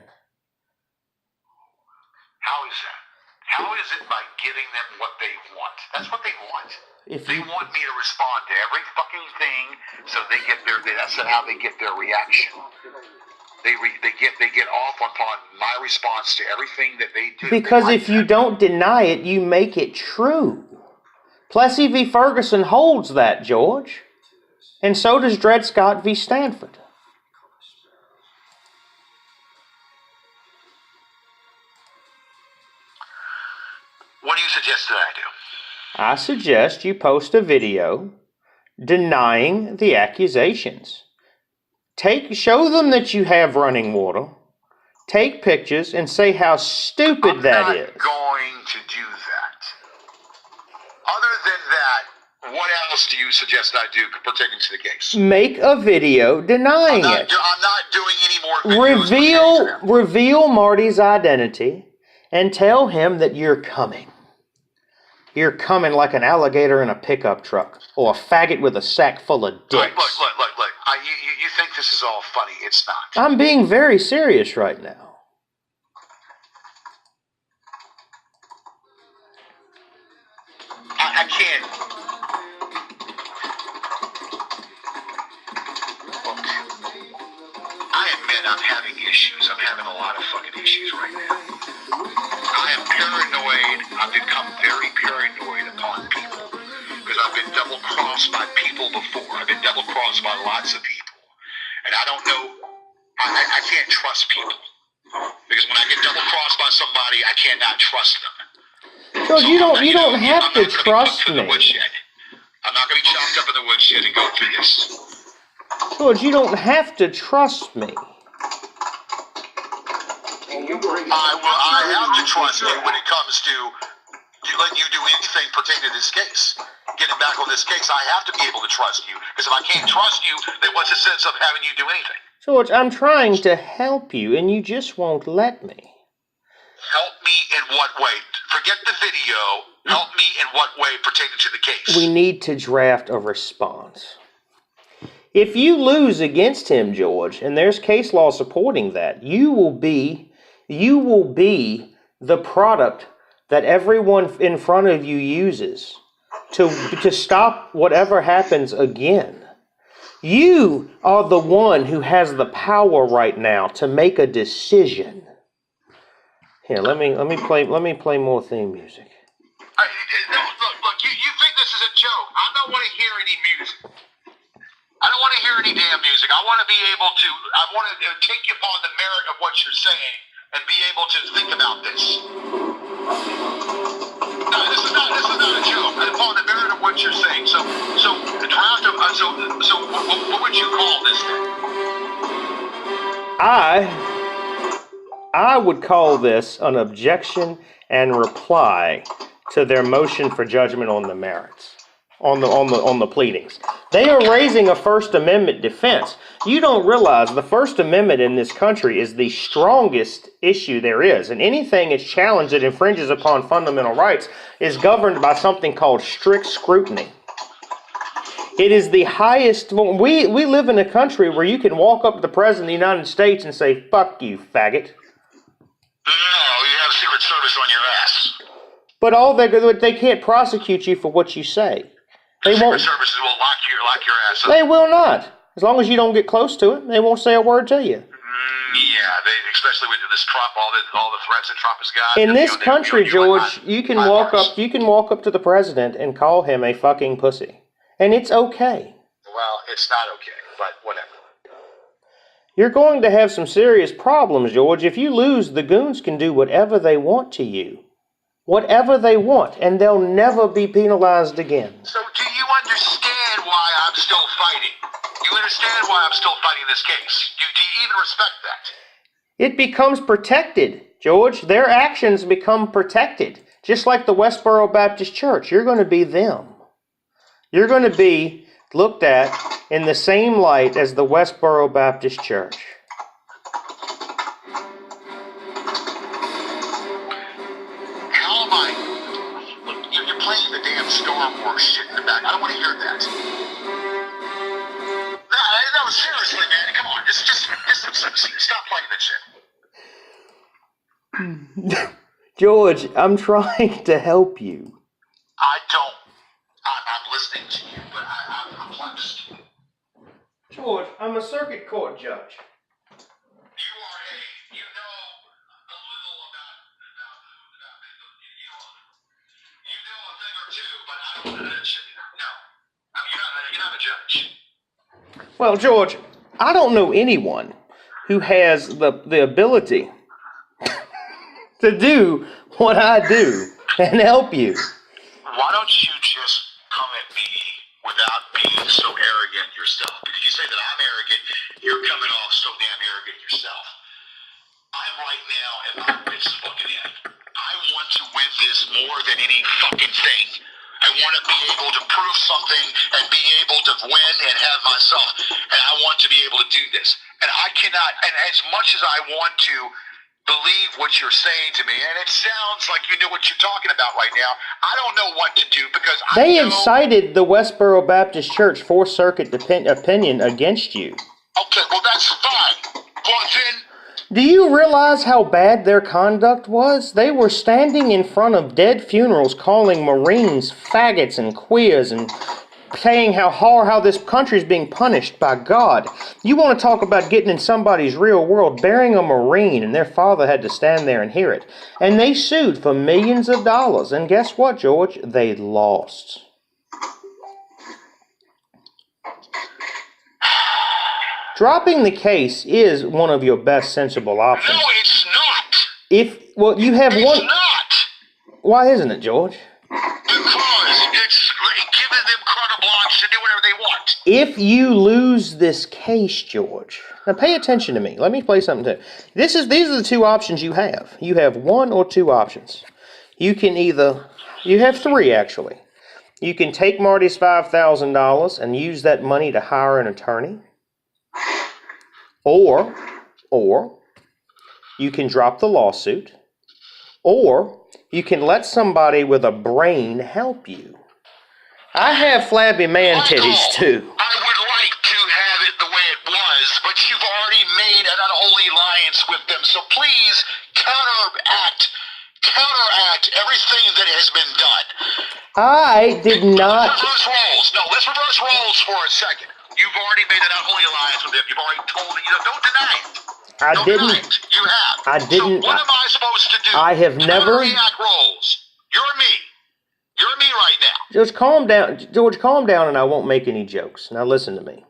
How is that? How is it by giving them what they want? That's what they want. They want me to respond to every fucking thing, so they get that's how they get their reaction. They get off upon my response to everything that they do. Because if you don't deny it, you make it true. Plessy v. Ferguson holds that, George. And so does Dred Scott v. Stanford. What do you suggest that I do? I suggest you post a video denying the accusations. Show them that you have running water. Take pictures and say how stupid that is. I'm not going to do that. Other than that, what else do you suggest I do pertaining to the case? Make a video denying it. I'm not doing any more videos. Reveal Marty's identity and tell him that you're coming. You're coming like an alligator in a pickup truck or a faggot with a sack full of dicks. Look. You think this is all funny. It's not. I'm being very serious right now. I can't. Look, I admit I'm having issues. I'm having a lot of fucking issues right now. I am paranoid. I've become very paranoid upon people because I've been double-crossed by people before. I've been double-crossed by lots of people. And I don't know, I can't trust people. Because when I get double-crossed by somebody, I cannot trust them. George, So you I'm don't not- have to trust I'm not me. gonna be chopped in the woodshed. I'm not going to be chopped up in the woodshed and go through this. George, you don't have to trust me. I have to trust you when it comes to letting you do anything pertaining to this case. Getting back on this case, I have to be able to trust you. Because if I can't trust you, then what's the sense of having you do anything? George, I'm trying to help you, and you just won't let me. Help me in what way? Forget the video. Help me in what way pertaining to the case? We need to draft a response. If you lose against him, George, and there's case law supporting that, you will be the product that everyone in front of you uses to stop whatever happens again. You are the one who has the power right now to make a decision. Here, let me play more theme music. Look, you think this is a joke. I don't want to hear any music. I don't want to hear any damn music. I want to take you upon the merit of what you're saying and be able to think about this. No, this is not a joke. Upon the merit of what you're saying. So what would you call this thing? I would call this an objection and reply to their motion for judgment on the merits, on the pleadings. They are raising a First Amendment defense. You don't realize the First Amendment in this country is the strongest issue there is, and anything that's challenged that infringes upon fundamental rights is governed by something called strict scrutiny. It is the highest. We live in a country where you can walk up to the President of the United States and say, "Fuck you, faggot." No, you have Secret Service on your ass. But they can't prosecute you for what you say. They won't. Secret Services will lock your ass up. They will not. As long as you don't get close to it, they won't say a word to you. Yeah, especially with this Trump, all the threats that Trump has got. In this country, George, you can walk up to the president and call him a fucking pussy, and it's okay. Well, it's not okay, but whatever. You're going to have some serious problems, George. If you lose, the goons can do whatever they want to you. Whatever they want, and they'll never be penalized again. So do you understand why I'm still fighting? Do you understand why I'm still fighting this case? Do you even respect that? It becomes protected, George. Their actions become protected. Just like the Westboro Baptist Church. You're going to be them. You're going to be looked at in the same light as the Westboro Baptist Church. How am I? Look, you're playing the damn Star Wars shit in the back. I don't want to hear that. No, seriously, man. Come on. Just stop playing that shit. George, I'm trying to help you. I don't. I'm listening to you, but I'm perplexed. George, I'm a circuit court judge. You know a little about you know a thing or two, but I don't know. No. I mean, you're not a judge. Well, George, I don't know anyone who has the ability to do what I do and help you. Why don't you just come at me without being so arrogant yourself? Because you say that I'm arrogant, you're coming off so damn arrogant yourself. I'm right now at my wit's fucking end. I want to win this more than any fucking thing. I want to be able to prove something and be able to win and have myself. And I want to be able to do this. And I cannot, and as much as I want to believe what you're saying to me, and it sounds like you know what you're talking about right now, I don't know what to do because They I know... have cited the Westboro Baptist Church Fourth Circuit opinion against you. Okay, well, that's fine. Well, then Do you realize how bad their conduct was? They were standing in front of dead funerals calling Marines faggots and queers and saying how this country's being punished by God. You want to talk about getting in somebody's real world, burying a Marine, and their father had to stand there and hear it. And they sued for millions of dollars. And guess what, George? They lost. Dropping the case is one of your best sensible options. No, it's not. You have It's one. not. Why isn't it, George? Because it's giving them carte blanche to do whatever they want. If you lose this case, George, now pay attention to me. Let me play something too. These are the two options you have. You have one or two options. You have three actually. You can take Marty's $5,000 and use that money to hire an attorney. Or you can drop the lawsuit. Or you can let somebody with a brain help you. I have flabby man titties too. I would like to have it the way it was, but you've already made an unholy alliance with them, so please counteract everything that has been done. I did not. Let's reverse roles. No, let's reverse roles for a second. You've already made an unholy alliance with them. You've already told it. Don't deny it. Don't deny it. You have. I didn't. So what am I supposed to do? I have never. Counteract roles. You're me. You're me right now. George, calm down. George, calm down, and I won't make any jokes. Now listen to me.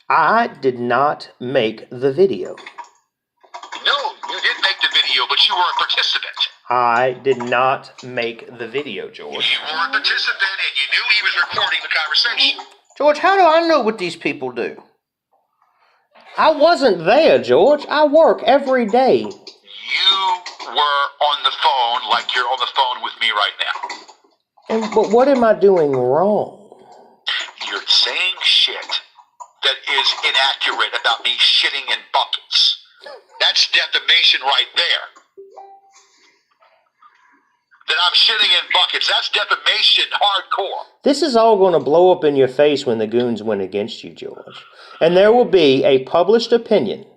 I did not make the video. No, you didn't make the video, but you were a participant. I did not make the video, George. You were a participant, and you knew he was recording the conversation. George, how do I know what these people do? I wasn't there, George. I work every day. You were on the phone like you're on the phone with me right now. But what am I doing wrong? You're saying shit that is inaccurate about me shitting in buckets. That's defamation right there. That I'm shitting in buckets. That's defamation hardcore. This is all going to blow up in your face when the goons win against you, George. And there will be a published opinion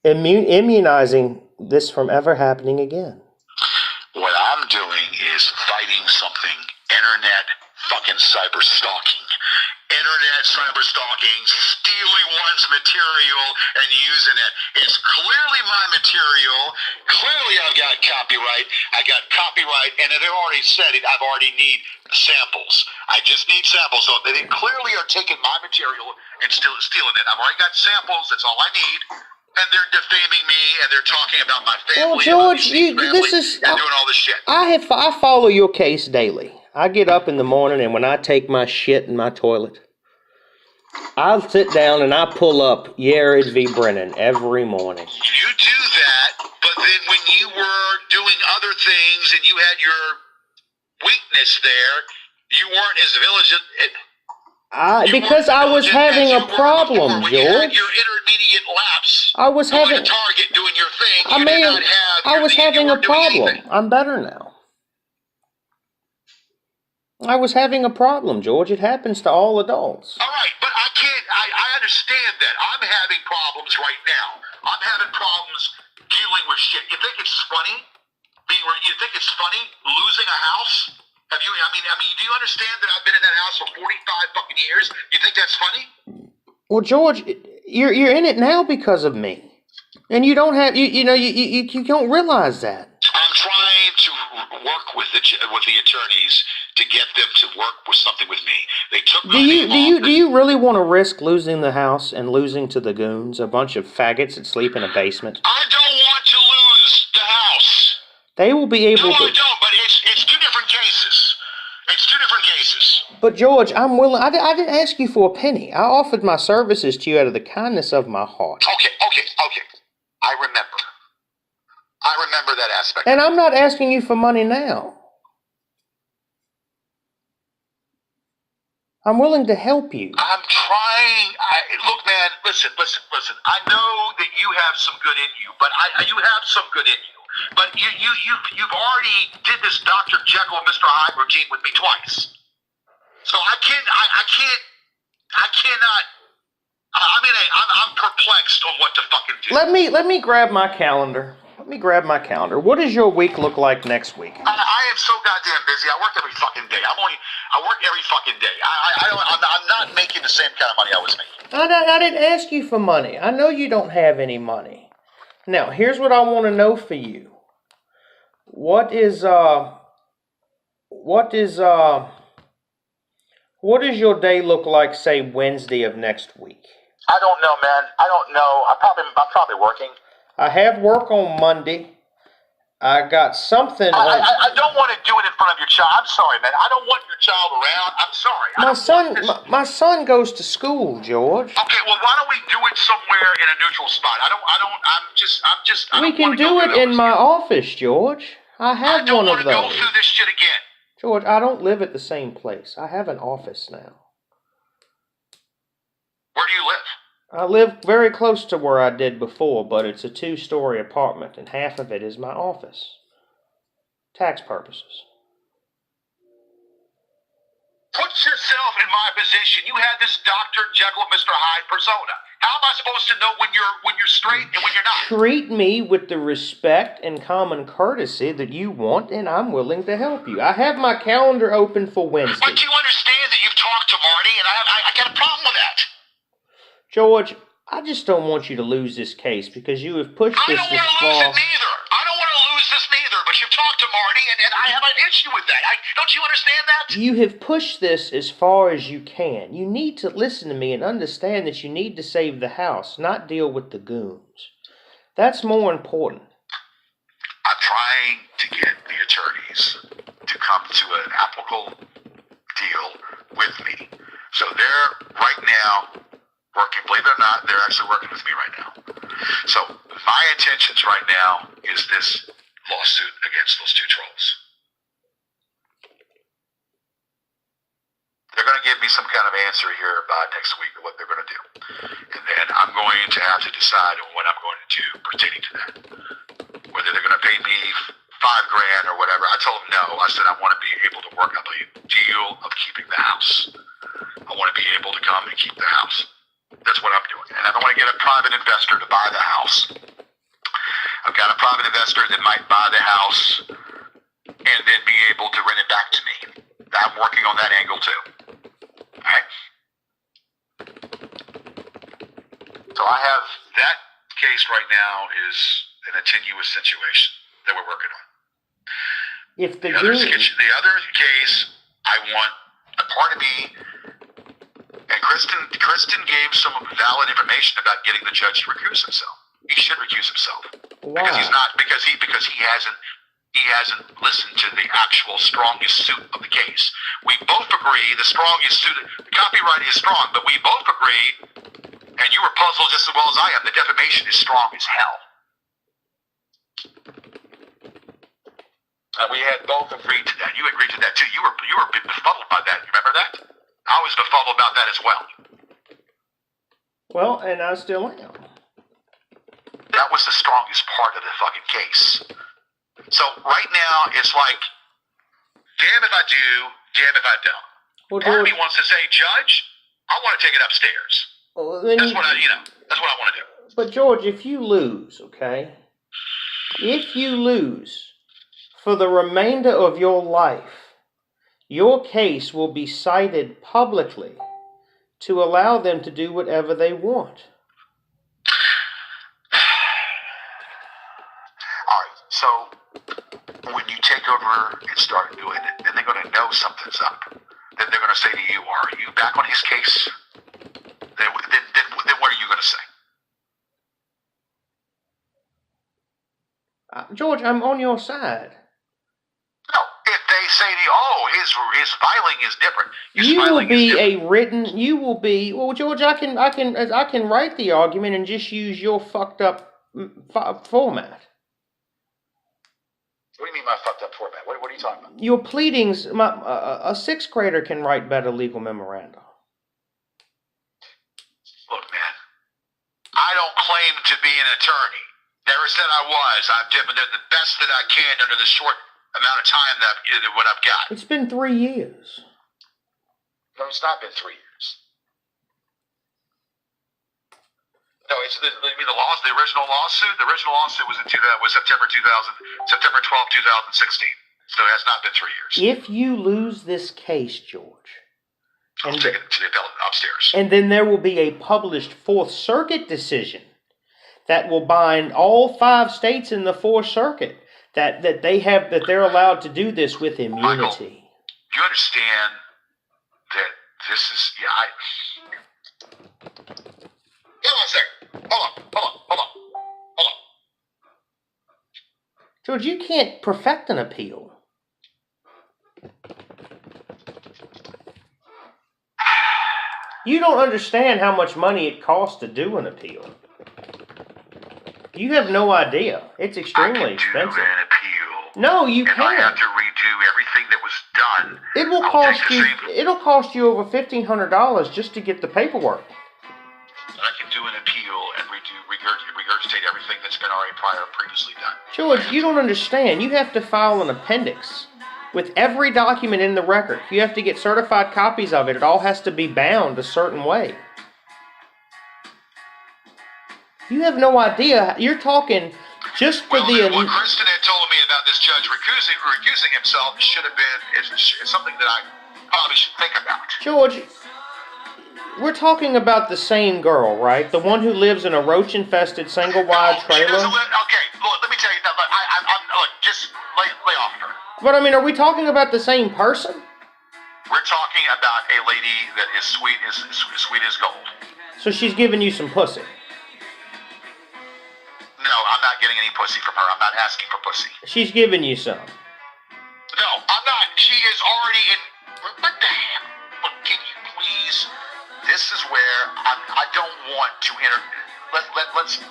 immunizing this from ever happening again. What I'm doing is fighting something. Internet fucking cyber stalking. Internet cyber stalking, stealing one's material and using it. It's clearly my material. Clearly I've got copyright. I got copyright, and they've already said it. I've already need samples. I just need samples. So they clearly are taking my material and stealing it. I've already got samples. That's all I need. And they're defaming me, and they're talking about my family. Well, George, and doing all this shit. I follow your case daily. I get up in the morning, and when I take my shit in my toilet, I'll sit down and I pull up Yared v. Brennan every morning. You do that, but then when you were doing other things and you had your weakness there, you weren't as vigilant. Because I was having a problem, George. George. You had your intermediate lapse. I was having a target doing your thing. I was having a problem. I'm better now. I was having a problem, George. It happens to all adults. All right, but I understand that. I'm having problems right now. I'm having problems dealing with shit. You think it's funny? You think it's funny losing a house? I mean, do you understand that I've been in that house for 45 fucking years? You think that's funny? Well, George, you're in it now because of me. And you don't have, you don't realize that. I'm trying to work with the attorneys to get them to work with something with me. They took my name off. Do you really want to risk losing the house and losing to the goons, a bunch of faggots that sleep in a basement? I don't want to lose the house. They will be able to. No, I don't, but it's two different cases. It's two different cases. But George, I'm willing. I didn't ask you for a penny. I offered my services to you out of the kindness of my heart. Okay. I remember that aspect. And I'm not asking you for money now. I'm willing to help you. I'm trying. Look, man, listen. I know that you have some good in you, but you have some good in you. But you've already did this Dr. Jekyll and Mr. Hyde routine with me twice. So I cannot I'm perplexed on what to fucking do. Let me grab my calendar. What does your week look like next week? I am so goddamn busy. I work every fucking day. I work every fucking day. I'm not making the same kind of money I was making. I didn't ask you for money. I know you don't have any money. Now, here's what I want to know for you. What does your day look like, say, Wednesday of next week? I don't know, man. I don't know. I'm probably working. I have work on Monday. I got something I don't want to do it in front of your child. I'm sorry, man. I don't want your child around. I'm sorry. My son goes to school, George. Okay, well, why don't we do it somewhere in a neutral spot? We can do it in my office, George. I have one of those. I don't want to go through this shit again. George, I don't live at the same place. I have an office now. Where do you live? I live very close to where I did before, but it's a 2-story apartment, and half of it is my office. Tax purposes. Put yourself in my position. You had this Dr. Jekyll, Mr. Hyde persona. How am I supposed to know when you're straight and when you're not? Treat me with the respect and common courtesy that you want, and I'm willing to help you. I have my calendar open for Wednesday. But you understand that you've talked to Marty, and I got a problem with that. George, I just don't want you to lose this case because you have pushed this this far. I don't want to lose it neither. I don't want to lose this neither, but you've talked to Marty, and I have an issue with that. Don't you understand that? You have pushed this as far as you can. You need to listen to me and understand that you need to save the house, not deal with the goons. That's more important. I'm trying to get the attorneys to come to an applicable deal with me. So they're right now working, believe it or not, they're actually working with me right now. So my intentions right now is this lawsuit against those 2 trolls. They're going to give me some kind of answer here by next week of what they're going to do. And then I'm going to have to decide on what I'm going to do pertaining to that. Whether they're going to pay me $5,000 or whatever. I told them no. I said I want to be able to work up a deal of keeping the house. I want to be able to come and keep the house. That's what I'm doing. And I don't want to get a private investor to buy the house. I've got a private investor that might buy the house and then be able to rent it back to me. I'm working on that angle too. All right? So I have that case right now is an tenuous situation that we're working on. If the other case, I want a part of me. And Kristen gave some valid information about getting the judge to recuse himself. He should recuse himself. Why? Because he hasn't listened to the actual strongest suit of the case. We both agree the strongest suit, the copyright is strong, but we both agree, and you were puzzled just as well as I am, the defamation is strong as hell. And we had both agreed to that. You agreed to that too. You were befuddled by that. You remember that? I was befuddled about that as well. Well, and I still am. That was the strongest part of the fucking case. So right now, it's like, damn if I do, damn if I don't. Well, part of me wants to say, Judge, I want to take it upstairs. Well, that's what I want to do. But George, if you lose, okay? If you lose for the remainder of your life, your case will be cited publicly to allow them to do whatever they want. All right, so when you take over and start doing it, then they're going to know something's up. Then they're going to say to you, are you back on his case? Then what are you going to say? George, I'm on your side. No, if they say to you, oh, his filing is different. Well, George, I can write the argument and just use your fucked up format. What do you mean my fucked up format? What are you talking about? Your pleadings, a 6th grader can write better legal memoranda. Look, man, I don't claim to be an attorney. Never said I was. I've done the best that I can under the short amount of time what I've got. It's been 3 years. No, it's not been 3 years. No, it's the original lawsuit. The original lawsuit was September 12, 2016. So it has not been 3 years. If you lose this case, George, I'll take it to the appellate upstairs. and then there will be a published Fourth Circuit decision that will bind all 5 states in the Fourth Circuit that they're allowed to do this with immunity. Michael, do you understand that this is Hold on a second. Hold on. George, you can't perfect an appeal. You don't understand how much money it costs to do an appeal. You have no idea. It's extremely expensive. Do an appeal. No, you and I have can't. to redo everything that was done. It'll cost you over $1,500 just to get the paperwork. I can do an appeal and regurgitate everything that's been already previously done. George, you don't understand. You have to file an appendix with every document in the record. You have to get certified copies of it. It all has to be bound a certain way. You have no idea. You're talking just for what Kristen had told me about this judge recusing himself should have been is something that I probably should think about. George, we're talking about the same girl, right? The one who lives in a roach-infested single-wide trailer? Okay, look, let me tell you, look, just lay off her. But I mean, are we talking about the same person? We're talking about a lady that is sweet as gold. So she's giving you some pussy? No, I'm not getting any pussy from her. I'm not asking for pussy. She's giving you some? No, I'm not. She is already in... What the hell? Look, can you please... This is where I don't want to enter... Let's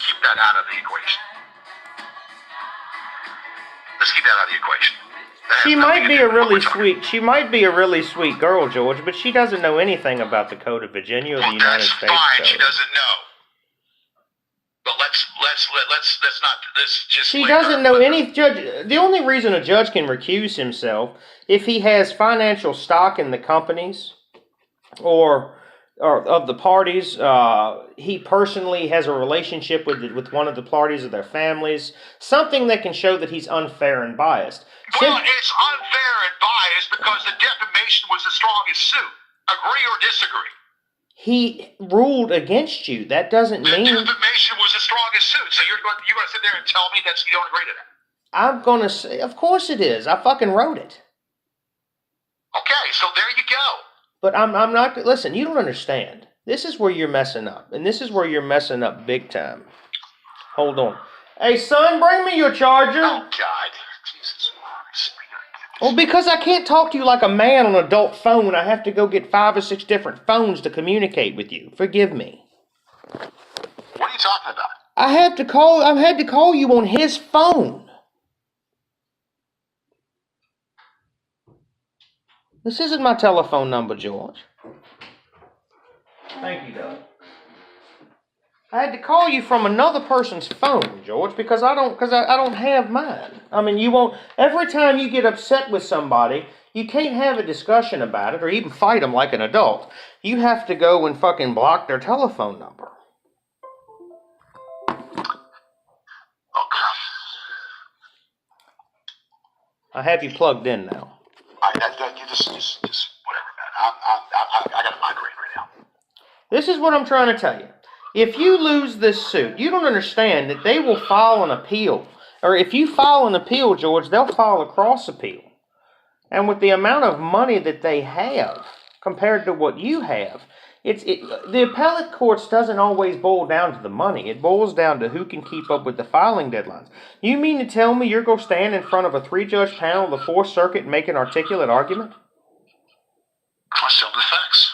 keep that out of the equation. Let's keep that out of the equation. She might be a really sweet girl, George, but she doesn't know anything about the Code of Virginia or the United States That's fine. Code. She doesn't know. But let's not. She doesn't know any judge. The only reason a judge can recuse himself if he has financial stock in the companies or of the parties. He personally has a relationship with one of the parties or their families. Something that can show that he's unfair and biased. Well, it's unfair and biased because the defamation was the strongest suit. Agree or disagree? He ruled against you. That doesn't mean... The defamation was the strongest suit. So you're going to sit there and tell me that you don't agree to that? I'm going to say, of course it is. I fucking wrote it. Okay, so there you go. But I'm not... Listen, you don't understand. This is where you're messing up. And this is where you're messing up big time. Hold on. Hey, son, bring me your charger. Oh, God. Jesus Christ. Well, because I can't talk to you like a man on an adult phone, I have to go get 5 or 6 different phones to communicate with you. Forgive me. What are you talking about? I've had to call you on his phone. This isn't my telephone number, George. Thank you, Doug. I had to call you from another person's phone, George, because I don't have mine. I mean, you won't. Every time you get upset with somebody, you can't have a discussion about it or even fight them like an adult. You have to go and fucking block their telephone number. I have you plugged in now. You just whatever, man. I got a migraine right now. This is what I'm trying to tell you. If you lose this suit, you don't understand that they will file an appeal. Or if you file an appeal, George, they'll file a cross appeal. And with the amount of money that they have compared to what you have, the appellate courts doesn't always boil down to the money. It boils down to who can keep up with the filing deadlines. You mean to tell me you're going to stand in front of a 3-judge panel of the Fourth Circuit and make an articulate argument? Let's tell them the facts.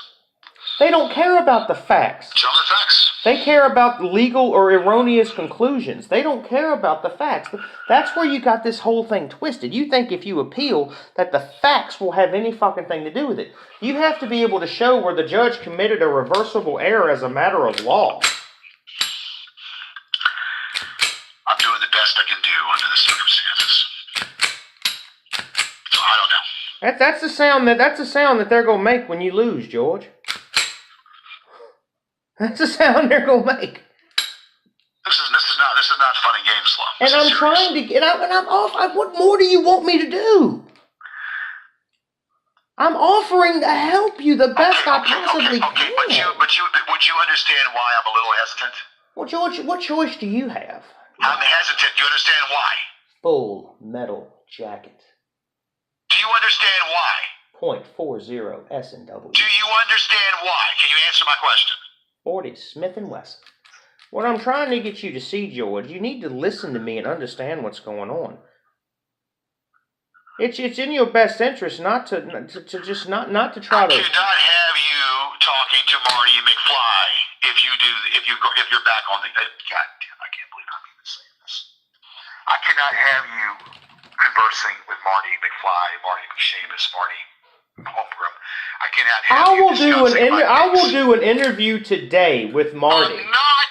They don't care about the facts. Tell them the facts. They care about legal or erroneous conclusions. They don't care about the facts. That's where you got this whole thing twisted. You think if you appeal that the facts will have any fucking thing to do with it. You have to be able to show where the judge committed a reversible error as a matter of law. I'm doing the best I can do under the circumstances. So I don't know. That's the sound that they're gonna make when you lose, George. That's the sound they're gonna make. This is not fun and games, Love. And I'm trying to get out, and I'm off. What more do you want me to do? I'm offering to help you the best I possibly can. Okay, but would you understand why I'm a little hesitant? Well, George, what choice do you have? I'm hesitant. Do you understand why? Full metal jacket. Do you understand why? .40 S&W. Do you understand why? Can you answer my question? 40 Smith & Wesson. What I'm trying to get you to see, George, you need to listen to me and understand what's going on. It's in your best interest not to try to. I cannot have you talking to Marty McFly if you're back on the. God damn! I can't believe I'm even saying this. I cannot have you conversing with Marty McFly, Marty McShamus, Marty Holmgren. I cannot have I will do an interview today with Marty. I'm not.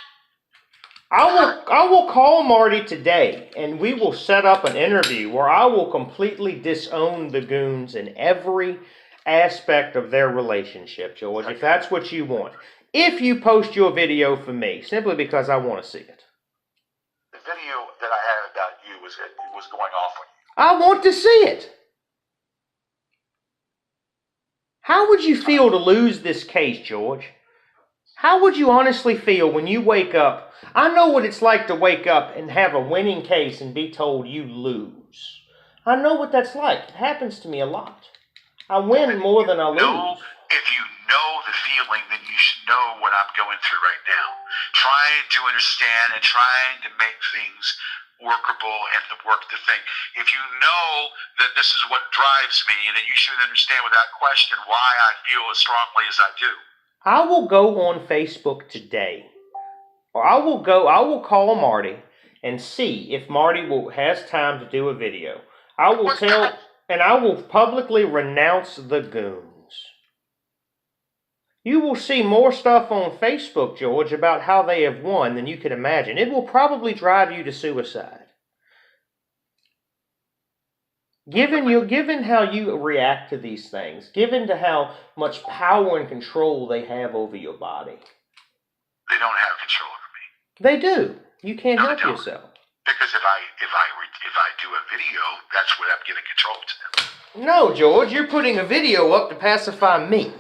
I will call Marty today, and we will set up an interview where I will completely disown the goons in every aspect of their relationship, George, if that's what you want. If you post your video for me, simply because I want to see it. The video that I had about you was going off on you. I want to see it. How would you feel to lose this case, George? How would you honestly feel when you wake up? I know what it's like to wake up and have a winning case and be told you lose. I know what that's like. It happens to me a lot. I win more than I lose. If you know the feeling, then you should know what I'm going through right now. Trying to understand and trying to make things workable and to work the thing. If you know that this is what drives me, then you should understand without question why I feel as strongly as I do. I will go on Facebook today, or I will call Marty and see if Marty has time to do a video. I will publicly renounce the goons. You will see more stuff on Facebook, George, about how they have won than you could imagine. It will probably drive you to suicide. Given how you react to these things, given to how much power and control they have over your body. They don't have control over me. They do. You can't help yourself. Because if I do a video, that's what I'm giving control to them. No, George, you're putting a video up to pacify me.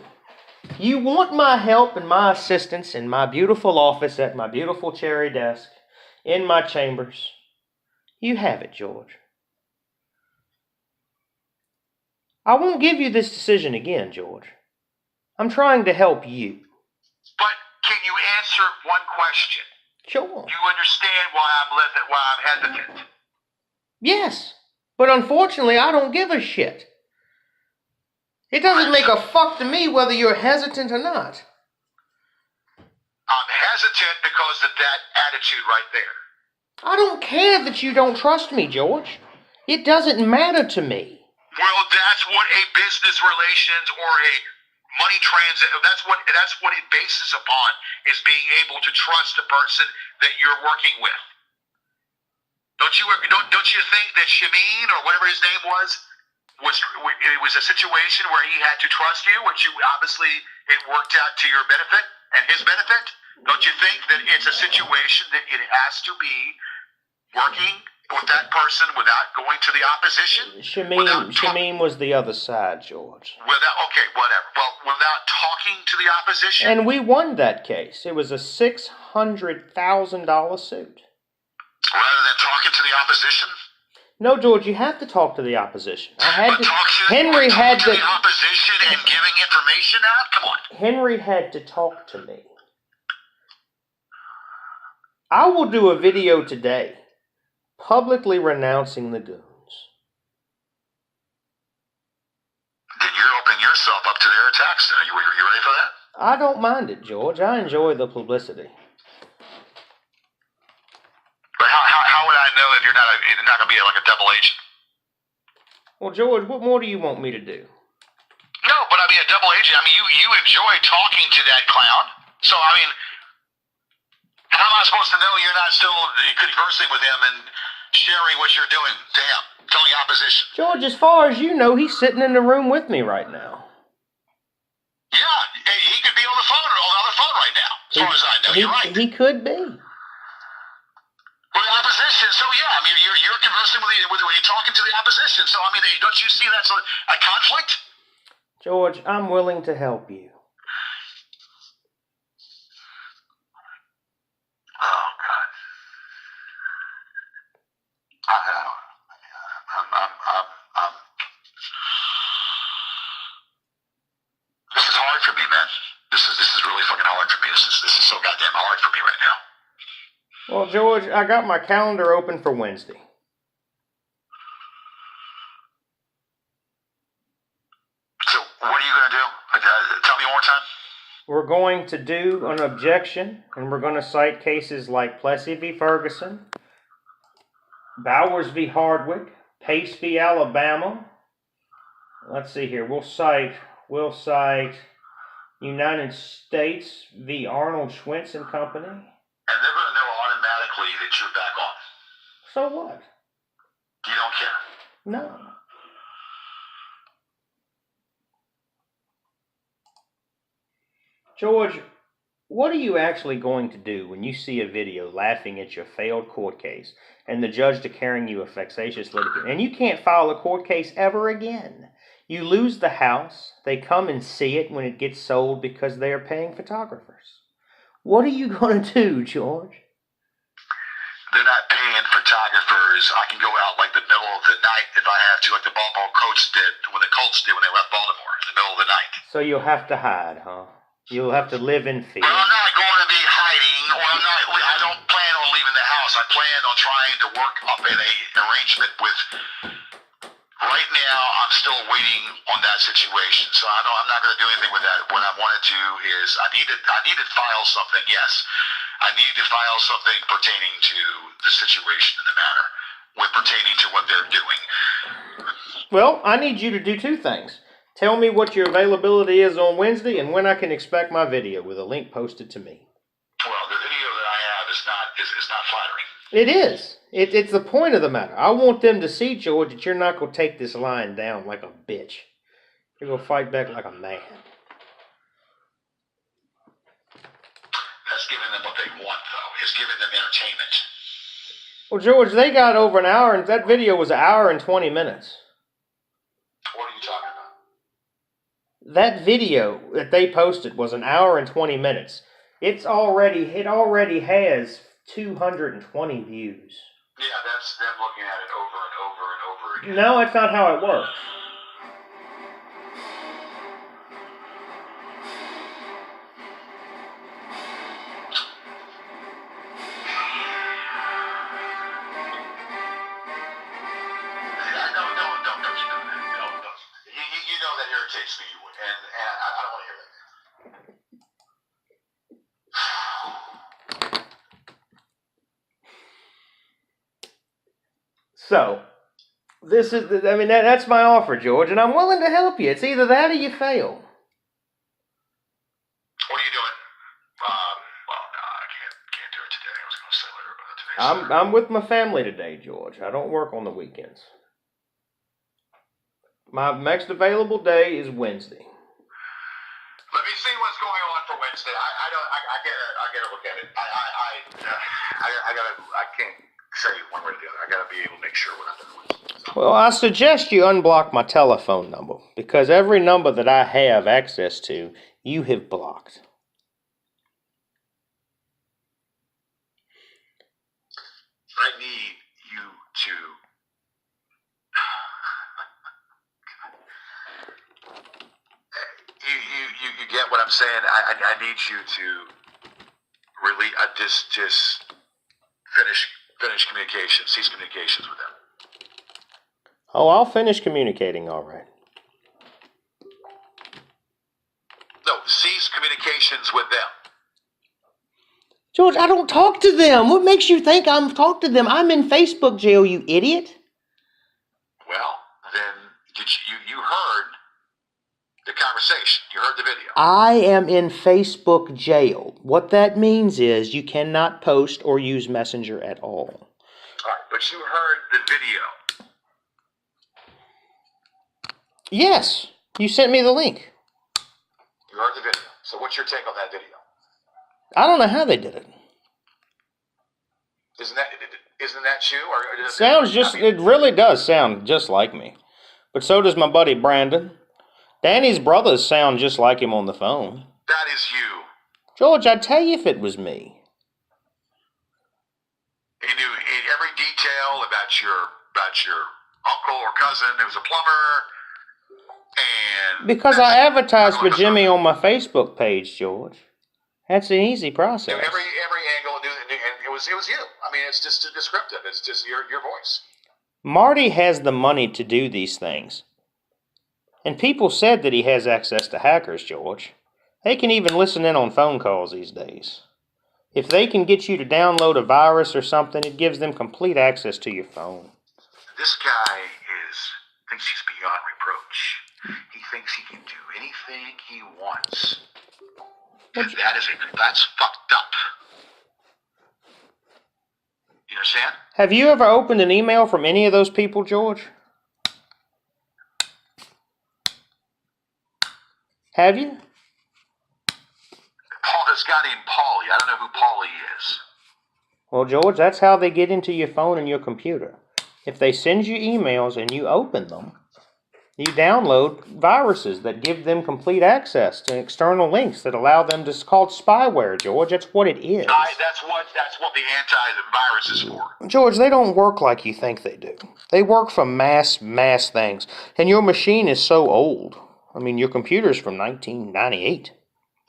You want my help and my assistance in my beautiful office at my beautiful cherry desk, in my chambers. You have it, George. I won't give you this decision again, George. I'm trying to help you. But can you answer one question? Sure. Do you understand why I'm hesitant? Yes, but unfortunately, I don't give a shit. It doesn't make a fuck to me whether you're hesitant or not. I'm hesitant because of that attitude right there. I don't care that you don't trust me, George. It doesn't matter to me. Well, that's what a business relations or a money transit, that's what it bases upon, is being able to trust a person that you're working with. Don't you think that Shameen, or whatever his name was it was a situation where he had to trust you, which obviously it worked out to your benefit and his benefit? Don't you think that it's a situation that it has to be working with that person without going to the opposition? Shameen was the other side, George. Okay, whatever. Well, without talking to the opposition? And we won that case. It was a $600,000 suit. Rather than talking to the opposition? No, George, you have to talk to the opposition. Henry had to the opposition and giving information out? Come on. Henry had to talk to me. I will do a video today publicly renouncing the goons. Then you're opening yourself up to their attacks. You ready for that? I don't mind it, George. I enjoy the publicity. But how would I know if you're not going to be like a double agent? Well, George, what more do you want me to do? No, but I mean a double agent. I mean you enjoy talking to that clown. So I mean, how am I supposed to know you're not still conversing with him and sharing what you're doing to him, telling opposition? George, as far as you know, he's sitting in the room with me right now. Yeah, he could be on the phone or on the other phone right now. As far as I know, you're right. He could be. Well, the opposition. So yeah, I mean, you're conversing with you're talking to the opposition. So I mean, don't you see that's a conflict? George, I'm willing to help you. Oh God. I'm This is hard for me, man. This is really fucking hard for me. This is so goddamn hard for me right now. Well, George, I got my calendar open for Wednesday. So what are you gonna do? Tell me one more time. We're going to do an objection, and we're going to cite cases like Plessy v. Ferguson, Bowers v. Hardwick, Pace v. Alabama. Let's see here. We'll cite United States v. Arnold Schwentz and Company. And they're gonna know automatically that you're back on. So what? You don't care. No. George, what are you actually going to do when you see a video laughing at your failed court case and the judge declaring you a vexatious litigant, and you can't file a court case ever again? You lose the house, they come and see it when it gets sold because they are paying photographers. What are you going to do, George? They're not paying photographers. I can go out like the middle of the night if I have to, like the Baltimore Colts did when they left Baltimore in the middle of the night. So you'll have to hide, huh? You'll have to live in fear. Well, I'm not going to be hiding, or I don't plan on leaving the house. I plan on trying to work up an arrangement with. Right now, I'm still waiting on that situation, so I'm not going to do anything with that. What I want to do is I need to file something. Yes, I need to file something pertaining to the situation in the matter, pertaining to what they're doing. Well, I need you to do two things. Tell me what your availability is on Wednesday and when I can expect my video with a link posted to me. Well, the video that I have is not flattering. It is. It's the point of the matter. I want them to see, George, that you're not going to take this lying down like a bitch. You're going to fight back like a man. That's giving them what they want, though. It's giving them entertainment. Well, George, they got over an hour, and that video was an hour and 20 minutes. What are you talking about? That video that they posted was an hour and 20 minutes. It already has 220 views. Yeah, that's them looking at it over and over and over again. No, that's not how it works. You know that irritates me, and I don't want to hear that. So, that's my offer, George, and I'm willing to help you. It's either that or you fail. What are you doing? Well, no, I can't do it today. I was going to say later, but today's I'm with my family today, George. I don't work on the weekends. My next available day is Wednesday. Let me see what's going on for Wednesday. I gotta look at it. I can't say one way or the other. I gotta be able to make sure what I'm doing. Well, I suggest you unblock my telephone number, because every number that I have access to, you have blocked. I need you to. You get what I'm saying? I need you to really just finish communication, cease communications with them. Oh, I'll finish communicating, all right. No, cease communications with them. George, I don't talk to them. What makes you think I'm talking to them? I'm in Facebook jail, you idiot. Well, then you heard the conversation. You heard the video. I am in Facebook jail. What that means is you cannot post or use Messenger at all. All right, but you heard the video. Yes, you sent me the link. You heard the video. So what's your take on that video? I don't know how they did it. Isn't that you? Or Sounds just, it really does sound just like me. But so does my buddy Brandon. Danny's brothers sound just like him on the phone. That is you. George, I'd tell you if it was me. He knew every detail about your uncle or cousin who was a plumber, and Because I advertised for Jimmy on my Facebook page, George. That's an easy process. every angle, and it was you. I mean, it's just descriptive. It's just your voice. Marty has the money to do these things. And people said that he has access to hackers, George. They can even listen in on phone calls these days. If they can get you to download a virus or something, it gives them complete access to your phone. This guy thinks he's beyond reproach. He thinks he can do anything he wants. And that's fucked up. You understand? Have you ever opened an email from any of those people, George? Have you? This guy named Paulie. I don't know who Paulie is. Well, George, that's how they get into your phone and your computer. If they send you emails and you open them, you download viruses that give them complete access to external links that allow them to. It's called spyware, George. That's what it is. That's what the antivirus is for. George, they don't work like you think they do. They work for mass things. And your machine is so old. I mean, your computer's from 1998.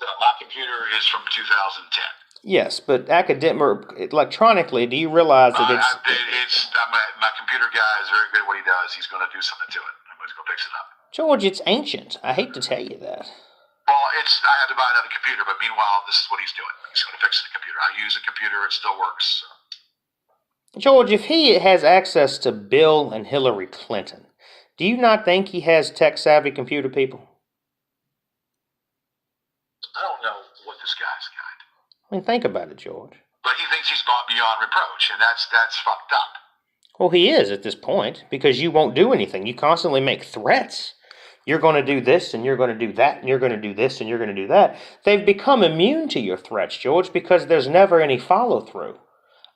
My computer is from 2010. Yes, but electronically, do you realize that my computer guy is very good at what he does. He's going to do something to it. He's going to fix it up. George, it's ancient. I hate to tell you that. Well, I had to buy another computer, but meanwhile, this is what he's doing. He's going to fix the computer. I use a computer; it still works. So. George, if he has access to Bill and Hillary Clinton, do you not think he has tech-savvy computer people? I don't know what this guy's got. I mean, think about it, George. But he thinks he's gone beyond reproach, and that's fucked up. Well, he is at this point, because you won't do anything. You constantly make threats. You're going to do this, and you're going to do that, and you're going to do this, and you're going to do that. They've become immune to your threats, George, because there's never any follow-through.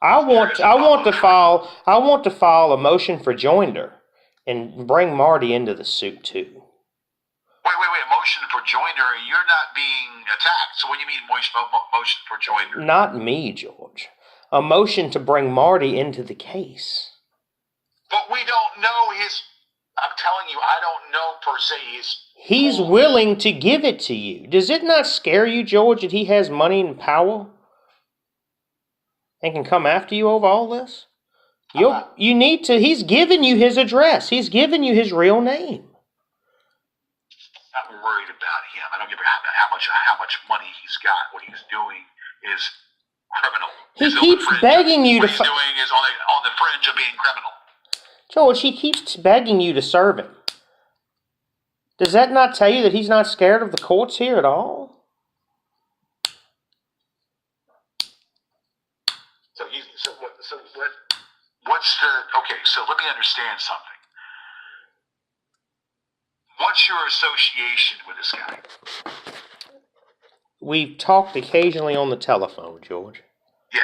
I want to file a motion for joinder and bring Marty into the suit, too. Wait, motion for joinder, you're not being attacked. So what do you mean motion for joinder? Not me, George. A motion to bring Marty into the case. But we don't know I'm telling you, I don't know per se He's willing to give it to you. Does it not scare you, George, that he has money and power? And can come after you over all this? He's given you his address. He's given you his real name. I'm worried about him. I don't give a how much money he's got. What he's doing is criminal. He keeps begging you what he's doing is on the fringe of being criminal. George, he keeps begging you to serve him. Does that not tell you that he's not scared of the courts here at all? So let me understand something. What's your association with this guy? We've talked occasionally on the telephone, George. Yeah,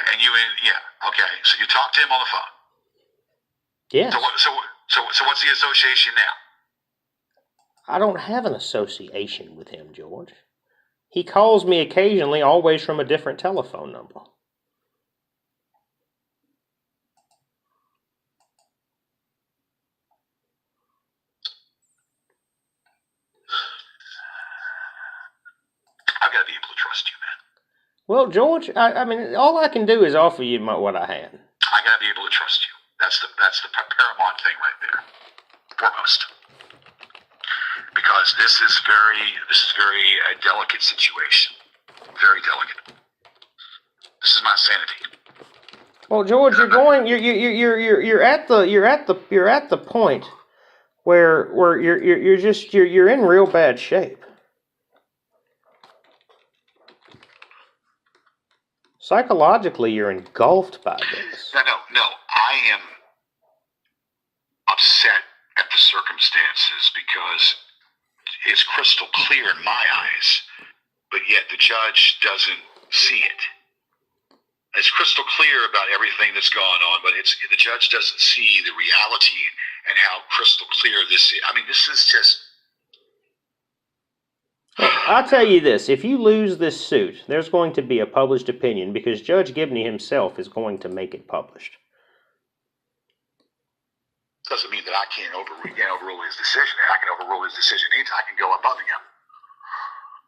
okay. So you talked to him on the phone. Yes. So what's the association now? I don't have an association with him, George. He calls me occasionally, always from a different telephone number. I've got to be able to trust you, man. Well, George, I mean, all I can do is offer you what I had. I got to be able to trust you. That's the paramount thing right there, foremost. Because this is very a delicate situation, very delicate. This is my sanity. Well, George, you're at the point where you're in real bad shape. Psychologically, you're engulfed by this. No. I am upset at the circumstances because it's crystal clear in my eyes, but yet the judge doesn't see it. It's crystal clear about everything that's gone on, but the judge doesn't see the reality and how crystal clear this is. I mean, this is just... Well, I'll tell you this. If you lose this suit, there's going to be a published opinion because Judge Gibney himself is going to make it published. Doesn't mean that I can't overrule his decision. I can overrule his decision anytime. I can go above him.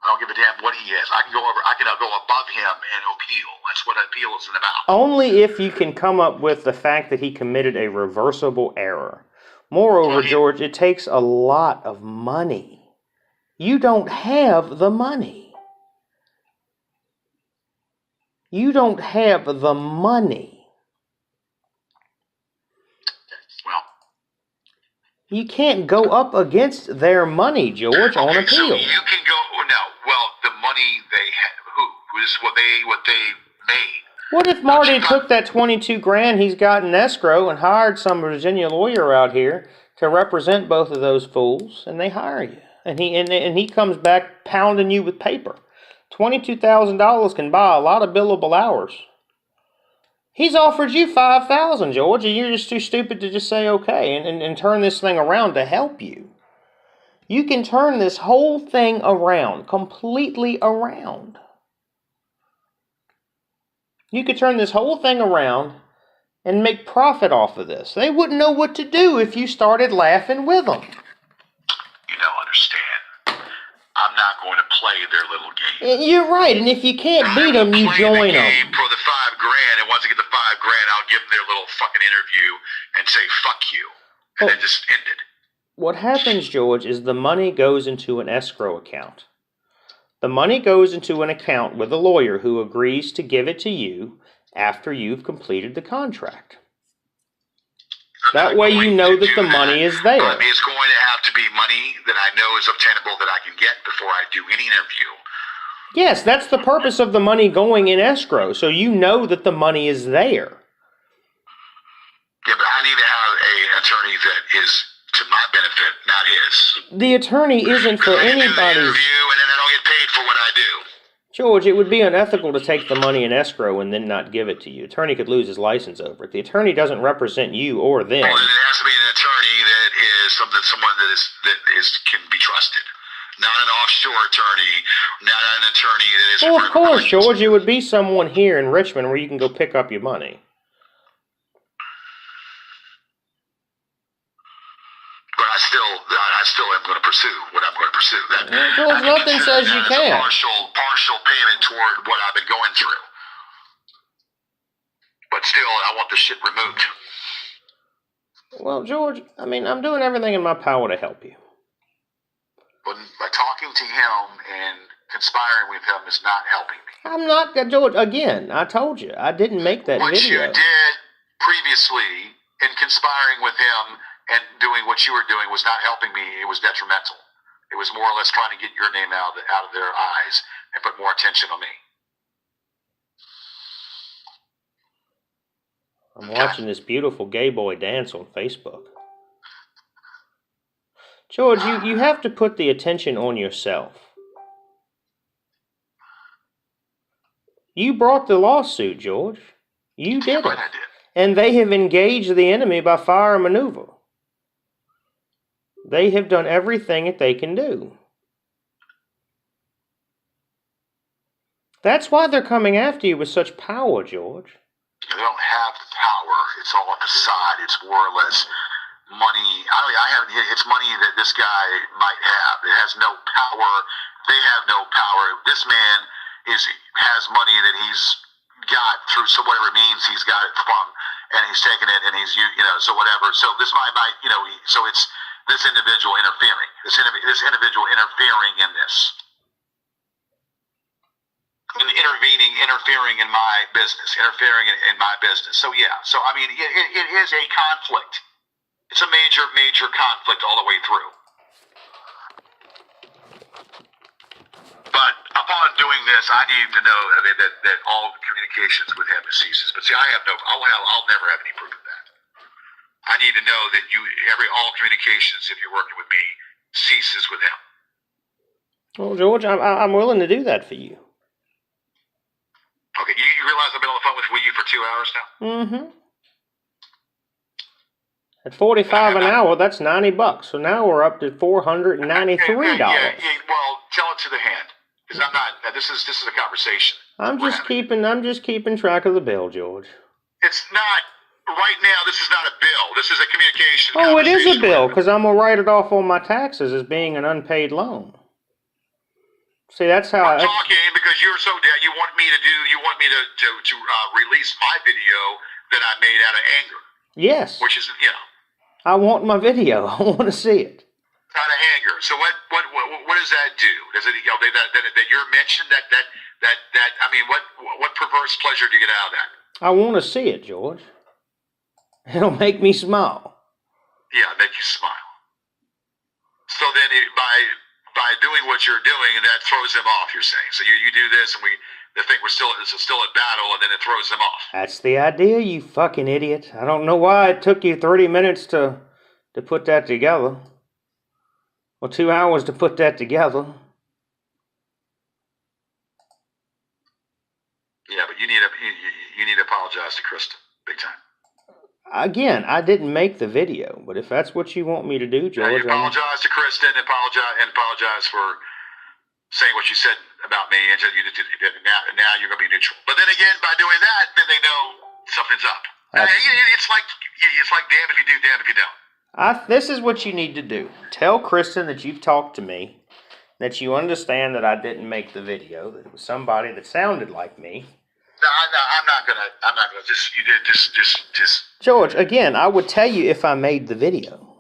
I don't give a damn what he is. I can go above him and appeal. That's what appeal is about. Only if you can come up with the fact that he committed a reversible error. Moreover, George, it takes a lot of money. You don't have the money. You don't have the money. Well, you can't go up against their money, George, on appeal. So you can go the money they had, who is what they made. What if Marty took that 22 grand he's got in escrow and hired some Virginia lawyer out here to represent both of those fools, and they hire you, and he comes back pounding you with paper? $22,000 can buy a lot of billable hours. He's offered you $5,000, George, and you're just too stupid to just say okay and turn this thing around to help you. You can turn this whole thing around, completely around. You could turn this whole thing around and make profit off of this. They wouldn't know what to do if you started laughing with them. You don't understand. I'm not going to play their little game. You're right, and if you can't beat them, you join them. For the $5,000, and once I get the $5,000, I'll give them their little fucking interview and say fuck you, and then just end it. What happens, George, is the money goes into an escrow account. The money goes into an account with a lawyer who agrees to give it to you after you've completed the contract. That way you know that the money is there. It's going to have to be money that I know is obtainable that I can get before I do any interview. Yes, that's the purpose of the money going in escrow, so you know that the money is there. Yeah, but I need to have an attorney that is to my benefit, not his. The attorney isn't for anybody's... I do the interview and then I don't get paid for what I do. George, it would be unethical to take the money in escrow and then not give it to you. Attorney could lose his license over it. The attorney doesn't represent you or them. Well, it has to be an attorney that is someone that can be trusted. Not an offshore attorney, not an attorney that is... Well, of course, George, it would be someone here in Richmond where you can go pick up your money. But I still am going to pursue what I'm going to pursue. George, nothing says you can't. Partial payment toward what I've been going through. But still, I want the shit removed. Well, George, I mean, I'm doing everything in my power to help you. But by talking to him and conspiring with him is not helping me. I'm not, George, again, I told you, I didn't make that what video. What you did previously in conspiring with him and doing what you were doing was not helping me. It was detrimental. It was more or less trying to get your name out of their eyes and put more attention on me. I'm watching this beautiful gay boy dance on Facebook. George, you have to put the attention on yourself. You brought the lawsuit, George. You did it. I did. And they have engaged the enemy by fire and maneuver. They have done everything that they can do. That's why they're coming after you with such power, George. They don't have the power. It's all a facade. It's more or less money. It's money that this guy might have. It has no power. They have no power. This man has money that he's got through whatever means he's got it from, and he's taken it and he's so whatever. So this might so it's this individual interfering. This individual interfering in this. Interfering in my business, in my business. So yeah, I mean, it is a conflict. It's a major conflict all the way through. But upon doing this, I need to know that all communications with him ceases. But see, I'll never have any proof of that. I need to know that all communications, if you're working with me, ceases with him. Well, George, I'm willing to do that for you. realize I've been on the phone with you for 2 hours now? Mm-hmm. At $45 an hour, that's $90. So now we're up to $493. Yeah, well, tell it to the hand. Because I'm not, this is a conversation. I'm just keeping track of the bill, George. It's not, right now, this is not a bill. This is a communication Oh, it is a conversation. bill, because I'm going to write it off on my taxes as being an unpaid loan. See, that's how I'm talking because you're so dead. You want me to release my video that I made out of anger. Yes. Which is, I want my video. I want to see it. Out of anger. So what does that do? Does it, that you're mentioned that I mean, what perverse pleasure do you get out of that? I want to see it, George. It'll make me smile. Yeah, make you smile. So then by doing what you're doing, that throws them off, you're saying. So you do this and they think we're still at battle, and then it throws them off. That's the idea, you fucking idiot. I don't know why it took you 30 minutes to put that together. Well, 2 hours to put that together. Yeah, but you need to apologize to Kristen, big time. Again, I didn't make the video, but if that's what you want me to do, George, you apologize to Kristen, apologize for saying what you said about me, and now you're going to be neutral. But then again, by doing that, then they know something's up. It's like damn if you do, damn if you don't. This is what you need to do. Tell Kristen that you've talked to me, that you understand that I didn't make the video, that it was somebody that sounded like me. No, I'm not gonna. Just. George, again, I would tell you if I made the video.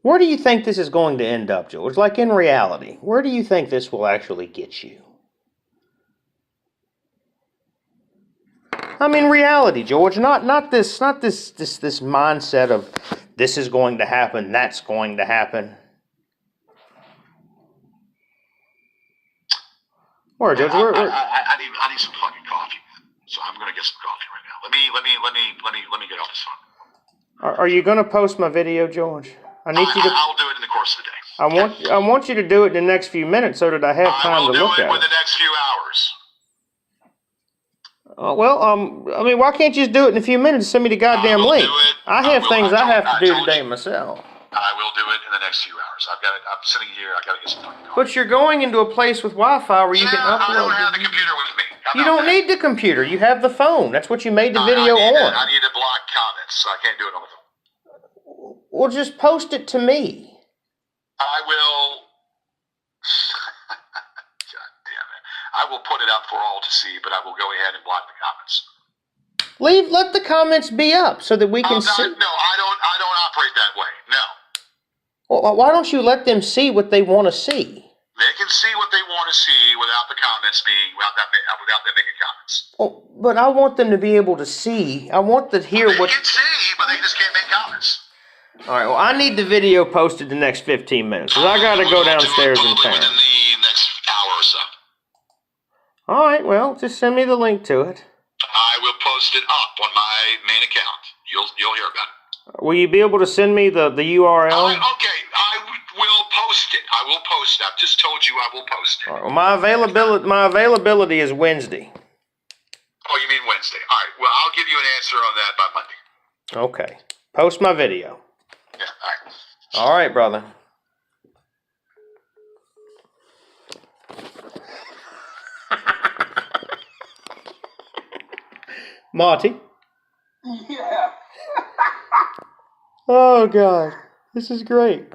Where do you think this is going to end up, George? Like in reality, where do you think this will actually get you? I mean, reality, George, not this mindset of this is going to happen, that's going to happen. Where, George? I need some fucking coffee, so I'm gonna get some coffee right now. Let me get off this phone. Are you gonna post my video, George? I need you to. I'll do it in the course of the day. I want you to do it in the next few minutes so that I have time to look at it. I will do it within the next few hours. Well, I mean, why can't you just do it in a few minutes and send me the goddamn link? I have things I have to do today myself. I will do it in the next few hours. I'm sitting here. I gotta get some fucking coffee. But you're going into a place with Wi-Fi where you can upload. I don't have the computer with me. You don't need the computer. You have the phone. That's what you made the video on. I need to block comments, so I can't do it on the phone. Well, just post it to me. I will. God damn it! I will put it up for all to see, but I will go ahead and block the comments. Let the comments be up so that we can see. No, I don't operate that way. No. Well, why don't you let them see what they want to see? They can see what they want to see without the comments without them making comments. Well, but I want them to be able to see. I want to hear what. They can see, but they just can't make comments. All right. Well, I need the video posted the next 15 minutes because I got to go downstairs in town. Within the next hour or so. All right. Well, just send me the link to it. I will post it up on my main account. You'll hear about it. Will you be able to send me the URL? Okay, I will post it. I will post it. I've just told you I will post it. All right, well, my availability is Wednesday. Oh, you mean Wednesday? All right. Well, I'll give you an answer on that by Monday. Okay. Post my video. Yeah. All right. All right, brother. Marty? Yeah. Oh, God. This is great.